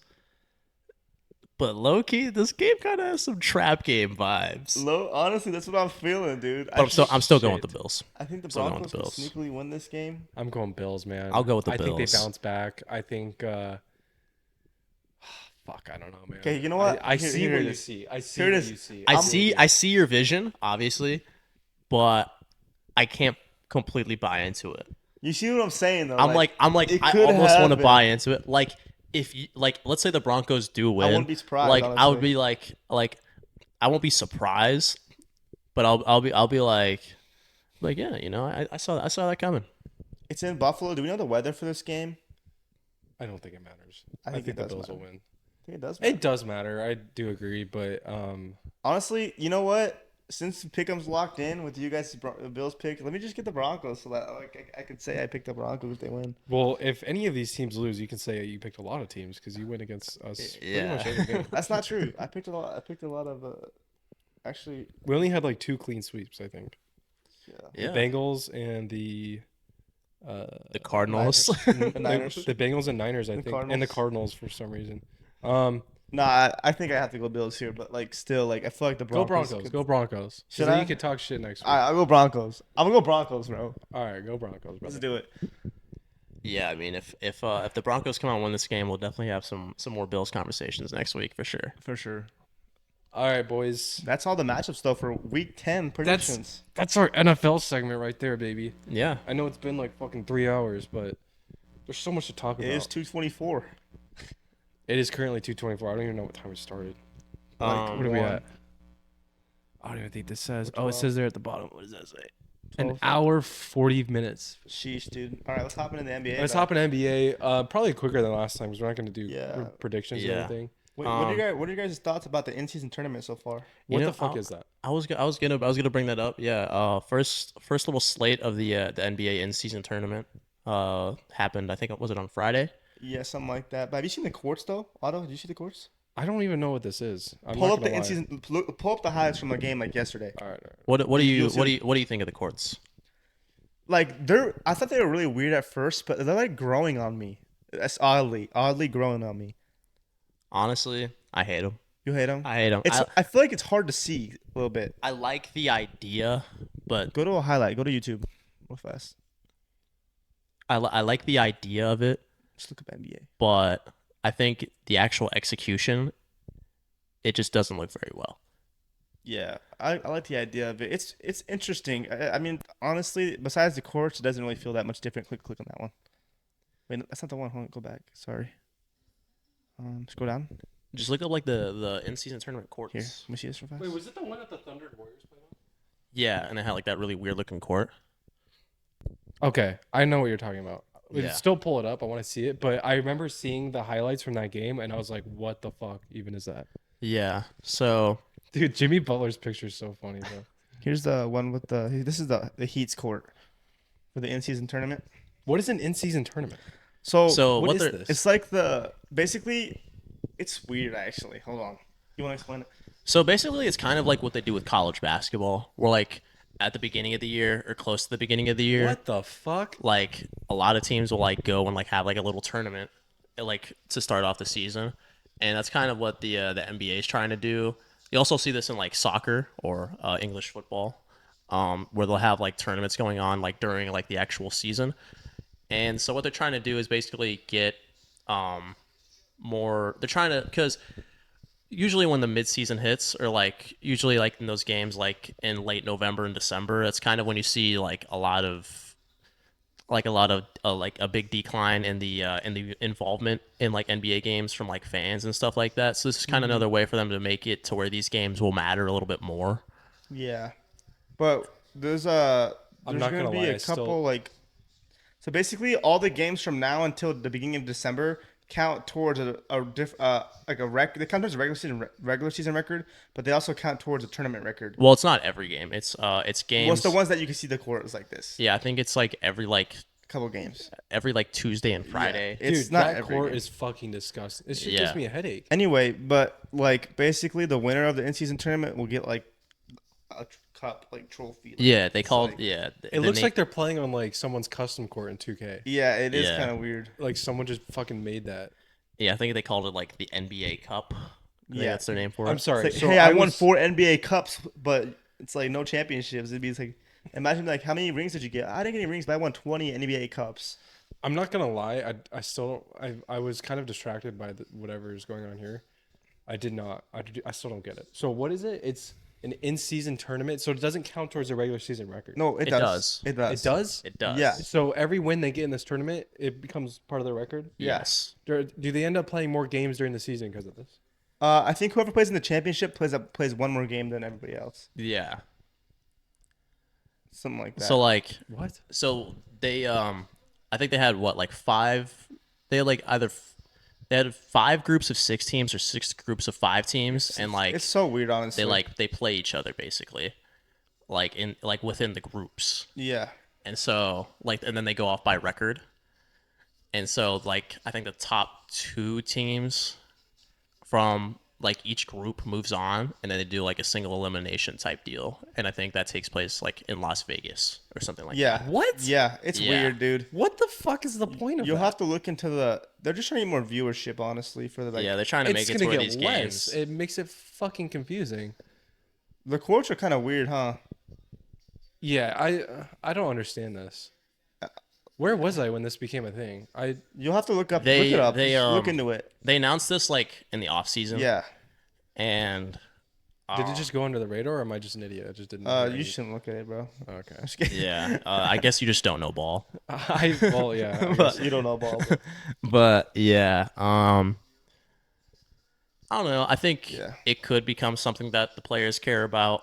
But low-key, this game kind of has some trap game vibes. Honestly, that's what I'm feeling, dude. But I'm still going with the Bills. I think the still going Broncos with can the sneakily win this game. I'm going Bills, man. I'll go with the I think they Bills. bounce back. I think fuck, I don't know, man. Okay, you know what? I Here- see here what it you is. see. I see Here it what is. you see. I see your vision, obviously, but I can't completely buy into it. You see what I'm saying, though? I'm like it I could almost want to happen. buy into it. Like if you let's say the Broncos do win, wouldn't be surprised, Like I would honestly. be like I won't be surprised, but I'll be like yeah, I saw that coming. It's in Buffalo. Do we know the weather for this game? I don't think it matters. I I think think it the does Bills will matter. win. I think it does. It does matter. I do agree, but Honestly, you know what? Since Pick'em's locked in with you guys' Bills pick, let me just get the Broncos so that I could say I picked the Broncos if they win. well, if any of these teams lose, you can say you picked a lot of teams because you win against us pretty much every game. That's not true. I picked a lot of. Actually, We only had like 2 clean sweeps, I think. Yeah, The Bengals and the Cardinals. The Niners. The Bengals and Niners, I The think, and the Cardinals for some reason. Nah, I think I have to go Bills here, but still, I feel like the Go Broncos. Broncos. Go Broncos. Should So then I? you can talk shit next week. I'll go Broncos. I'm gonna go Broncos, bro. All right, go Broncos, Let's brother. do it. Yeah, I mean, if the Broncos come out and win this game, we'll definitely have some more Bills conversations next week for sure. For sure. All right, boys. That's all the matchups though for Week 10 predictions. That's our NFL segment right there, baby. Yeah, I know it's been like fucking 3 hours, but there's so much to talk It about. is 2:24. It is currently 2:24. I don't even know what time we started. What are we one. at? I don't even think this says. Or Oh, it 12. says there at the bottom. What does that say? An 12. hour 40 minutes. Sheesh, dude. All right, let's hop into the NBA. Let's bro. hop in NBA. Probably quicker than last time because we're not going to do Yeah. predictions Yeah. or anything. Wait, what are your guys' thoughts about the in-season tournament so far? What know, the fuck is that? I was gonna bring that up. Yeah. First little slate of the NBA in-season tournament happened. I think was it on Friday? Yeah, something like that. But have you seen the courts though? Otto, did you see the courts? I don't even know what this is. I'm Pull not up the gonna lie. in-season. Pull up the highlights from the game like yesterday. All right. What do you You'll see- what do you think of the courts? I thought they were really weird at first, but they're like growing on me. That's oddly growing on me. Honestly, I hate them. You hate them? I hate them. I feel like it's hard to see a little bit. I like the idea, but Go to a highlight. Go to YouTube, real fast. I like the idea of it, Just look up NBA. but I think the actual execution, it just doesn't look very well. Yeah, I like the idea of it. It's interesting. I mean, honestly, besides the courts, it doesn't really feel that much different. Click on that one. Wait, no, that's not the one. Hold on, go back. Sorry. Scroll down. Just look up like the in-season tournament Here, courts. let me see this real fast. Wait, was it the one that the Thunder and Warriors played on? Yeah, and it had like that really weird looking court. Okay, I know what you're talking about. We Yeah. can still pull it up. I want to see it, but I remember seeing the highlights from that game, and I was like, "What the fuck even is that?" Yeah. So Dude, Jimmy Butler's picture is so funny, bro. Here's the one with this is the Heat's court for the in-season tournament. What is an in-season tournament? So, What what is they're this? it's like basically, it's weird actually. Hold on. You want to explain it? So basically, it's kind of like what they do with college basketball. Where like at the beginning of the year or close to the beginning of the year, What the fuck? like a lot of teams will like go and like have like a little tournament, like to start off the season, and that's kind of what the NBA is trying to do. You also see this in like soccer or English football, where they'll have like tournaments going on like during like the actual season, and so what they're trying to do is basically get more. They're trying to because usually when the mid-season hits or like usually like in those games like in late November and December, that's kind of when you see like a lot of like a big decline in the involvement in like NBA games from like fans and stuff like that. So this is kind of another way for them to make it to where these games will matter a little bit more. Yeah, but there's I'm not gonna gonna be lie, a I couple still- like. So basically, all the games from now until the beginning of December count towards like a They count towards a regular season record, but they also count towards a tournament record. Well, it's not every game. It's games. What's the ones that you can see the court is like this? Yeah, I think it's like every Couple games. Tuesday and Friday. Yeah. It's Dude, not that every court game. is fucking disgusting. This shit Yeah. gives me a headache. Anyway, but like basically, the winner of the in-season tournament will get like a cup, like trophy. Like, Yeah, they it's called like- yeah. It looks like they're playing on like someone's custom court in 2K. Yeah, it is Yeah. kind of weird. Like someone just fucking made that. I think they called it like the NBA Cup. I think Yeah. that's their name for it. I'm sorry. It's like, so hey, I won was- 4 NBA cups, but it's like no championships. It'd be like, imagine like how many rings did you get? I didn't get any rings, but I won 20 NBA cups. I'm not gonna lie. I still I was kind of distracted by whatever is going on here. I did not. I still don't get it. So what is it? It's an in-season tournament, so it doesn't count towards a regular season record. No, it It does. does. It does. It does. It does. Yeah. So every win they get in this tournament, it becomes part of the record. Yes. Do they end up playing more games during the season because of this? I think whoever plays in the championship plays one more game than everybody else. Yeah. Something like that. So like What? so they I think they had what like 5 they had like they had 5 groups of 6 teams or 6 groups of 5 teams and like it's so weird, honestly. they play each other basically like in like within the groups. yeah. And so like and then they go off by record. And so like I think the top 2 teams from like each group moves on and then they do like a single elimination type deal. And I think that takes place like in Las Vegas or something like Yeah. that. What? Yeah, it's Yeah. weird, dude. What the fuck is the point of You'll that? have to look into they're just trying to get more viewership, honestly, for the like Yeah, they're trying to It's make it gonna to where get these less. games. It makes it fucking confusing. the courts are kind of weird, huh? Yeah, I don't understand this. Where was I when this became a thing? You'll have to look it They- up. they, Just look um, into it. They announced this like in the off season. Yeah. And did it just go under the radar, or am I just an idiot? I just didn't. You shouldn't look at it, bro. Okay. Just kidding. yeah, I guess you just don't know ball. Well, yeah. I guess. You don't know ball. But yeah, I don't know. I think Yeah. it could become something that the players care about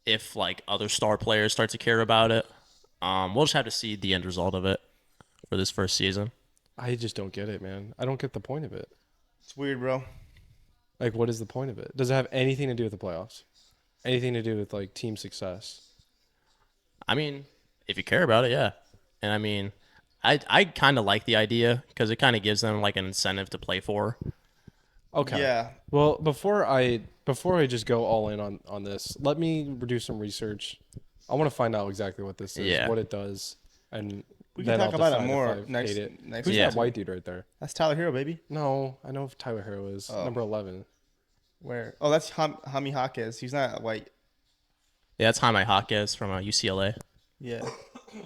if like other star players start to care about it. We'll just have to see the end result of it for this first season. I just don't get it, man. I don't get the point of it. It's weird, bro. Like, what is the point of it? Does it have anything to do with the playoffs? Anything to do with like team success? I mean, if you care about it, yeah. And I mean, I kind of like the idea because it kind of gives them like an incentive to play for. Okay. Yeah. Well, before I just go all in on this, let me do some research. I want to find out exactly what this is, Yeah. what it does, and We then can talk I'll about it decide if more I next- hate it. next Who's Yeah. that white dude right there? That's Tyler Hero, baby. No, I know if Tyler Hero is Oh. number 11. Where? Oh, that's Hami Hawkes. He's not white. Yeah, that's Jaime Jaquez from UCLA. Yeah.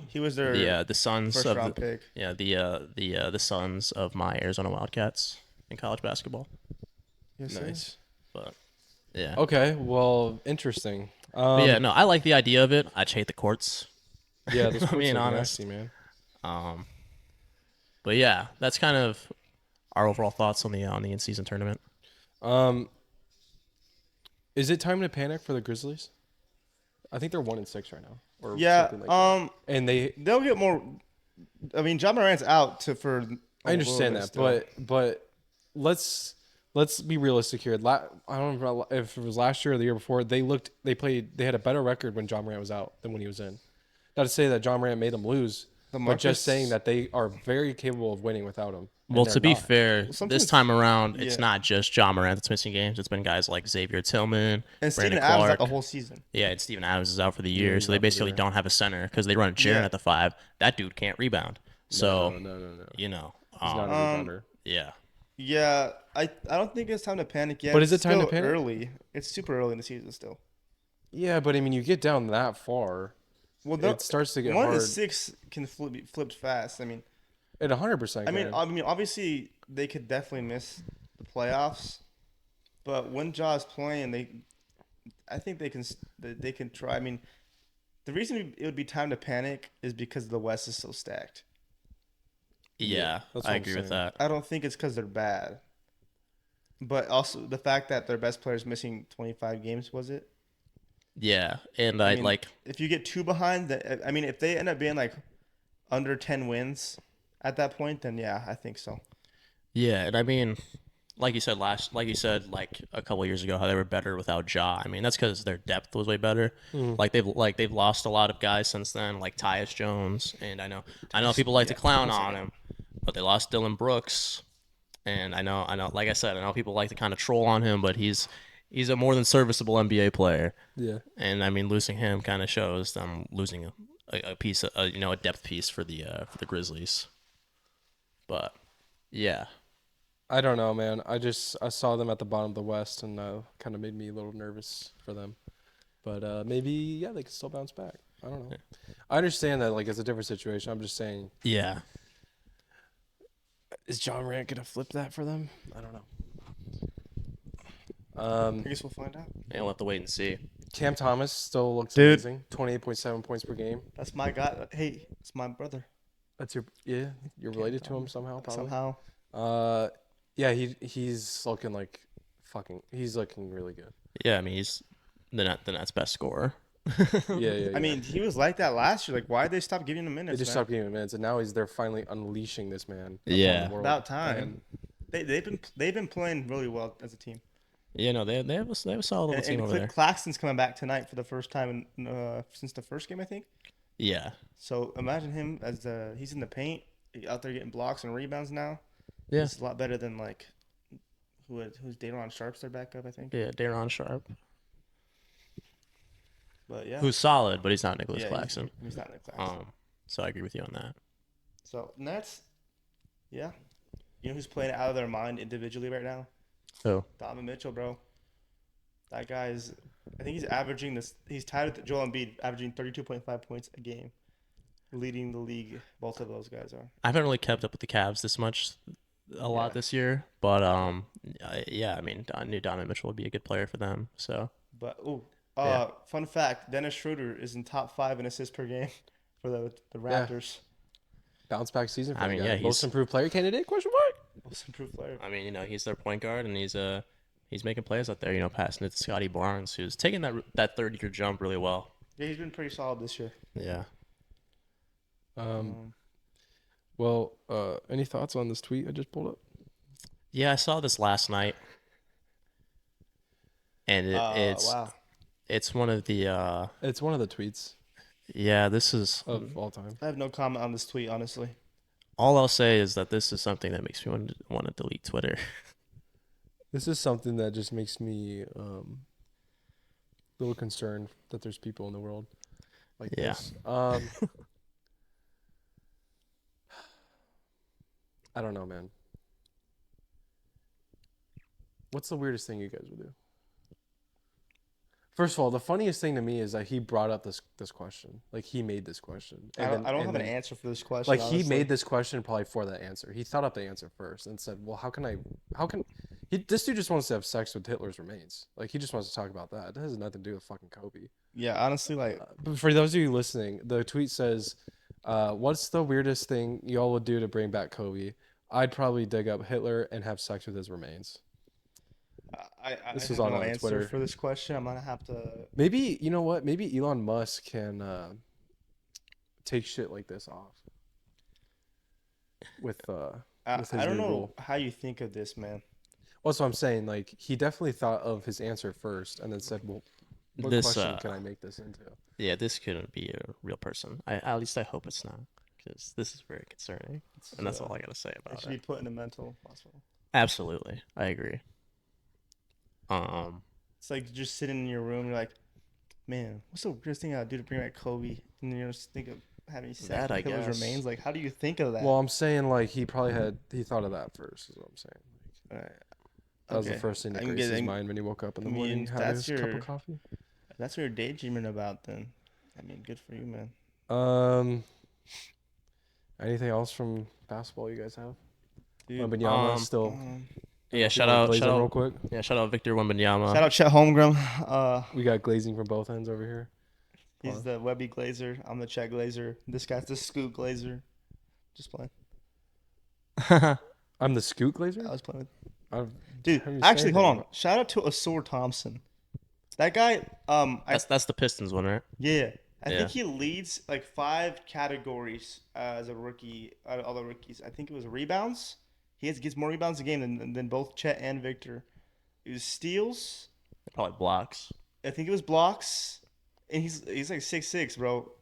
He was their The sons first of round the, pick. yeah the sons of my Arizona Wildcats in college basketball. Yes, sir. Nice. But Yeah. Okay, well, interesting. But yeah, no, I like the idea of it. I just hate the courts. Yeah, the if I'm sports being look honest. nasty, man. Um, but yeah, that's kind of our overall thoughts on the in-season tournament. Um, is it time to panic for the Grizzlies? I think they're 1-6 right now, or Yeah. something like that. And They'll get more. I mean, John Morant's out for. I understand that, but let's be realistic here. I don't know if it was last year or the year before. They had a better record when John Morant was out than when he was in. Not to say that John Morant made them lose, but just saying that they are very capable of winning without him. Well, to be fair, this sometimes- time around, it's yeah. not just John Morant that's missing games. It's been guys like Xavier Tillman, and Steven Brandon Adams Clark. out the whole season. Yeah, and Steven Adams is out for the year, he's so they out for the basically year. don't have a center because they run Jaren Yeah. at the 5. That dude can't rebound. So, No. you know, He's not a rebounder. yeah. Yeah, I don't think it's time to panic yet. But is it It's time to still panic? Early. It's super early in the season still. Yeah, but I mean, you get down that far, Well, it starts to get 1-6 can be flipped fast. I mean, It 100%. I mean, obviously they could definitely miss the playoffs, but when Ja's playing, I think they can try. I mean, the reason it would be time to panic is because the West is so stacked. Yeah, that's what I I'm agree with saying. that. I don't think it's because they're bad, but also the fact that their best player is missing 25 games. Was it? Yeah, and I I mean, like if you get 2 behind, I mean, if they end up being like under 10 wins at that point, then yeah, I think so. yeah, and I mean, like you said like a couple years ago, how they were better without Ja. I mean, that's because their depth was way better. They've lost a lot of guys since then, like Tyus Jones, and I know people like to clown on him, but they lost Dylan Brooks, and I know, like I said, I know people like to kind of troll on him, but he's a more than serviceable NBA player, yeah. and I mean, losing him kind of shows them losing a piece, a depth piece for the Grizzlies, but yeah. I don't know, man. I saw them at the bottom of the West, and kind of made me a little nervous for them. But maybe they could still bounce back. I don't know. I understand that it's a different situation. I'm just saying, Yeah. is John Morant gonna flip that for them? I don't know. I guess we'll find out. Yeah, we'll have to wait and see. Cam Thomas still looks Dude. amazing. 28.7 points per game. That's my guy. Hey, it's my brother. That's you're related to him somehow, probably. Somehow. Yeah, he's looking he's looking really good. Yeah, I mean he's the Nets' best scorer. Yeah. I mean, he was like that last year. Like, why did they stop giving him they minutes? just man? stopped giving him minutes, and now they're finally unleashing this man. upon Yeah. the world. About time. And They've been playing really well as a team. Yeah, no, they have a solid little team And over there. Claxton's coming back tonight for the first time since the first game, I think. Yeah, So imagine him as he's in the paint, out there getting blocks and rebounds now. Yeah. It's a lot better than who's Daron Sharp's their backup, I think. yeah, Daron Sharp, But yeah, who's solid, but he's not Nicholas yeah, Claxton. He's not Nick Claxton. So I agree with you on that. So Nets, yeah. You know who's playing out of their mind individually right now? So Donovan Mitchell, bro. That guy's. I think he's averaging this. He's tied with Joel Embiid, averaging 32.5 points a game, leading the league. Both of those guys are. I haven't really kept up with the Cavs this much, a lot this year, but yeah, I mean, I knew Donovan Mitchell would be a good player for them. So But Yeah. fun fact: Dennis Schroeder is in top 5 in assists per game for the Raptors. bounce back season for I the mean, guy. yeah, he's- Most improved player candidate? Question mark. Most improved player. I mean, he's their point guard, and he's making plays out there. Passing it to Scotty Barnes, who's taking that third-year jump really well. Yeah, he's been pretty solid this year. Yeah. Well, any thoughts on this tweet I just pulled up? Yeah, I saw this last night, and Wow. it's one of the It's one of the tweets yeah. This is of all time. I have no comment on this tweet, honestly. all I'll say is that this is something that makes me want to delete Twitter. This is something that just makes me a little concerned that there's people in the world like Yeah. this. I don't know, man. What's the weirdest thing you guys would do? First of all, the funniest thing to me is that he brought up this question. Like, he made this question. I don't have an answer for this question. Like, he honestly. made this question probably for that answer. He thought up the answer first and said, well, how can This dude just wants to have sex with Hitler's remains. Like he just wants to talk about that. It has nothing to do with fucking Kobe. Yeah, honestly, like But for those of you listening, the tweet says, "What's the weirdest thing y'all would do to bring back Kobe? I'd probably dig up Hitler and have sex with his remains." I This have was on no answer Twitter. for this question. I'm gonna have to. Maybe you know what? Maybe Elon Musk can take shit like this off with his I don't new know rule. how you think of this, man. Also, I'm saying like he definitely thought of his answer first and then said, "Well, what This, question can I make this into?" Yeah, this couldn't be a real person. At least I hope it's not, because this is very concerning, and that's all I gotta say It about should be it. put in a mental hospital. Absolutely, I agree. It's like just sitting in your room. You're like, man, what's the weirdest thing I'd do to bring back Kobe? And you just think of having sex That, with I Hitler's guess. remains. Like, how do you think of that? Well, I'm saying like he thought of that first. Is what I'm saying. Alright, That was the okay. first thing that I'm graced his getting- mind when he woke up in the I morning, mean, had that's his cup your- of coffee. That's what you're daydreaming about, then. I mean, good for you, man. Anything else from basketball you guys have? Dude, Wembanyama still. Yeah, Shout out real quick. Yeah, shout out Victor Wembanyama. shout out Chet Holmgren. We got glazing from both ends over here. He's the Webby Glazer. I'm the Chet Glazer. This guy's the Scoot Glazer. Just playing. I'm the Scoot Glazer. I was playing with. I've- Dude, How do you say actually, hold that? on. Shout out to Asur Thompson. That guy. That's the Pistons one, right? Yeah. I Yeah. think he leads like 5 categories as a rookie out of all the rookies. I think it was rebounds. Gets more rebounds a game than both Chet and Victor. It was steals. Probably blocks. I think it was blocks. And he's like 6'6", bro.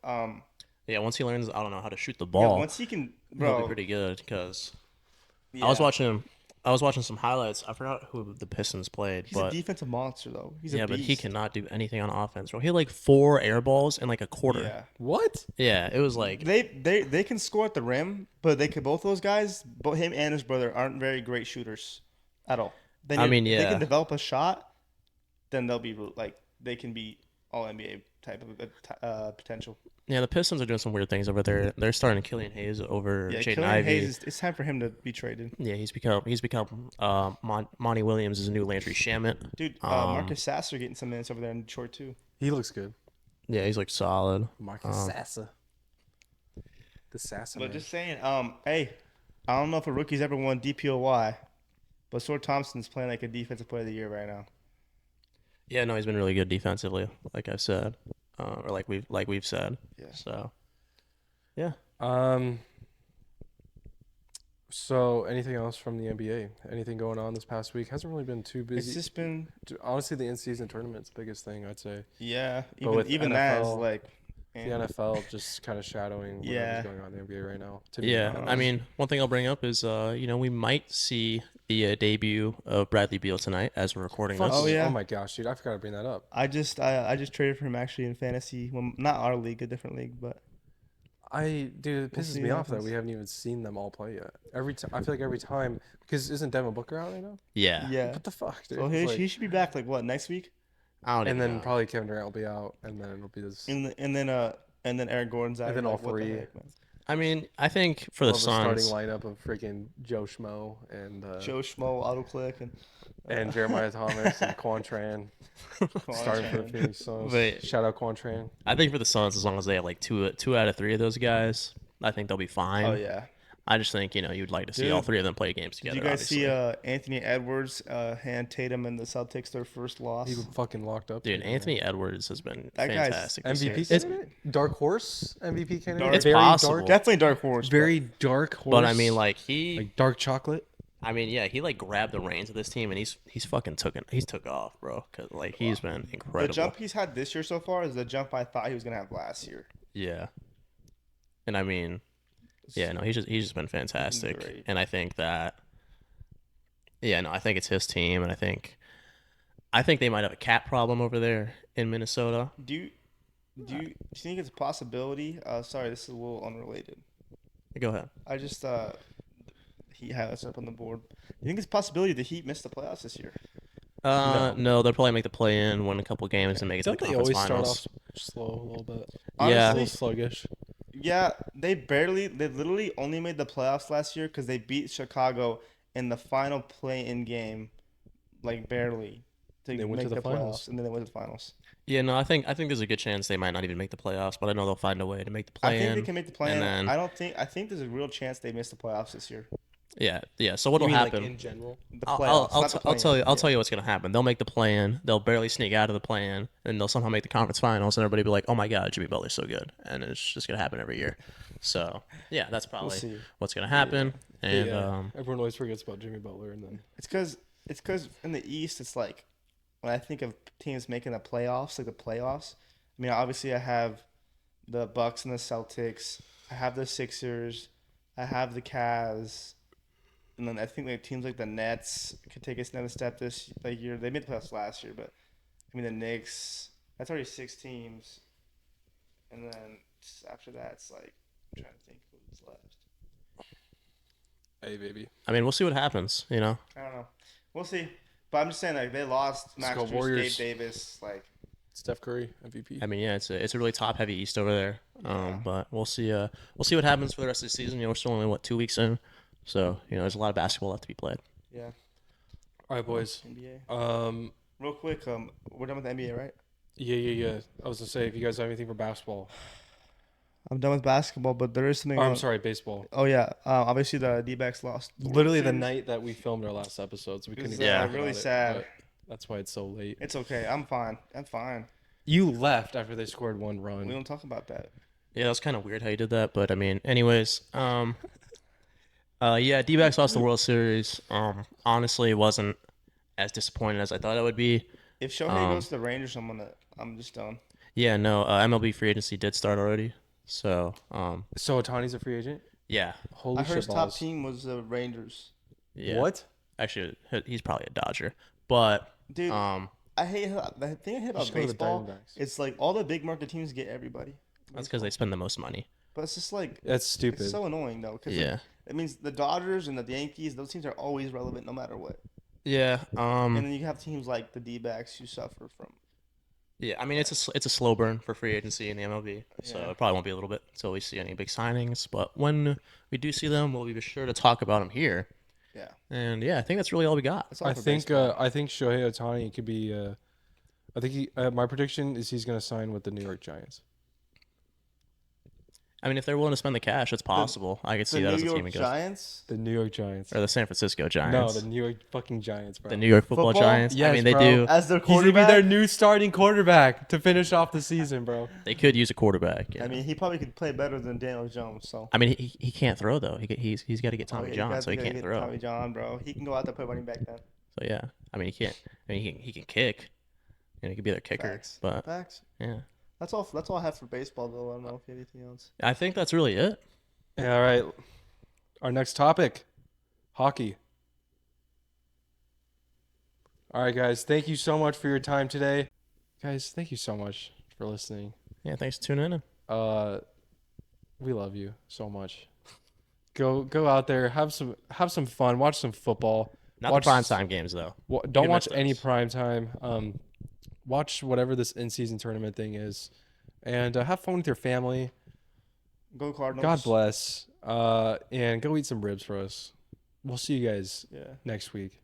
Yeah, once he learns, I don't know how to shoot the Yeah, ball, once he can, he'll be bro. pretty good. Because Yeah. I was watching some highlights. I forgot who the Pistons played, He's a but defensive monster, though. He's yeah, a but he beast. cannot do anything on offense, bro. He had like 4 air balls in like a quarter. Yeah. What? Yeah, it was like They can score at the rim, but they could both those guys, both him and his brother, aren't very great shooters at all. If they yeah. can develop a shot, then they'll be like they can be all NBA type of potential. yeah, the Pistons are doing some weird things over there. They're starting Killian Hayes over Yeah, Jaden Killian Ivey. Hayes. It's time for him to be traded, Yeah, he's become Monty Williams is a new Landry Shamet. dude. Marcus Sasser getting some minutes over there in Detroit too. He looks good. Yeah, he's like solid. Marcus Sassa. The Sassa But man. just saying, hey, I don't know if a rookie's ever won DPOY, but Sword Thompson's playing like a defensive player of the year right now. Yeah, no, he's been really good defensively, like I've said, or like we've said. Yeah. So, yeah. So anything else from the NBA? Anything going on this past week? Hasn't really been too It's busy. just been, Honestly, the in-season tournament's the biggest thing I'd say. yeah. But with Even that is NFL, like, The NFL just kind of shadowing Yeah. whatever's going on in the NBA right now. To be Yeah, honest. I mean, one thing I'll bring up is, we might see the debut of Bradley Beal tonight as we're recording Fuck, this. Oh, yeah. Oh my gosh, dude, I forgot to bring that up. I just traded for him actually in fantasy. Well, not our league, a different league, but Dude, it We'll pisses see me what off that happens. we haven't even seen them all play yet. I feel like every time, because isn't Devin Booker out right now? Yeah. yeah. What the fuck, dude? So It's he, like- he should be back like what, next week? I don't and even then know. probably Kevin Durant will be out, and then it'll be this. And then Eric Gordon's out. And then You're all like, what the three. heck, man? I mean, I think for the We'll have a Suns, starting lineup of freaking Joe Schmo and Joe Schmo, AutoClick, and Jeremiah Thomas and Quantran starting for the Phoenix Suns. Wait. Shout out Quantran. I think for the Suns, as long as they have like two out of 3 of those guys, I think they'll be fine. Oh yeah. I just think you'd like to see Dude, all 3 of them play games Did together. you guys see obviously. Anthony Edwards hand Tatum and the Celtics their first loss? He was fucking locked up. Dude, Anthony Edwards has been That guy's fantastic. this year. MVP candidate? Dark horse MVP candidate? It's Very possible. Dark, Definitely dark horse. very dark horse. But I mean, like dark chocolate. he like grabbed the reins of this team and he's fucking took off, bro. Cause like he's been the incredible. jump he's had this year so far is the jump I thought he was gonna have last year. Yeah. And I mean, yeah, no, he's just been fantastic. Great. And I think that, I think it's his team, and I think they might have a cap problem over there in Minnesota. Do you think it's a possibility? Sorry, this is a little unrelated. Go ahead. I just Heat highlights up on the board. You think it's a possibility the Heat missed the playoffs this year? No, they'll probably make the play in, win a couple games, and make it to Don't the they conference always start finals. off slow a little bit? Yeah. A Honestly, little sluggish. Yeah, they literally only made the playoffs last year because they beat Chicago in the final play-in game like barely to They went make to the finals. playoffs, and then they went to the finals. Yeah, no, I think there's a good chance they might not even make the playoffs, but I know they'll find a way to make the play I think in. they can make the play and in. then I think there's a real chance they miss the playoffs this year. yeah. So You what'll mean happen? like in general? The I'll, playoffs. I'll, not the I'll tell you. play-in. I'll Yeah. tell you what's gonna happen. They'll make the play-in. They'll barely sneak out of the play-in, and they'll somehow make the conference finals, and everybody will be like, "Oh my God, Jimmy Butler's so good," and it's just gonna happen every year. So yeah, that's probably see. what's gonna happen. And Yeah. Everyone always forgets about Jimmy Butler, and then It's because in the East, it's like when I think of teams making the playoffs, like the playoffs. I mean, obviously, I have the Bucks and the Celtics. I have the Sixers. I have the Cavs. And then I think like teams like the Nets could take another step this year. They made the playoffs last year, but I mean the Knicks. That's already 6 teams. And then after that, it's like I'm trying to think who's left. hey, baby, I mean, we'll see what happens. You know, I don't know. We'll see. But I'm just saying, like, they lost Let's Max go Strus, Warriors. Gabe Davis. Like, Steph Curry MVP. I mean, yeah, it's a really top-heavy East over there. Yeah. But we'll see. We'll see what happens for the rest of the season. You know, we're still only 2 weeks in, so there's a lot of basketball left to be played. yeah. All right, boys. NBA. Real quick, we're done with the NBA, right? Yeah. I was gonna say if you guys have anything for basketball. I'm done with basketball, but there is something. Or, I'm sorry, baseball. Oh yeah. Obviously the D-backs lost. the World Literally the Series. night that we filmed our last episode, so we couldn't was, even talk really about sad. It, but that's why it's so late. It's okay. I'm fine. You left after they scored one We run. don't talk about that. Yeah, that was kind of weird how you did that, but I mean, anyways, yeah, D-backs lost the World Series. Honestly, it wasn't as disappointed as I thought it would be. If Shohei goes to the Rangers, I'm just done. Yeah, no, MLB free agency did start already, so So Otani's a free agent. yeah, Holy I heard shit his top balls. team was the Rangers. yeah. What? Actually, he's probably a Dodger, but Dude, I hate the thing I hate about should go to the baseball. Diamondbacks. It's like all the big market teams get everybody. that's because they spend the most money. But it's just like That's stupid. it's so annoying though. Cause Yeah, it means the Dodgers and the Yankees, those teams are always relevant no matter what. yeah. And then you have teams like the D-backs who suffer from. Yeah, I mean it's a slow burn for free agency in the MLB, so Yeah. it probably won't be a little bit until we see any big signings. But when we do see them, we'll be sure to talk about them here. Yeah. And yeah, I think that's really all we got. That's all I for think baseball. I think Shohei Otani could be. I think my prediction is he's gonna sign with the New York Giants. I mean, if they're willing to spend the cash, it's possible. I could see the that New as a team York it goes. Giants. The New York Giants. Or the San Francisco No, Giants. the New York fucking Giants, bro. The New York Football Football? Giants. I Yes, mean, they bro. do. As their He's gonna be quarterback. their new starting quarterback to finish off the season, bro. They could use a quarterback. Yeah. I mean, he probably could play better than Daniel Jones. So. I mean, he can't throw though. He's got to get Oh, Tommy yeah, John, you so he gotta can't get throw. Tommy John, bro. He can go out there and play running back then. So yeah, I mean, he can't. I mean, he can kick. He could be their kicker. Facts. But Facts. yeah, That's all. That's all I have for baseball, though. I don't know if you have anything else. I think that's really it. Yeah, all right. Our next topic, hockey. All right, guys. Thank you so much for your time today. Guys, thank you so much for listening. Yeah, thanks for tuning in. We love you so much. Go out there, have some fun, watch some football. Not Watch- the prime time games though. Don't can watch miss any those. prime time. Watch whatever this in-season tournament thing is, and have fun with your family. Go Cardinals. God bless. And go eat some ribs for us. We'll see you guys Yeah. next week.